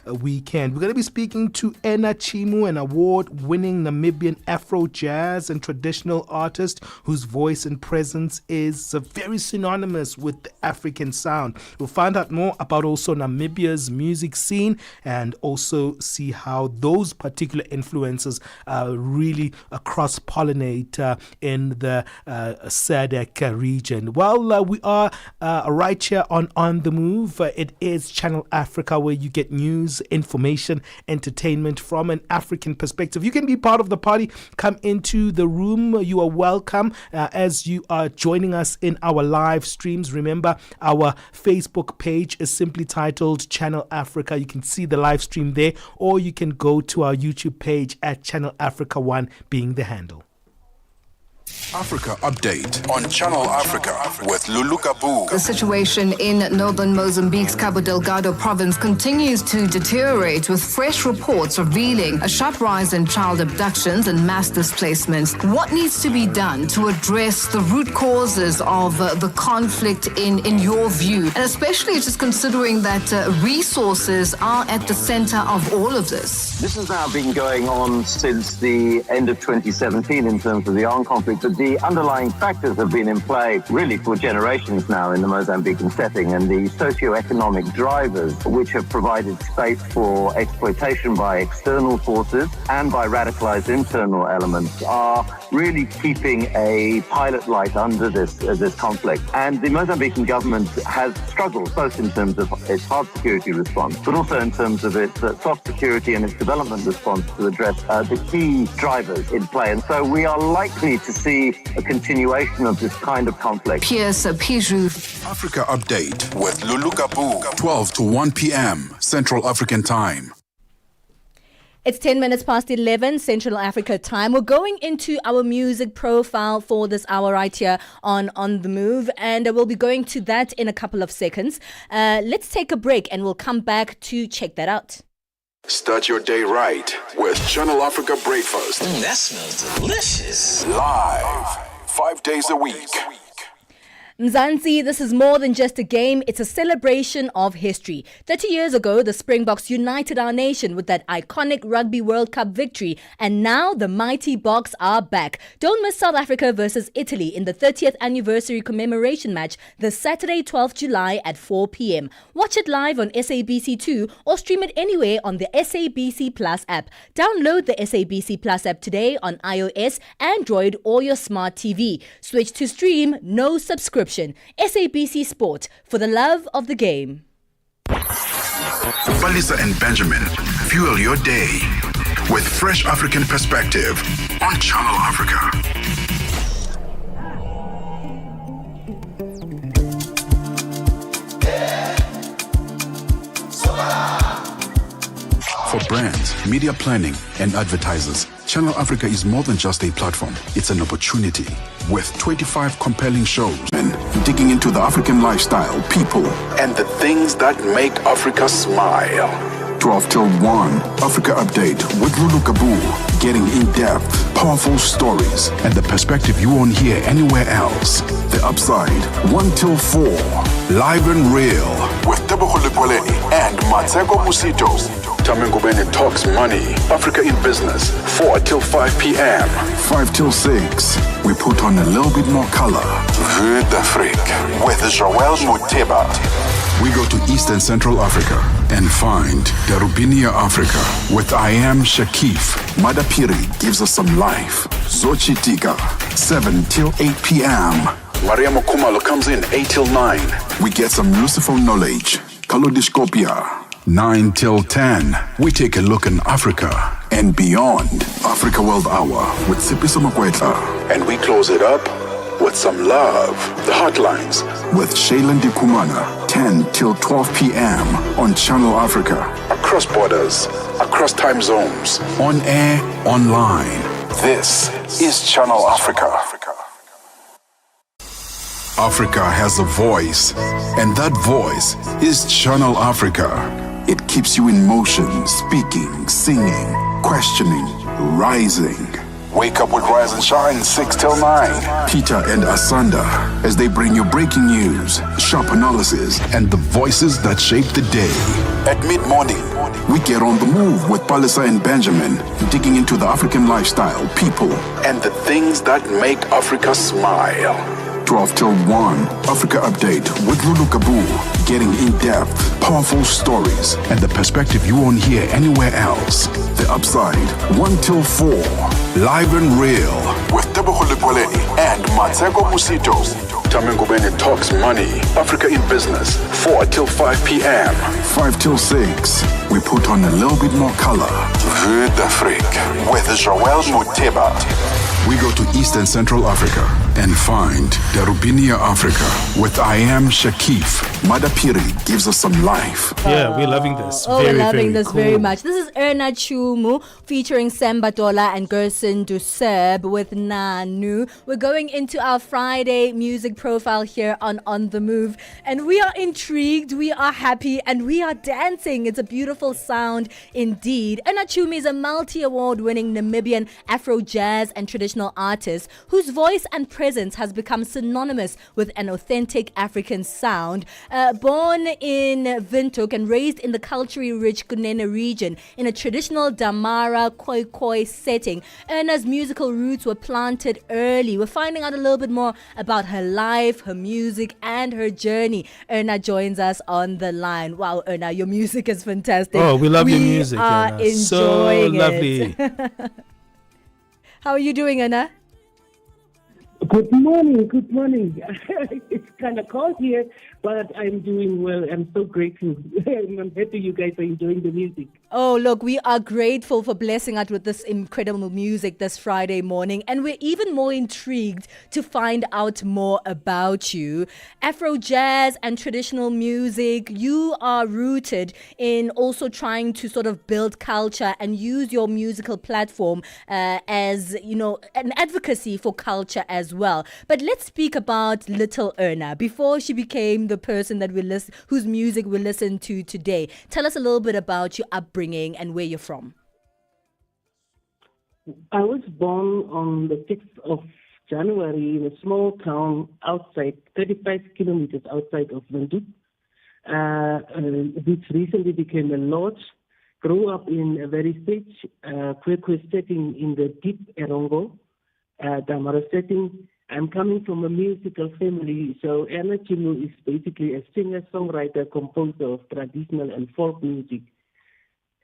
weekend. We're going to be speaking to Anna Chimu, an award-winning Namibian Afro jazz and traditional artist whose voice and presence is very synonymous with the African sound. We'll find out more about also Namibia's music scene and also see how those particular influences really cross-pollinate in the SADC region. Well, we are right here on The Move. It is Channel Africa, where you get news, information, entertainment from an African perspective. You can be part of the party. Come into the room. You are welcome as you are joining us in our live streams. Remember, our Facebook page is simply titled Channel Africa. You can see the live stream there, or you can go to our YouTube page at Channel Africa 1 being the handle. Africa Update on Channel Africa with Lulu Kabu. The situation in northern Mozambique's Cabo Delgado province continues to deteriorate, with fresh reports revealing a sharp rise in child abductions and mass displacements. What needs to be done to address the root causes of the conflict in your view? And especially just considering that resources are at the center of all of this. This has now been going on since the end of 2017 in terms of the armed conflict. But the underlying factors have been in play really for generations now in the Mozambican setting, and the socio-economic drivers which have provided space for exploitation by external forces and by radicalized internal elements are really keeping a pilot light under this conflict. And the Mozambican government has struggled both in terms of its hard security response, but also in terms of its soft security and its development response to address the key drivers in play. And so we are likely to see a continuation of this kind of conflict. Pierce Piju. Africa Update with Lulu Kabu, 12 to 1 p.m. Central African Time. It's 10 minutes past 11 Central Africa time. We're going into our music profile for this hour right here on The Move, and we'll be going to that in a couple of seconds. Let's take a break and we'll come back to check that out. Start your day right with Channel Africa Breakfast. That smells delicious. Live, 5 days a week. Mzansi, this is more than just a game, it's a celebration of history. 30 years ago, the Springboks united our nation with that iconic Rugby World Cup victory, and now the mighty Boks are back. Don't miss South Africa versus Italy in the 30th anniversary commemoration match this Saturday, 12th July at 4 p.m. Watch it live on SABC2 or stream it anywhere on the SABC Plus app. Download the SABC Plus app today on iOS, Android or your smart TV. Switch to stream, no subscription. SABC Sport, for the love of the game. Palesa and Benjamin fuel your day with fresh African perspective on Channel Africa. For brands, media planning, and advertisers, Channel Africa is more than just a platform. It's an opportunity. With 25 compelling shows and digging into the African lifestyle, people, and the things that make Africa smile. 12 till 1, Africa Update with Lulu Kabu. Getting in-depth, powerful stories, and the perspective you won't hear anywhere else. The Upside, 1 till 4, live and real with Tebogo Lepoleni and Matseko Musito. Tamengubene talks money, Africa in business, 4 till 5 p.m. 5 till 6, we put on a little bit more color. Vue d'Afrique with Joël Muteba. We go to Eastern Central Africa and find Darubinia Africa with I Am Shakif. Madapiri gives us some life. Zochitika, 7 till 8 p.m. Maria Mokumalo comes in 8 till 9. We get some useful knowledge. Kalodiscopia. 9 till 10, we take a look in Africa and beyond. Africa World Hour with Sipiso Makwetla. And we close it up with some love. The Hotlines with Shailen Dikumana, 10 till 12 p.m. on Channel Africa. Across borders, across time zones, on air, online. This is Channel Africa. Africa has a voice, and that voice is Channel Africa. It keeps you in motion, speaking, singing, questioning, rising. Wake up with Rise and Shine 6 till 9. Peter and Asanda as they bring you breaking news, sharp analysis, and the voices that shape the day. At mid-morning, we get on the move with Palesa and Benjamin, digging into the African lifestyle, people, and the things that make Africa smile. 12 till 1, Africa Update with Lulu Kabu. Getting in-depth, powerful stories, and the perspective you won't hear anywhere else. The Upside, 1 till 4, live and real with Tebogo Lepoleni and Matseko Musito. Tamengubene talks money, Africa in business, 4 till 5 p.m. 5 till 6, we put on a little bit more color. Vue d'Afrique with Joël Muteba. We go to Eastern Central Africa and find Darubinia Africa with I Am Shakif. Madapiri gives us some life. Yeah, we're loving this. We're loving this very much. This is Erna Chumu featuring Semba Dola and Gerson Duseb with Nanu. We're going into our Friday music profile here on The Move, and we are intrigued, we are happy, and we are dancing. It's a beautiful sound indeed. Erna Chumu is a multi-award winning Namibian Afro jazz and traditional artist whose voice and presence has become synonymous with an authentic African sound. Born in Windhoek and raised in the culturally rich Kunene region in a traditional Damara Khoi setting, Erna's musical roots were planted early. We're finding out a little bit more about her life, her music, and her journey. Erna joins us on the line. Wow, Erna, your music is fantastic. Oh, we love your music. We are Erna. enjoying so lovely. it. How are you doing, Erna? Good morning. It's kind of cold here, but I'm doing well. I'm so grateful. I'm happy you guys are enjoying the music. Oh, look, we are grateful for blessing us with this incredible music this Friday morning. And we're even more intrigued to find out more about you. Afro jazz and traditional music, you are rooted in also trying to sort of build culture and use your musical platform as, you know, an advocacy for culture as well. But let's speak about little Erna before she became the person that whose music we listen to today. Tell us a little bit about your upbringing and where you're from. I was born on the 6th of January in a small town outside, 35 kilometers outside of Windhoek, which recently became a lodge. Grew up in a very rich Kwekwe setting in the deep Erongo, Damara setting. I'm coming from a musical family, so Erna Chumu is basically a singer, songwriter, composer of traditional and folk music.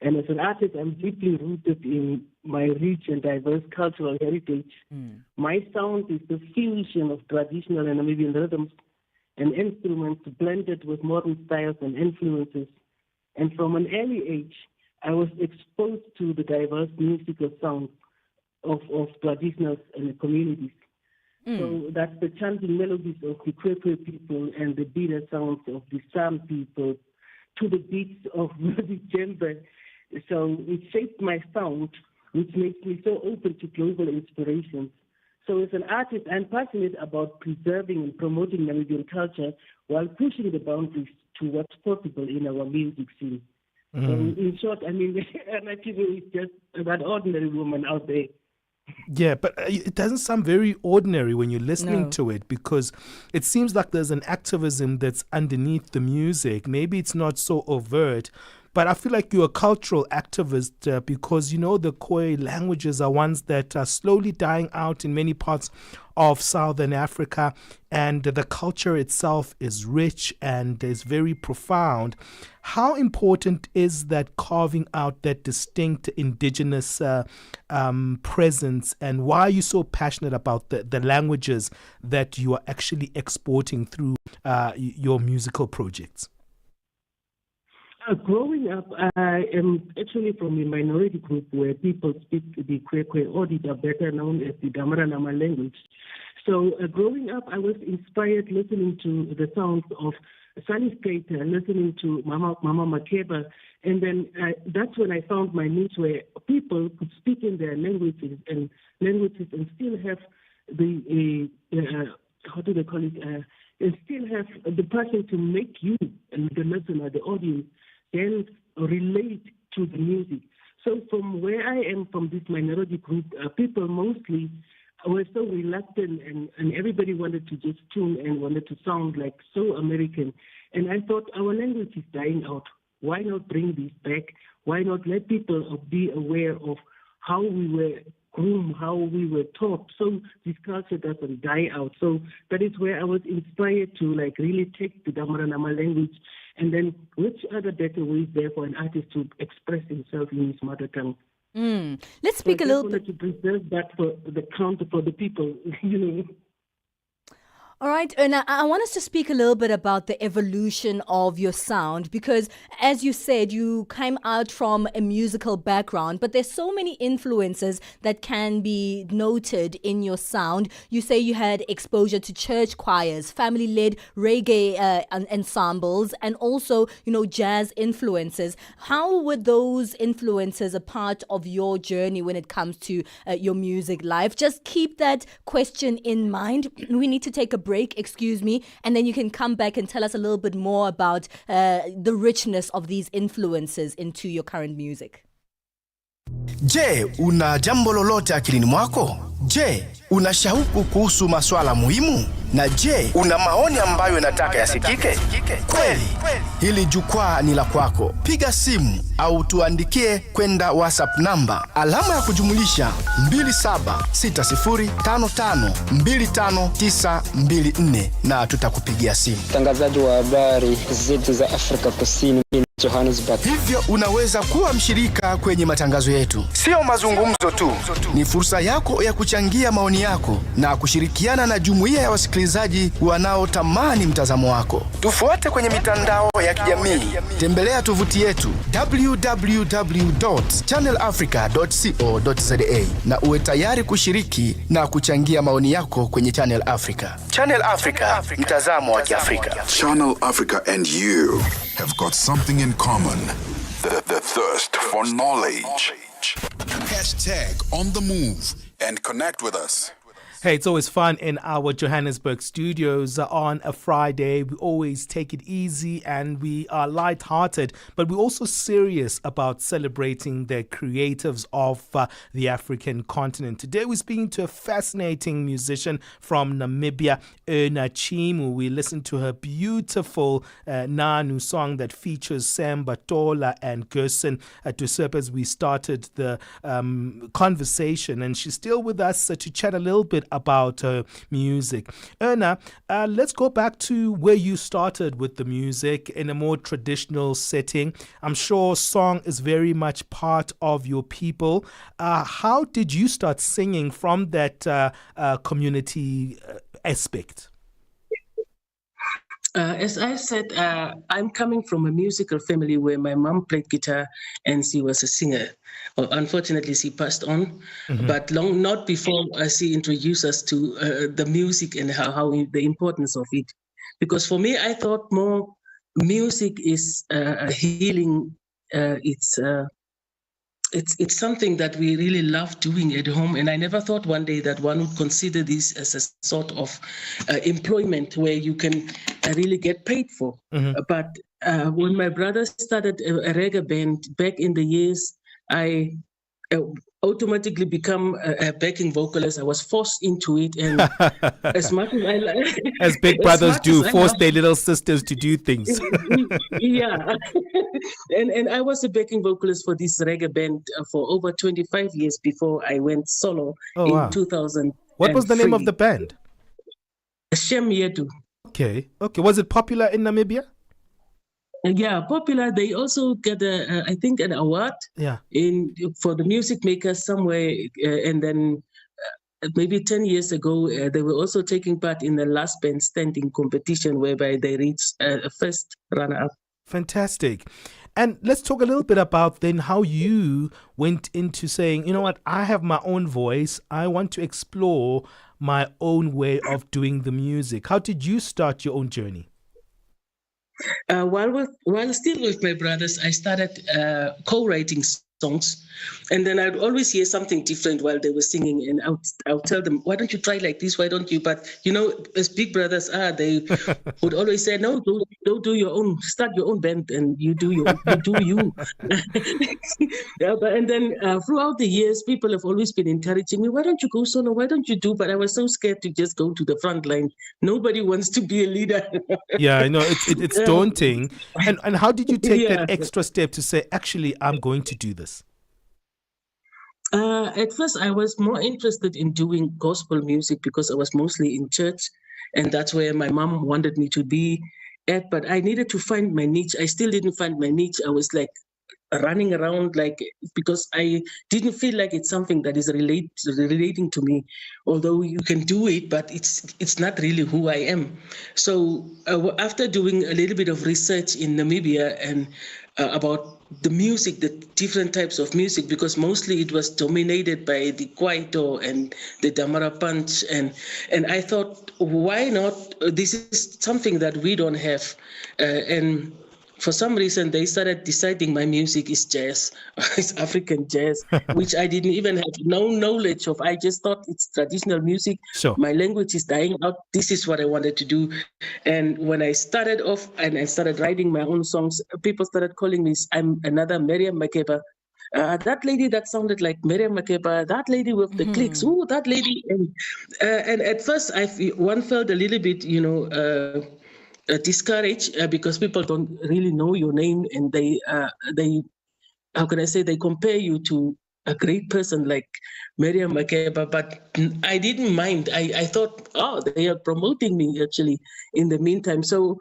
And as an artist, I'm deeply rooted in my rich and diverse cultural heritage. My sound is the fusion of traditional and Namibian rhythms and instruments blended with modern styles and influences. And from an early age, I was exposed to the diverse musical sounds of traditional communities. So that's the chanting melodies of the Kwekwe people and the beater sounds of the Sam people to the beats of the djembe. So it shaped my sound, which makes me so open to global inspirations. So as an artist, I'm passionate about preserving and promoting Namibian culture while pushing the boundaries to what's possible in our music scene. So in short, I mean, Erna Chumu is just that ordinary woman out there. Yeah, but it doesn't sound very ordinary when you're listening to it, because it seems like there's an activism that's underneath the music. Maybe it's not so overt, but I feel like you're a cultural activist because, you know, the Khoi languages are ones that are slowly dying out in many parts of Southern Africa, and the culture itself is rich and is very profound. How important is that carving out that distinct indigenous presence, and why are you so passionate about the languages that you are actually exporting through your musical projects? Growing up, I am actually from a minority group where people speak the Kwekwe, or the better known as the Damaranama language. So growing up, I was inspired listening to the sounds of Sunny Skater, listening to Mama Makeba, and then that's when I found my niche where people could speak in their languages and still have the how do they call it? And still have the passion to make you and the listener, the audience, then relate to the music. So from where I am, from this minority group, people mostly were so reluctant, and everybody wanted to just tune and wanted to sound like so American. And I thought, our language is dying out. Why not bring this back? Why not let people be aware of how we were groomed, how we were taught, so this culture doesn't die out. So that is where I was inspired to like really take the Damaranama language, and then which other better ways there for an artist to express himself in his mother tongue. Let's speak a little bit. to preserve that for the counter for the people, you know. All right, and I want us to speak a little bit about the evolution of your sound because, as you said, you came out from a musical background, but there's so many influences that can be noted in your sound. You say you had exposure to church choirs, family-led reggae ensembles, and also, jazz influences. How were those influences a part of your journey when it comes to your music life? Just keep that question in mind. We need to take a break, and then you can come back and tell us a little bit more about the richness of these influences into your current music. Je, una jambo lolote akilini mwako? Je, una shauku kuhusu masuala muhimu? Na je, una maoni ambayo unataka yasikike? Kweli, hili jukwaa ni la kwako. Piga simu au tuandikie kwenda WhatsApp namba alama ya kujumulisha 2760552594 na tutakupigia simu. Mtangazaji wa habari zetu za Afrika Kusini Johannesburg. Hivyo unaweza kuwa mshirika kwenye matangazo yetu. Sio mazungumzo tu, ni fursa yako ya kuchangia maoni yako na kushirikiana na jumuiya ya wasikilizaji wanaotamani mtazamo wako. Tufuate kwenye mitandao ya kijamii. Tembelea tovuti yetu www.channelafrica.co.za na uwe tayari kushiriki na kuchangia maoni yako kwenye Channel Africa. Channel Africa, mtazamo wa Kiafrika. Channel Africa and you have got something in common. The thirst for knowledge. #on the move and connect with us. Hey, it's always fun in our Johannesburg studios on a Friday. We always take it easy and we are lighthearted, but we're also serious about celebrating the creatives of the African continent. Today, we're speaking to a fascinating musician from Namibia, Erna Chimu. We listened to her beautiful Nanu song that features Sam Batola and Gerson Tusep as we started the conversation, and she's still with us to chat a little bit about music. Erna, let's go back to where you started with the music in a more traditional setting. I'm sure song is very much part of your people. How did you start singing from that community aspect? As I said, I'm coming from a musical family where my mom played guitar and she was a singer. Unfortunately, she passed on, but not before she introduced us to the music and how the importance of it. Because for me, I thought more music is a healing. It's something that we really love doing at home, and I never thought one day that one would consider this as a sort of employment where you can really get paid for. But when my brother started a reggae band back in the years, I automatically become a backing vocalist. I was forced into it, and as much as I like, as big brothers do, force their little sisters to do things. Yeah, and I was a backing vocalist for this reggae band for over 25 years before I went solo in 2000. What was the name of the band? Shem Yetu. Okay. Was it popular in Namibia? Yeah, popular. They also get I think an award for the music makers somewhere, and then maybe 10 years ago they were also taking part in the last band standing competition whereby they reached a first runner-up. Fantastic. And let's talk a little bit about then how you went into saying, you know what, I have my own voice. I want to explore my own way of doing the music. How did you start your own journey? While still with my brothers, I started co-writing songs, and then I'd always hear something different while they were singing, and I'll tell them, why don't you try like this, why don't you? But as big brothers are, they would always say, no, don't do your own, start your own band and you do you. And then throughout the years, people have always been encouraging me, why don't you go solo, why don't you do? But I was so scared to just go to the front line. Nobody wants to be a leader. Yeah, I know, it's daunting. And how did you take that extra step to say, actually, I'm going to do this? At first, I was more interested in doing gospel music because I was mostly in church, and that's where my mom wanted me to be at. But I needed to find my niche. I still didn't find my niche. I was like, running around because I didn't feel like it's something that is relating to me. Although you can do it, but it's not really who I am. So after doing a little bit of research in Namibia and about the music, the different types of music, because mostly it was dominated by the kwaito and the damara punch, and I thought, why not? This is something that we don't have, and for some reason they started deciding my music is jazz, it's African jazz, which I didn't even have no knowledge of. I just thought it's traditional music. Sure. My language is dying out. This is what I wanted to do. And when I started off and I started writing my own songs, people started calling me, I'm another Miriam Makeba. That lady that sounded like Miriam Makeba, that lady with the clicks, ooh, that lady. And at first, one felt a little bit, discouraged because people don't really know your name, and they how can I say, they compare you to a great person like Miriam Makeba, but I didn't mind. I thought, oh, they are promoting me actually in the meantime. So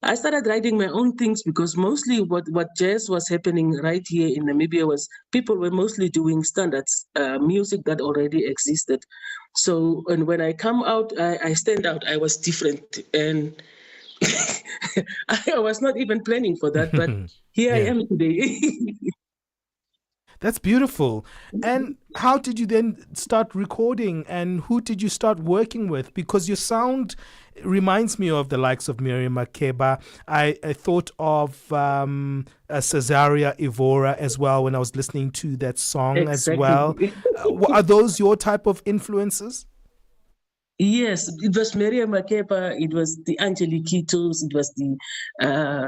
I started writing my own things, because mostly what jazz was happening right here in Namibia was people were mostly doing standards, music that already existed. So, and when I come out, I stand out. I was different, and I was not even planning for that, but here I am today. That's beautiful. And how did you then start recording, and who did you start working with? Because your sound reminds me of the likes of Miriam Makeba. I thought of Cesaria Evora as well when I was listening to that song as well. Are those your type of influences? Yes, it was Miriam Makeba, it was the Angelique Kitos, it was the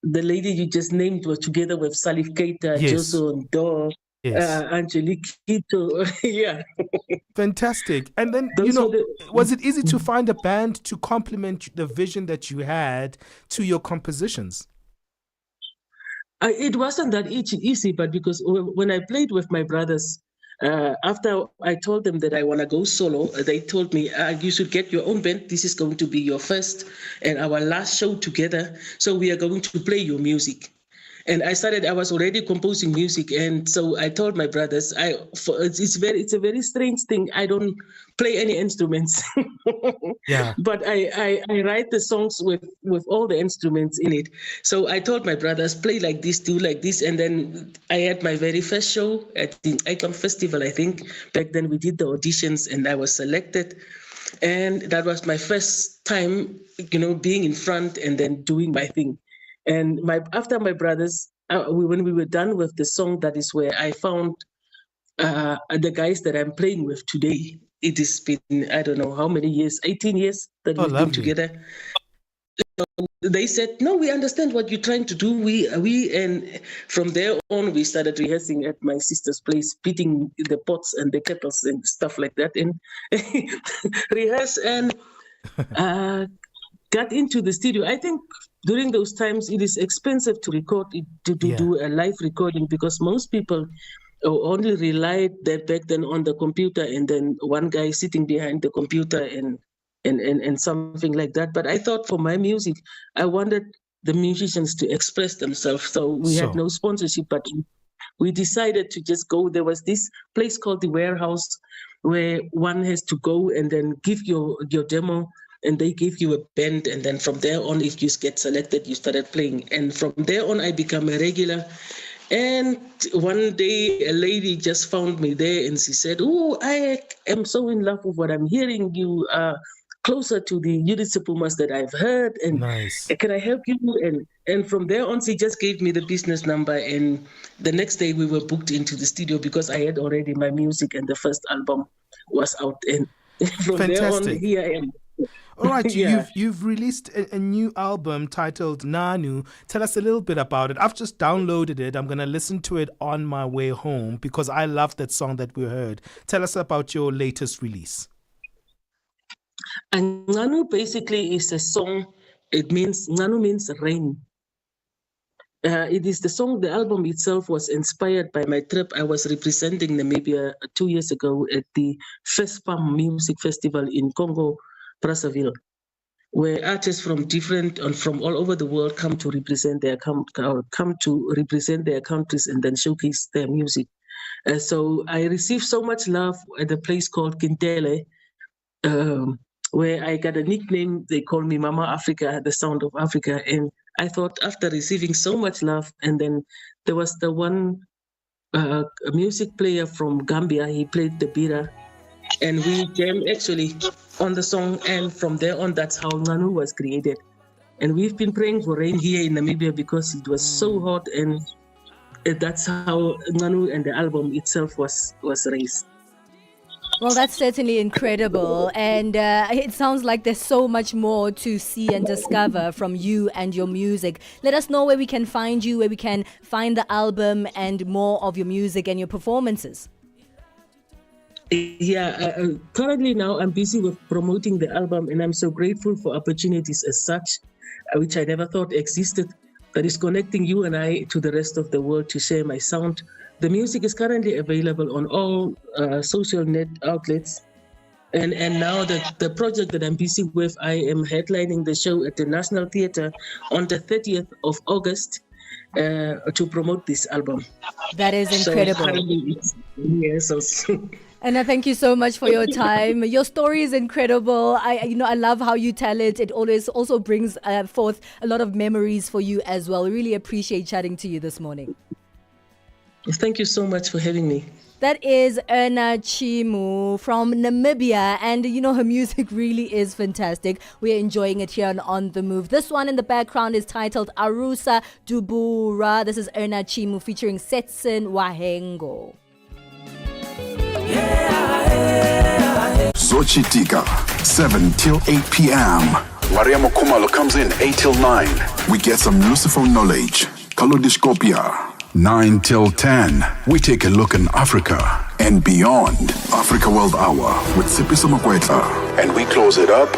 lady you just named was together with Salif Keita, Yes. Joso Do, Yes. Angelique Kito, yeah. Fantastic. And then, was it easy to find a band to complement the vision that you had to your compositions? It wasn't that easy, but because when I played with my brothers, after I told them that I want to go solo, they told me, you should get your own band. This is going to be your first and our last show together. So we are going to play your music. And I was already composing music. And so I told my brothers, it's a very strange thing. I don't play any instruments. Yeah. But I write the songs with all the instruments in it. So I told my brothers, play like this, do like this. And then I had my very first show at the Icon Festival, I think. Back then we did the auditions and I was selected. And that was my first time, being in front and then doing my thing. And after my brothers, when we were done with the song, that is where I found the guys that I'm playing with today. It has been, I don't know how many years, 18 years that we've been together. So they said, no, we understand what you're trying to do. And from there on, we started rehearsing at my sister's place, beating the pots and the kettles and stuff like that, and rehearse and got into the studio. I think during those times, it is expensive to record, to do a live recording, because most people only relied back then on the computer, and then one guy sitting behind the computer and something like that. But I thought for my music, I wanted the musicians to express themselves. So we had no sponsorship, but we decided to just go. There was this place called The Warehouse where one has to go and then give your demo, and they give you a band, and then from there on, if you get selected, you started playing. And from there on, I became a regular. And one day, a lady just found me there, and she said, oh, I am so in love with what I'm hearing. You are closer to the Yuditse Pumas that I've heard, and can I help you? And from there on, she just gave me the business number, and the next day we were booked into the studio because I had already my music, and the first album was out. And from there on, here I am. All right, you've released a new album titled Nanu. Tell us a little bit about it. I've just downloaded it. I'm going to listen to it on my way home because I love that song that we heard. Tell us about your latest release. And Nanu basically is a song. Nanu means rain. It is the song, the album itself was inspired by my trip. I was representing Namibia 2 years ago at the FESPAM Music Festival in Congo, Brazzaville. where artists from different and from all over the world come to represent their countries and then showcase their music. So I received so much love at a place called Kintele, where I got a nickname. They call me Mama Africa, the sound of Africa. And I thought after receiving so much love, and then there was the one a music player from Gambia, he played the bira, and we jammed actually on the song, and from there on, that's how Nganu was created. And we've been praying for rain here in Namibia because it was so hot, and that's how Nganu and the album itself was raised. Well, that's certainly incredible. And it sounds like there's so much more to see and discover from you and your music. Let us know where we can find you, where we can find the album and more of your music and your performances. Yeah, currently now I'm busy with promoting the album, and I'm so grateful for opportunities as such, which I never thought existed, that is connecting you and I to the rest of the world to share my sound. The music is currently available on all social net outlets. And now the project that I'm busy with, I am headlining the show at the National Theatre on the 30th of August to promote this album. That is incredible. Anna, thank you so much for your time. Your story is incredible. I love how you tell it. It always also brings forth a lot of memories for you as well. We really appreciate chatting to you this morning. Thank you so much for having me. That is Erna Chimu from Namibia, and her music really is fantastic. We are enjoying it here on The Move. This one in the background is titled Arusa Dubura. This is Erna Chimu featuring Setsin Wahengo. Zochitika, 7 till 8 p.m. Mariamo Kumalo comes in 8 till 9. We get some useful knowledge. Kalodiscopia. 9 till 10, we take a look in Africa and beyond. Africa World Hour with Sipiso Makwetla. And we close it up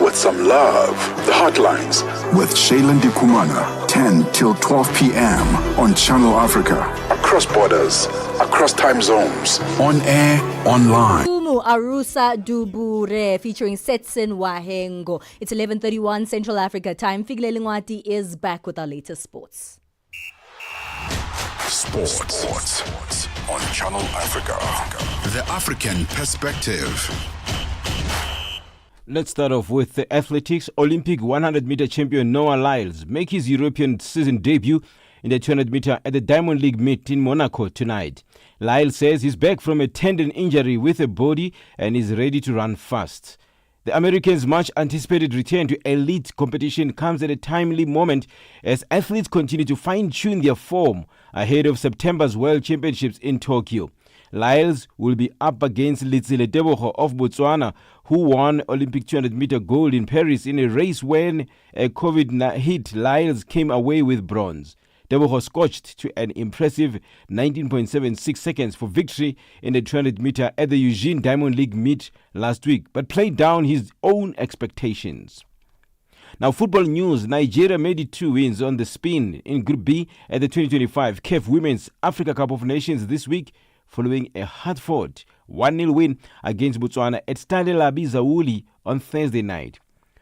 with some love. The Hotlines with Shailen Dikumana, 10 till 12 p.m. on Channel Africa. Across borders, across time zones, on air, online. Arusa Dubure featuring Setsin Wahengo. It's 11:31 Central Africa time. Figlele Ngwati is back with our latest sports. Sports on Channel Africa. The African perspective. Let's start off with the athletics. Olympic 100-meter champion Noah Lyles makes his European season debut in the 200-meter at the Diamond League meet in Monaco tonight. Lyles says he's back from a tendon injury with a body and is ready to run fast. The Americans' much-anticipated return to elite competition comes at a timely moment as athletes continue to fine-tune their form ahead of September's World Championships in Tokyo. Lyles will be up against Litsile Tebogo of Botswana, who won Olympic 200-meter gold in Paris in a race when a COVID hit. Lyles came away with bronze. Tebogo scotched to an impressive 19.76 seconds for victory in the 200-meter at the Eugene Diamond League meet last week, but played down his own expectations. Now, football news. Nigeria made it 2 wins on the spin in Group B at the 2025 CAF Women's Africa Cup of Nations this week, following a hard-fought 1-0 win against Botswana at Stade Labi Zaouli on Thursday night.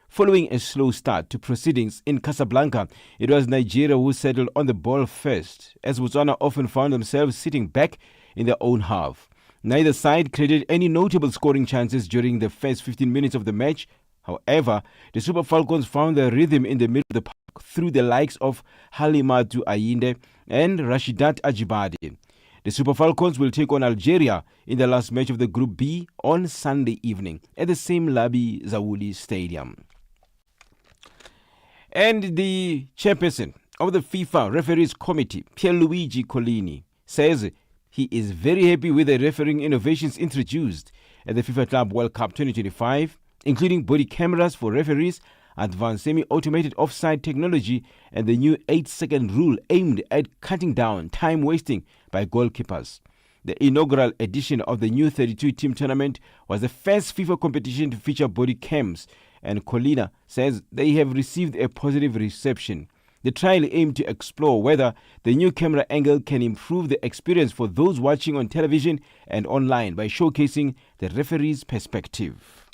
Following a slow start to proceedings in Casablanca, it was Nigeria who settled on the ball first, as Botswana often found themselves sitting back in their own half. Neither side created any notable scoring chances during the first 15 minutes of the match. However, the Super Falcons found their rhythm in the middle of the park through the likes of Halimatu Ayinde and Rashidat Ajibade. The Super Falcons will take on Algeria in the last match of the Group B on Sunday evening at the same Labi Zaouli Stadium. And the chairperson of the FIFA Referees Committee, Pierluigi Collini, says he is very happy with the refereeing innovations introduced at the FIFA Club World Cup 2025, including body cameras for referees, advanced semi-automated offside technology, and the new 8-second rule aimed at cutting down time wasting by goalkeepers. The inaugural edition of the new 32-team tournament was the first FIFA competition to feature body cams, and Colina says they have received a positive reception. The trial aimed to explore whether the new camera angle can improve the experience for those watching on television and online by showcasing the referee's perspective.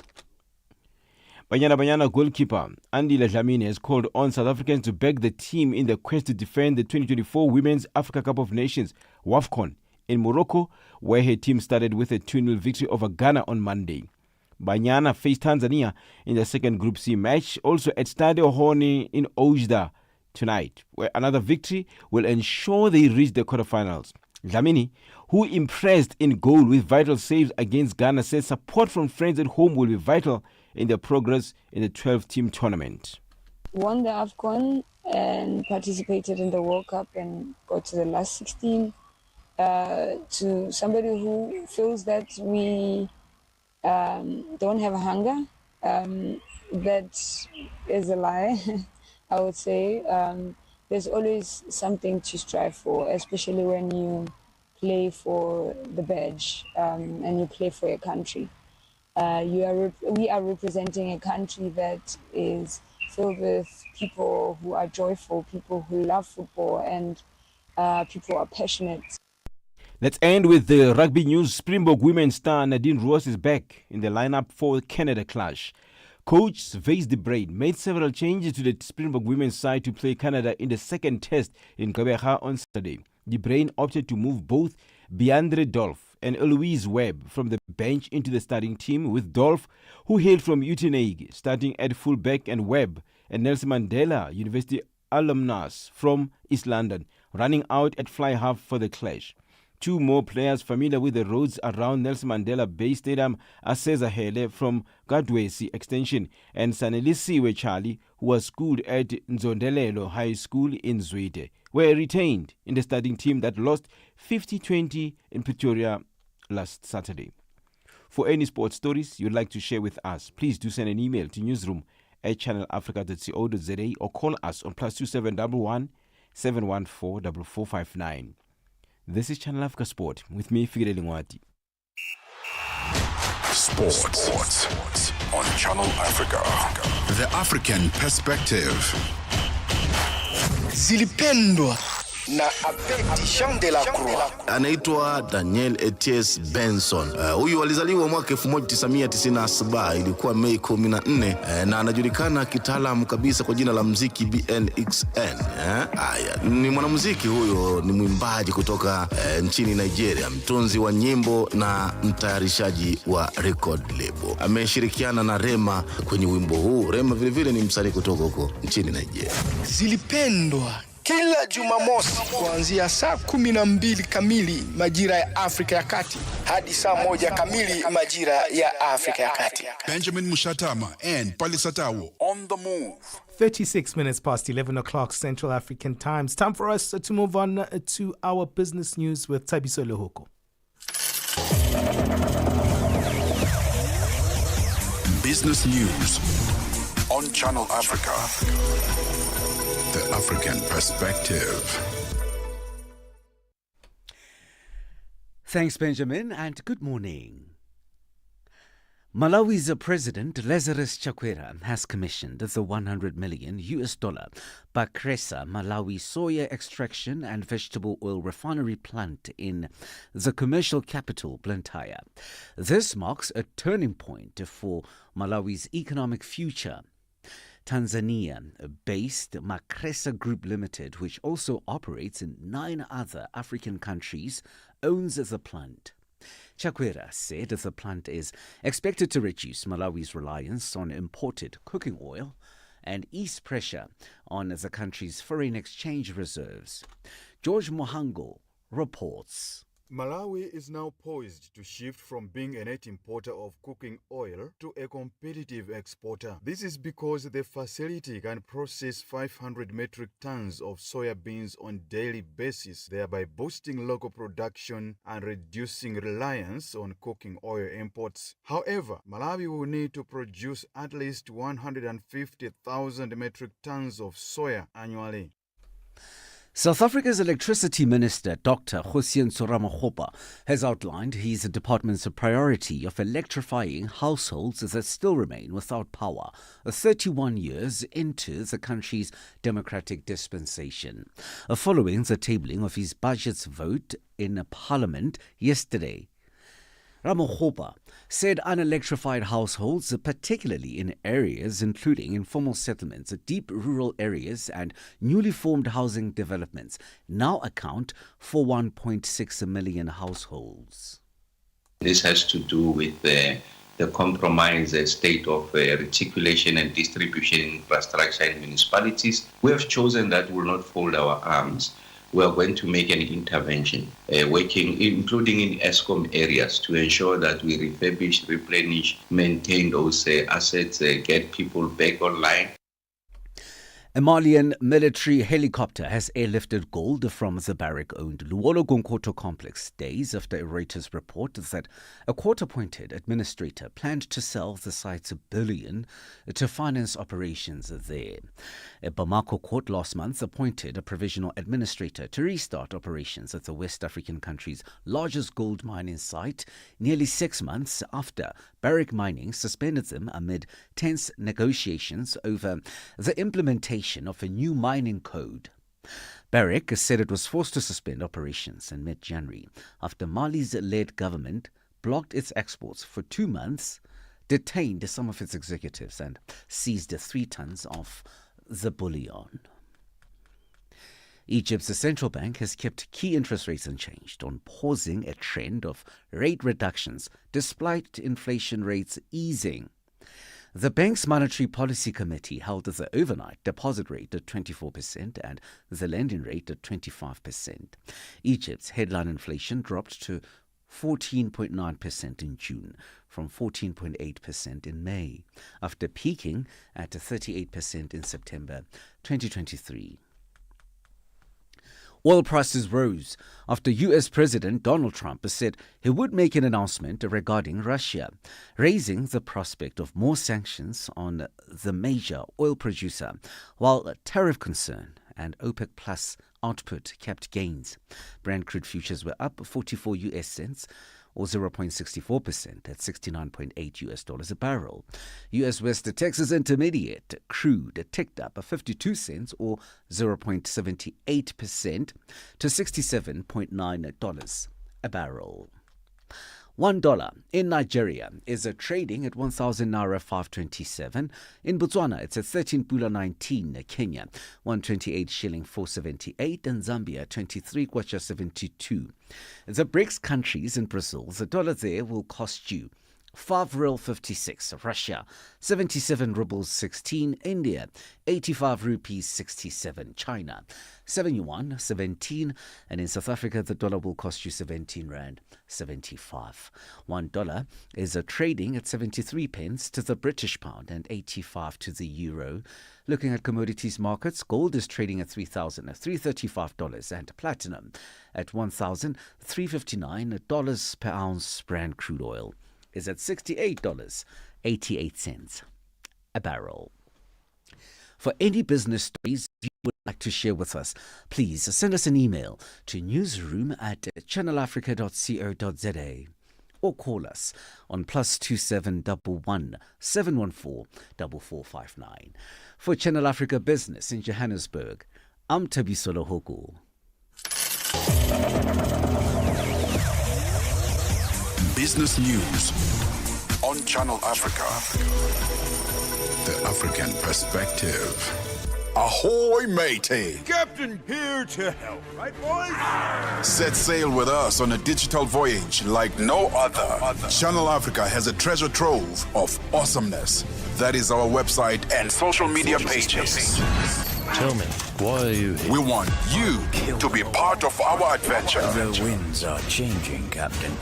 Banyana goalkeeper Andile Dlamini has called on South Africans to back the team in the quest to defend the 2024 Women's Africa Cup of Nations, WAFCON, in Morocco, where her team started with a 2-0 victory over Ghana on Monday. Banyana faced Tanzania in the second Group C match, also at Stadio Honi in Oujda tonight, where another victory will ensure they reach the quarterfinals. Dlamini, who impressed in goal with vital saves against Ghana, says support from friends at home will be vital in their progress in the 12-team tournament. Won the AFCON and participated in the World Cup and got to the last 16. To somebody who feels that we don't have hunger, that is a lie, I would say. There's always something to strive for, especially when you play for the badge and you play for your country. We are representing a country that is filled with people who are joyful, people who love football, and people who are passionate. Let's end with the rugby news. Springbok women's star Nadine Roos is back in the lineup for the Canada clash. Coach Svais de Bruin made several changes to the Springbok women's side to play Canada in the second test in Gqeberha on Saturday. De Bruin opted to move both Beandre Dolph and Eloise Webb from the bench into the starting team, with Dolph, who hailed from Uitenhage, starting at fullback, and Webb and Nelson Mandela University alumnus from East London running out at fly half for the clash. Two more players familiar with the roads around Nelson Mandela Bay Stadium are Cesar Hele from Gadwesi Extension and Sanelisiwe Charlie, who was schooled at Nzondelelo High School in Zwede, were retained in the starting team that lost 50-20 in Pretoria last Saturday. For any sports stories you'd like to share with us, please do send an email to newsroom@channelafrica.co.za or call us on +2711 714 4459. This is Channel Africa Sport with me, Figile Lingwati. Sports on Channel Africa. The African perspective. Zilipendwa na Abedi Jean de la Croix. Anaitwa Daniel Etienne Benson. Huyu alizaliwa mwaka 1997, ilikuwa Mei 14, na anajulikana kitaalamu kabisa kwa jina la muziki BNXN. Haya, ni mwanamuziki huyo, ni mwimbaji kutoka nchini Nigeria, mtunzi wa nyimbo na mtayarishaji wa record label. Ameshirikiana na Rema kwenye wimbo huu. Rema vile vile ni msanii kutoka huko nchini Nigeria. Zilipendwa kila Jumamosi kuanzia saa 12 kamili majira ya Afrika ya Kati hadi saa 1 kamili majira ya Afrika ya Kati. Benjamin Moshatama and Palesa on the move. 36 minutes past 11 o'clock Central African Time. It's time for us to move on to our business news with Tabiso Lehoko. Business news on Channel Africa. The African perspective. Thanks, Benjamin, and good morning. Malawi's President Lazarus Chakwera has commissioned the $100 million Palesa Malawi soya extraction and vegetable oil refinery plant in the commercial capital, Blantyre. This marks a turning point for Malawi's economic future. Tanzania-based Makresa Group Limited, which also operates in 9 other African countries, owns the plant. Chakwera said the plant is expected to reduce Malawi's reliance on imported cooking oil and ease pressure on the country's foreign exchange reserves. George Mohango reports. Malawi is now poised to shift from being a net importer of cooking oil to a competitive exporter. This is because the facility can process 500 metric tons of soya beans on a daily basis, thereby boosting local production and reducing reliance on cooking oil imports. However, Malawi will need to produce at least 150,000 metric tons of soya annually. South Africa's Electricity Minister, Dr. Hossein Soramokgopa, has outlined his department's priority of electrifying households that still remain without power 31 years into the country's democratic dispensation. Following the tabling of his budget's vote in Parliament yesterday, Ramokgopa said unelectrified households, particularly in areas including informal settlements, deep rural areas and newly formed housing developments, now account for 1.6 million households. This has to do with the compromised state of reticulation and distribution infrastructure in municipalities. We have chosen that we will not fold our arms. We are going to make an intervention, working including in ESCOM areas to ensure that we refurbish, replenish, maintain those assets, get people back online. A Malian military helicopter has airlifted gold from the Barrick-owned Luolo Gonkoto complex days after a Reuters report that a court-appointed administrator planned to sell the site's bullion to finance operations there. A Bamako court last month appointed a provisional administrator to restart operations at the West African country's largest gold mining site nearly 6 months after Barrick Mining suspended them amid tense negotiations over the implementation of a new mining code. Barrick said it was forced to suspend operations in mid-January after Mali's led government blocked its exports for 2 months, detained some of its executives and seized 3 tons of the bullion. Egypt's central bank has kept key interest rates unchanged on pausing a trend of rate reductions despite inflation rates easing. The bank's Monetary Policy Committee held the overnight deposit rate at 24% and the lending rate at 25%. Egypt's headline inflation dropped to 14.9% in June from 14.8% in May, after peaking at 38% in September 2023. Oil prices rose after U.S. President Donald Trump said he would make an announcement regarding Russia, raising the prospect of more sanctions on the major oil producer, while tariff concern and OPEC Plus output kept gains. Brent crude futures were up 44 U.S. cents, or 0.64% at $69.8 a barrel. U.S. West Texas Intermediate crude ticked up 52 cents or 0.78% to $67.9 a barrel. $1 in Nigeria is trading at 1,000 naira 527. In Botswana, it's at 13 pula 19. Kenya, 128 shilling 478. And Zambia, 23 kwacha 72. The BRICS countries in Brazil, the dollar there will cost you 5 real 56. Russia, 77 rubles 16. India, 85 rupees 67. China, 7 yuan 17. And in South Africa, the dollar will cost you 17 rand 75. $1 is trading at 73 pence to the British pound and 85 to the euro. Looking at commodities markets, gold is trading at $3,335 and platinum at $1,359 per ounce. Brent crude oil is at $68.88 a barrel. For any business stories you would like to share with us, please send us an email to newsroom@channelafrica.co.za or call us on +2711 714 4459. For Channel Africa Business in Johannesburg, I'm Thabisolo Hoko. Business news on Channel Africa. The African perspective. Ahoy, matey! Captain here to help, right, boys? Set sail with us on a digital voyage like no other. Channel Africa has a treasure trove of awesomeness. That is our website and social media pages. Tell me, why are you here? We want you to be part of our adventure. The winds are changing, Captain.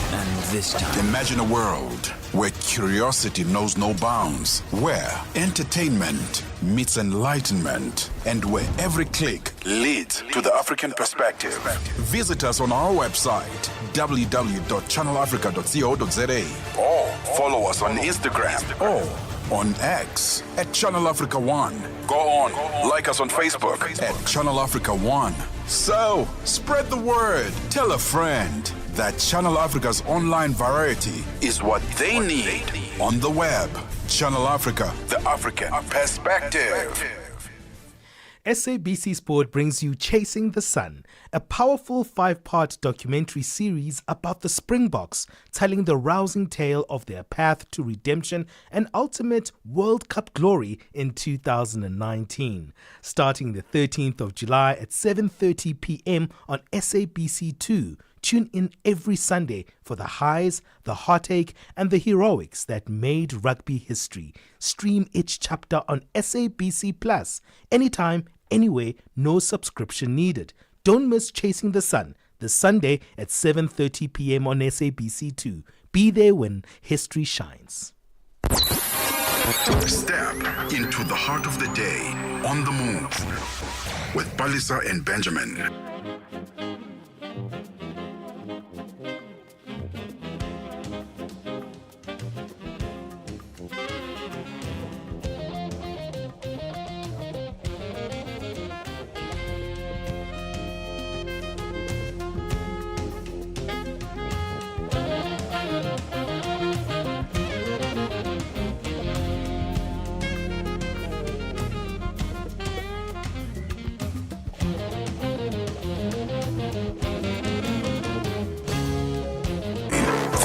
And this time... Imagine a world where curiosity knows no bounds, where entertainment meets enlightenment, and where every click leads to the African perspective. Visit us on our website, www.channelafrica.co.za, or follow us on Instagram or on X at Channel Africa 1. Go on, like us on Facebook at Channel Africa 1. So, spread the word. Tell a friend that Channel Africa's online variety is what they need on the web. Channel Africa, the African perspective. SABC Sport brings you Chasing the Sun, a powerful 5-part documentary series about the Springboks, telling the rousing tale of their path to redemption and ultimate World Cup glory in 2019. Starting the 13th of July at 7:30 p.m. on SABC2. Tune in every Sunday for the highs, the heartache, and the heroics that made rugby history. Stream each chapter on SABC Plus. Anytime, anywhere, no subscription needed. Don't miss Chasing the Sun, this Sunday at 7:30 p.m. on SABC2. Be there when history shines. Step into the heart of the day on the move with Palesa and Benjamin.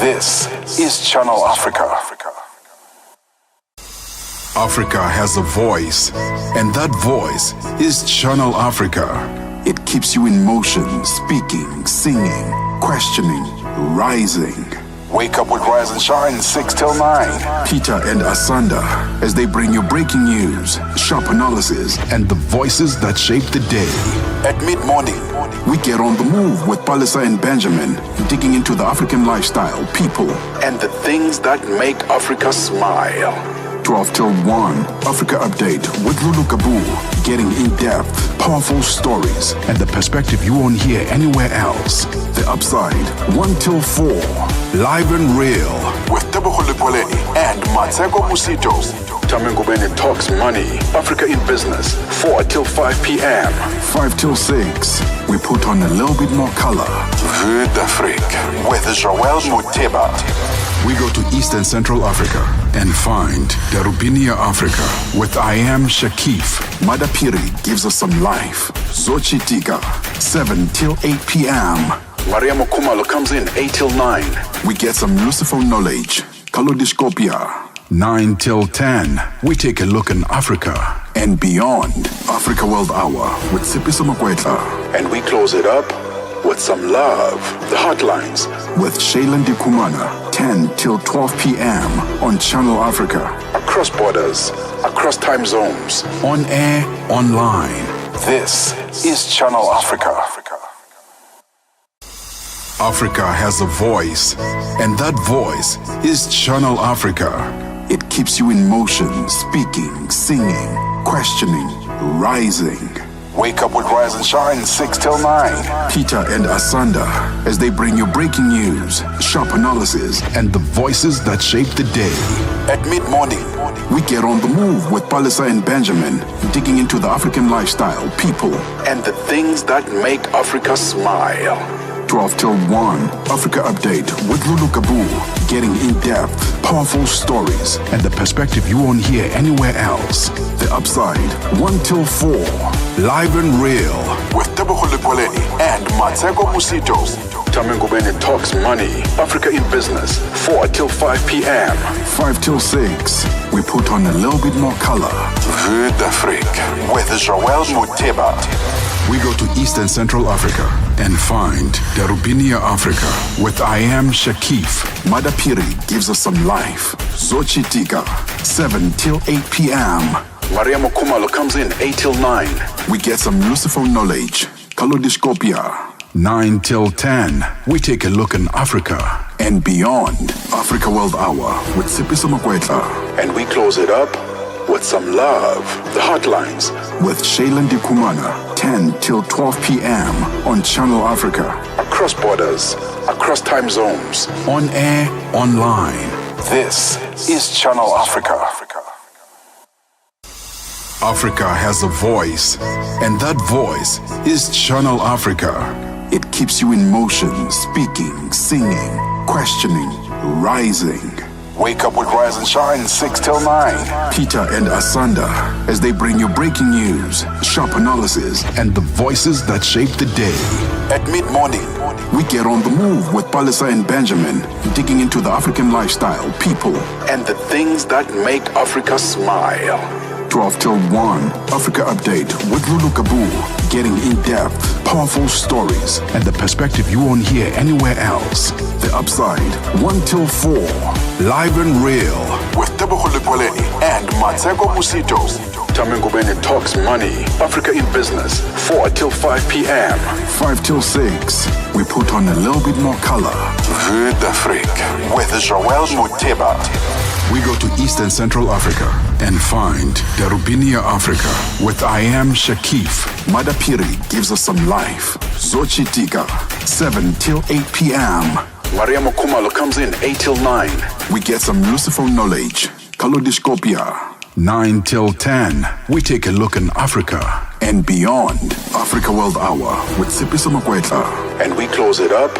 This is Channel Africa. Africa has a voice, and that voice is Channel Africa. It keeps you in motion, speaking, singing, questioning, rising. Wake up with Rise and Shine 6 till 9. Peter and Asanda as they bring you breaking news, sharp analysis, and the voices that shape the day. At mid-morning, we get on the move with Palesa and Benjamin, digging into the African lifestyle, people, and the things that make Africa smile. 12 till 1, Africa Update with Lulu Kabu, getting in-depth, powerful stories, and the perspective you won't hear anywhere else. The Upside, 1 till 4, live and real, with Tebogo Lepoleni and Matseko Musito. Tamengo Bene talks money, Africa in business, 4 till 5 p.m. 5 till 6, we put on a little bit more color. Vue d'Afrique, with Joël Moteba. We go to East and Central Africa and find Darubinia Africa with I Am Shakif. Madapiri gives us some life. Zochitika, 7 till 8 p.m. Maria Mokumalo comes in 8 till 9. We get some Lucifer knowledge. Kalodiscopia, 9 till 10. We take a look in Africa and beyond. Africa World Hour with Sipiso Makwetla. And we close it up with some love. The Hotlines with Shailen Dikumana, 10 till 12 p.m. on Channel Africa. Across borders, across time zones, on air, online. This is Channel Africa. Africa has a voice, and that voice is Channel Africa. It keeps you in motion, speaking, singing, questioning, rising. Wake up with Rise and Shine 6 till 9. Peter and Asanda as they bring you breaking news, sharp analysis, and the voices that shape the day. At mid-morning, we get on the move with Palesa and Benjamin, digging into the African lifestyle, people, and the things that make Africa smile. 12 till 1, Africa Update with Lulu Kabu, getting in-depth, powerful stories, and the perspective you won't hear anywhere else. The Upside, 1 till 4, live and real, with Tebogo Lepoleni and Matseko Musito. Tamengo Bene talks money, Africa in business, 4 till 5 p.m. 5 till 6, we put on a little bit more color. Vue d'Afrique with Joël Moteba. We go to East and Central Africa and find Darubinia Africa with I Am Shakif. Madapiri gives us some life. Zochitika, 7 till 8 p.m. Maria Mokumalo comes in 8 till 9. We get some Lucifer knowledge. Kalodiscopia, 9 till 10. We take a look in Africa and beyond. Africa World Hour with Sipiso Makwetla. And we close it up with some love. The Hotlines with Shailen Dikumana, 10 till 12 p.m. on Channel Africa. Across borders, across time zones, on air, online. This is Channel Africa. Africa has a voice, and that voice is Channel Africa. It keeps you in motion, speaking, singing, questioning, rising. Wake up with Rise and Shine 6 till 9. Peter and Asanda as they bring you breaking news, sharp analysis, and the voices that shape the day. At mid-morning, we get on the move with Palesa and Benjamin, digging into the African lifestyle, people, and the things that make Africa smile. 12 till 1, Africa Update with Lulu Kabu, getting in-depth, powerful stories, and the perspective you won't hear anywhere else. The Upside, 1 till 4, live and real, with Tebogo Lekwaleni and Matseko Musito. Tamengo Bennett talks money, Africa in business, 4 till 5 p.m. 5 till 6, we put on a little bit more color. Vue d'Afrique, with Joël Moteba. We go to East and Central Africa and find Darubinia Africa with I Am Shakif. Madapiri gives us some life. Zochitika, 7 till 8 p.m. Maria Mokumalo comes in 8 till 9. We get some Lucifer knowledge. Kalodiscopia, 9 till 10. We take a look in Africa and beyond. Africa World Hour with Sipisa Makwetla. And we close it up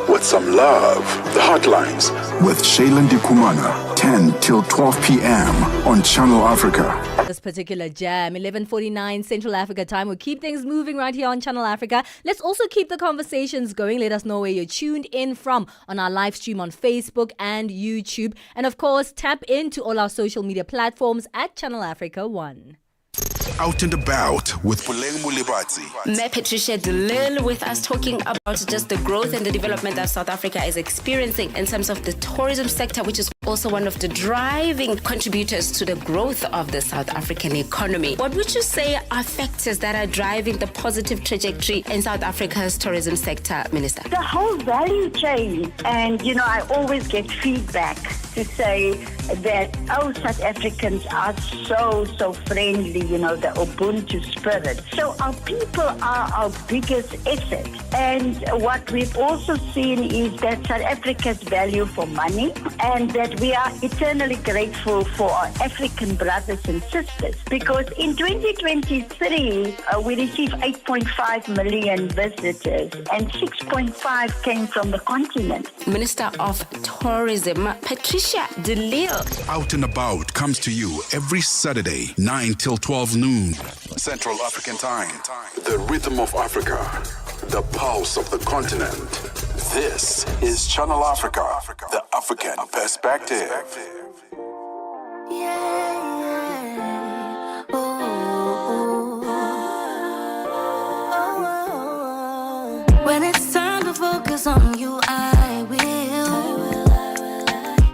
with some love. The Hotlines with Shailen Dikumana, 10 till 12 p.m. on Channel Africa. This particular jam, 11:49 Central Africa time. We'll keep things moving right here on Channel Africa. Let's also keep the conversations going. Let us know where you're tuned in from on our live stream on Facebook and YouTube. And of course, tap into all our social media platforms at Channel Africa 1. Out and About with Puleng Mulibatsi. Me Patricia Delil with us talking about just the growth and the development that South Africa is experiencing in terms of the tourism sector, which is also one of the driving contributors to the growth of the South African economy. What would you say are factors that are driving the positive trajectory in South Africa's tourism sector, Minister? The whole value chain. And, I always get feedback to say that, South Africans are so friendly, the Ubuntu spirit. So our people are our biggest asset. And what we've also seen is that South Africa's value for money, and that we are eternally grateful for our African brothers and sisters. Because in 2023, we received 8.5 million visitors, and 6.5 came from the continent. Minister of Tourism, Patricia De Lille. Out and About comes to you every Saturday, 9 till 12 noon, Central African Time. The rhythm of Africa, the pulse of the continent. This is Channel Africa, the African perspective. When it's time to focus on you, I will.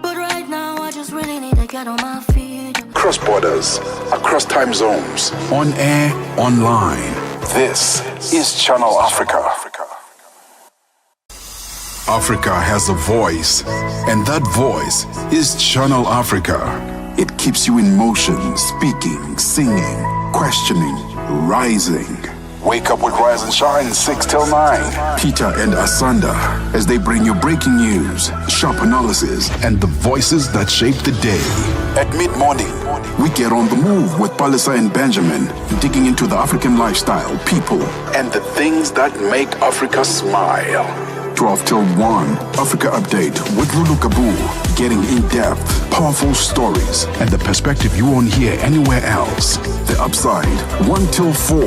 But right now, I just really need to get on my feet. Cross borders, across time zones, on air, online. This is Channel Africa. Africa has a voice, and that voice is Channel Africa. It keeps you in motion, speaking, singing, questioning, rising. Wake up with Rise and Shine 6 till 9. Peter and Asanda as they bring you breaking news, sharp analysis, and the voices that shape the day. At mid-morning, we get on the move with Palesa and Benjamin, digging into the African lifestyle, people, and the things that make Africa smile. 12 till 1, Africa Update with Lulu Kabu, getting in-depth, powerful stories, and the perspective you won't hear anywhere else. The Upside, 1 till 4,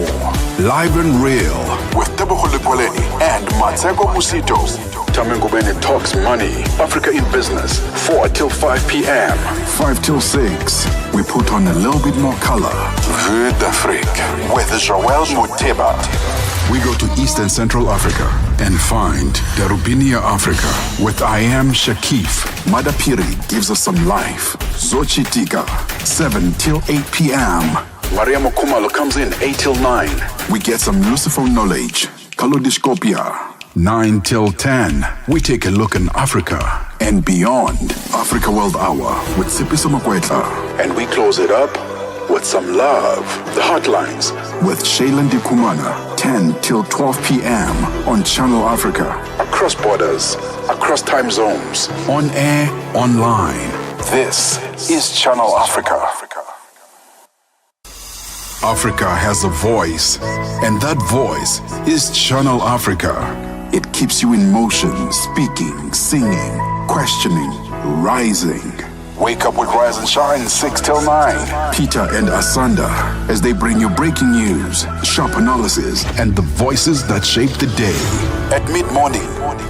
live and real, with Tebogo Lekwaleni and Matseko Musito. Tamengo Bennett talks money, Africa in business, 4 till 5 p.m. 5 till 6, we put on a little bit more color. Vue d'Afrique with Joël Moteba. We go to East and Central Africa and find Darubinia Africa with I Am Shakif. Madapiri gives us some life. Zochitika, 7 till 8 p.m. Maria Mokumalo comes in 8 till 9. We get some Lucifer knowledge. Kalodiscopia, 9 till 10. We take a look in Africa and beyond. Africa World Hour with Sipisa Makwetla. And we close it up with some love. The Hotlines with Shailen Dikumana, 10 till 12 p.m. on Channel Africa. Across borders, across time zones, on air, online. This is Channel Africa. Africa has a voice, and that voice is Channel Africa. It keeps you in motion, speaking, singing, questioning, rising. Wake up with Rise and Shine 6 till 9. Peter and Asanda as they bring you breaking news, sharp analysis, and the voices that shape the day. At mid-morning,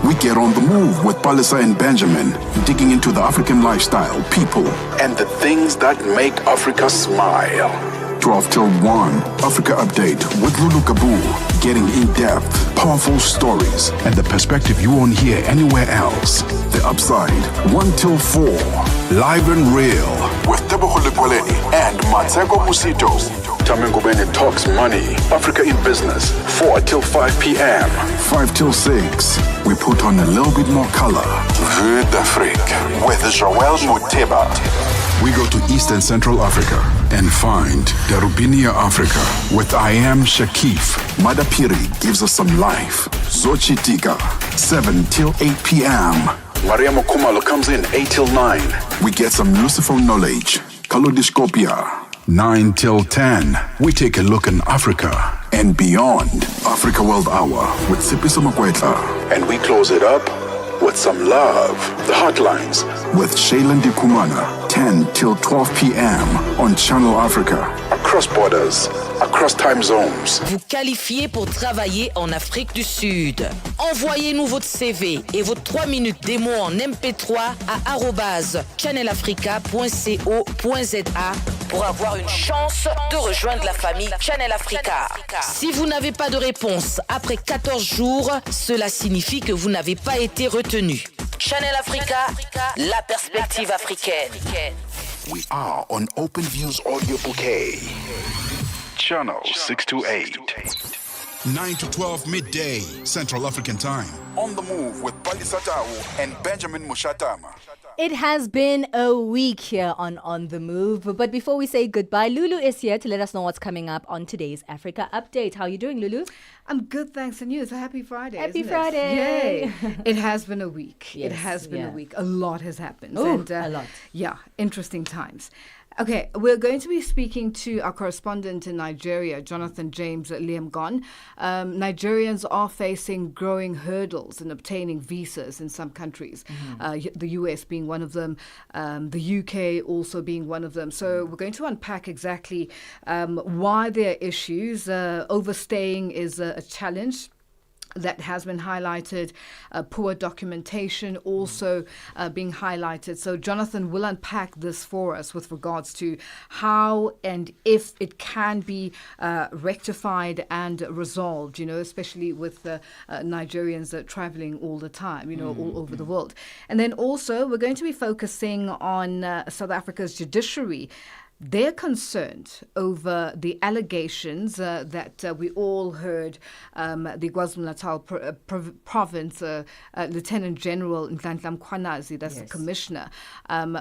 we get on the move with Palesa and Benjamin, digging into the African lifestyle, people, and the things that make Africa smile. 12 till 1, Africa Update with Lulu Kabu, getting in-depth, powerful stories, and the perspective you won't hear anywhere else. The Upside, 1 till 4, live and real, with Tebogo Lepoleni and Matseko Musito. Tamengo Bene talks money, Africa in business, 4 till 5 p.m. 5 till 6, we put on a little bit more color. Vue d'Afrique, with Joël Moteba. We go to East and Central Africa and find Darubinia Africa with I Am Shakif. Madapiri gives us some life. Zochitika, 7 till 8 p.m. Maria Mokumalo comes in 8 till 9. We get some Lucifer knowledge. Kalodiscopia, 9 till 10. We take a look in Africa and beyond. Africa World Hour with Sipiso Makwetla. And we close it up with some love. The Hotlines with Shailen Dikumana, 10 till 12 p.m. on Channel Africa. Across borders, across time zones. Vous qualifiez pour travailler en Afrique du Sud. Envoyez-nous votre CV et vos 3 minutes démo en MP3 à @channelafrica.co.za pour avoir une chance de rejoindre la famille Channel Africa. Si vous n'avez pas de réponse après 14 jours, cela signifie que vous n'avez pas été retenu. Channel Africa, la perspective africaine. We are on OpenView's audio bouquet. Channel 628. 9 to 12 midday, Central African time. On the move with Palesa and Benjamin Moshatama. It has been a week here on The Move. But before we say goodbye, Lulu is here to let us know what's coming up on today's Africa Update. How are you doing, Lulu? I'm good, thanks. And you? It's a happy Friday. Happy isn't Friday. Yay. It has been a week. Yes, it has been yeah. a week. A lot has happened. Ooh, and, a lot. Yeah, interesting times. Okay, we're going to be speaking to our correspondent in Nigeria, Jonathan James Liam-Gon. Nigerians are facing growing hurdles in obtaining visas in some countries, the US being one of them, the UK also being one of them. So we're going to unpack exactly why there are issues. Overstaying is a challenge that has been highlighted, poor documentation also being highlighted. So Jonathan will unpack this for us with regards to how and if it can be rectified and resolved, especially with Nigerians traveling all the time, all over the world. And then also we're going to be focusing on South Africa's judiciary. They're concerned over the allegations that we all heard the KwaZulu-Natal province Lieutenant General Nhlanhla Mkhwanazi, that's the commissioner,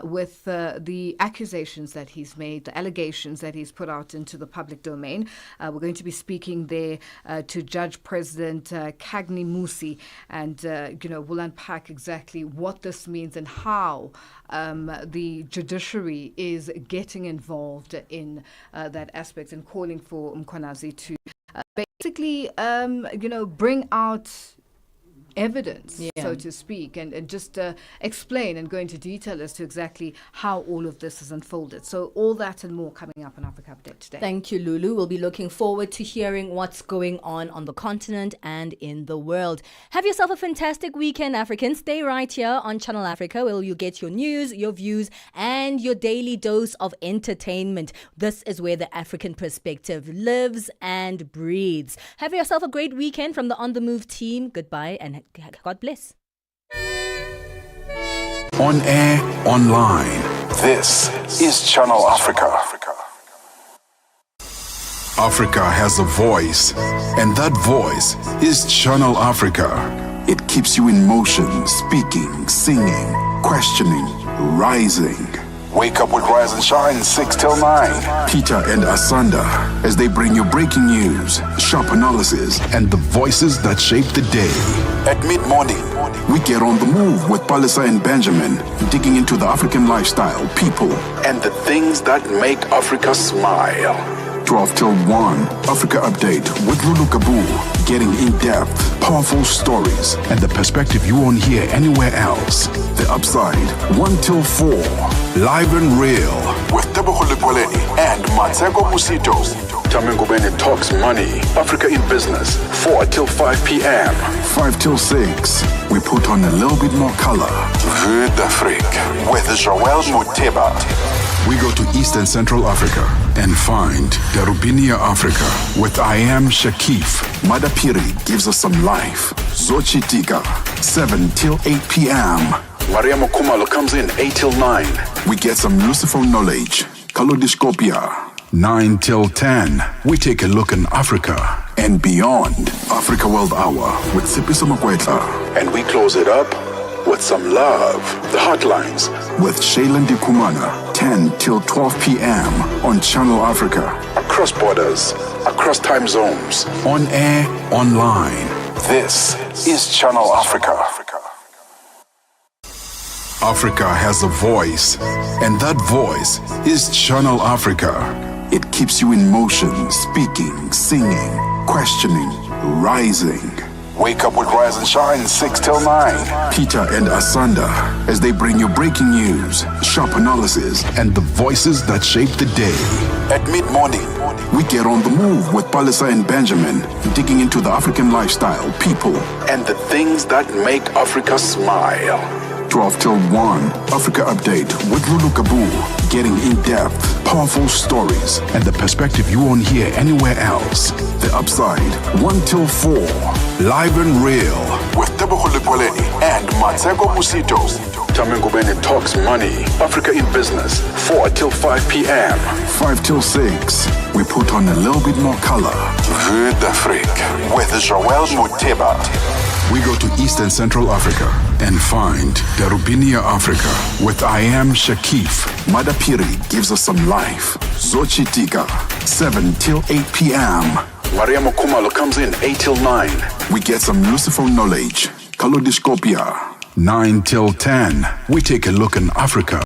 with the accusations that he's made, the allegations that he's put out into the public domain. We're going to be speaking there to Judge President Kagni Musi, and we'll unpack exactly what this means and how the judiciary is getting involved in that aspect and calling for Mkhwanazi to basically, bring out evidence, so to speak, and just explain and go into detail as to exactly how all of this has unfolded. So all that and more coming up on Africa Update today. Thank you, Lulu. We'll be looking forward to hearing what's going on the continent and in the world. Have yourself a fantastic weekend, Africans. Stay right here on Channel Africa, where you get your news, your views, and your daily dose of entertainment. This is where the African perspective lives and breathes. Have yourself a great weekend from the On The Move team. Goodbye and God bless. On air, online. This is Channel Africa. Africa has a voice, and that voice is Channel Africa. It keeps you in motion, speaking, singing, questioning, rising. Wake up with Rise and Shine 6 till 9. Peter and Asanda as they bring you breaking news, sharp analysis, and the voices that shape the day. At mid-morning, we get on the move with Palesa and Benjamin, digging into the African lifestyle, people, and the things that make Africa smile. 12 till 1, Africa Update with Lulu Kabu, getting in-depth, powerful stories, and the perspective you won't hear anywhere else. The Upside, 1 till 4, Live and Real with Tebogo Lekweleni and Matseko Musito. Tamengubeni talks money, Africa in business, 4 till 5 p.m. 5 till 6, we put on a little bit more color. Vue d'Afrique with Joël Moteba. We go to East and Central Africa and find Darubinia Africa with I Am Shakif. Madapiri gives us some life. Zochitika, 7 till 8 p.m. Mariamo Kumalo comes in 8 till 9. We get some Lucifer knowledge. Kalodiscopia, 9 till 10. We take a look in Africa and beyond. Africa World Hour with Sipiso Makwetla. And we close it up with some love. The Hotlines with Shailen Dikumana, 10 till 12 p.m. on Channel Africa. Across borders, across time zones, on air, online. This is Channel Africa. Africa has a voice, and that voice is Channel Africa. It keeps you in motion, speaking, singing, questioning, rising. Wake up with Rise and Shine, 6 till 9. Peter and Asanda, as they bring you breaking news, sharp analysis, and the voices that shape the day. At mid-morning, we get on the move with Palesa and Benjamin, digging into the African lifestyle, people, and the things that make Africa smile. 12 till 1, Africa Update with Lulu Kabu, getting in-depth, powerful stories, and the perspective you won't hear anywhere else. The Upside, 1 till 4, Live and Real with Tebogo Lekweleni and Matseko Musito. Tamengubeni talks money, Africa in business, 4 till 5 p.m. 5 till 6, we put on a little bit more color. Vue d'Afrique with Joël Moteba. We go to East and Central Africa and find Darubinia Africa with I Am Shakif. Madapiri gives us some life. Zochitika, 7 till 8 p.m. Mariamo Kumalo comes in 8 till 9. We get some Lucifer knowledge. Kalodiscopia, 9 till 10. We take a look in Africa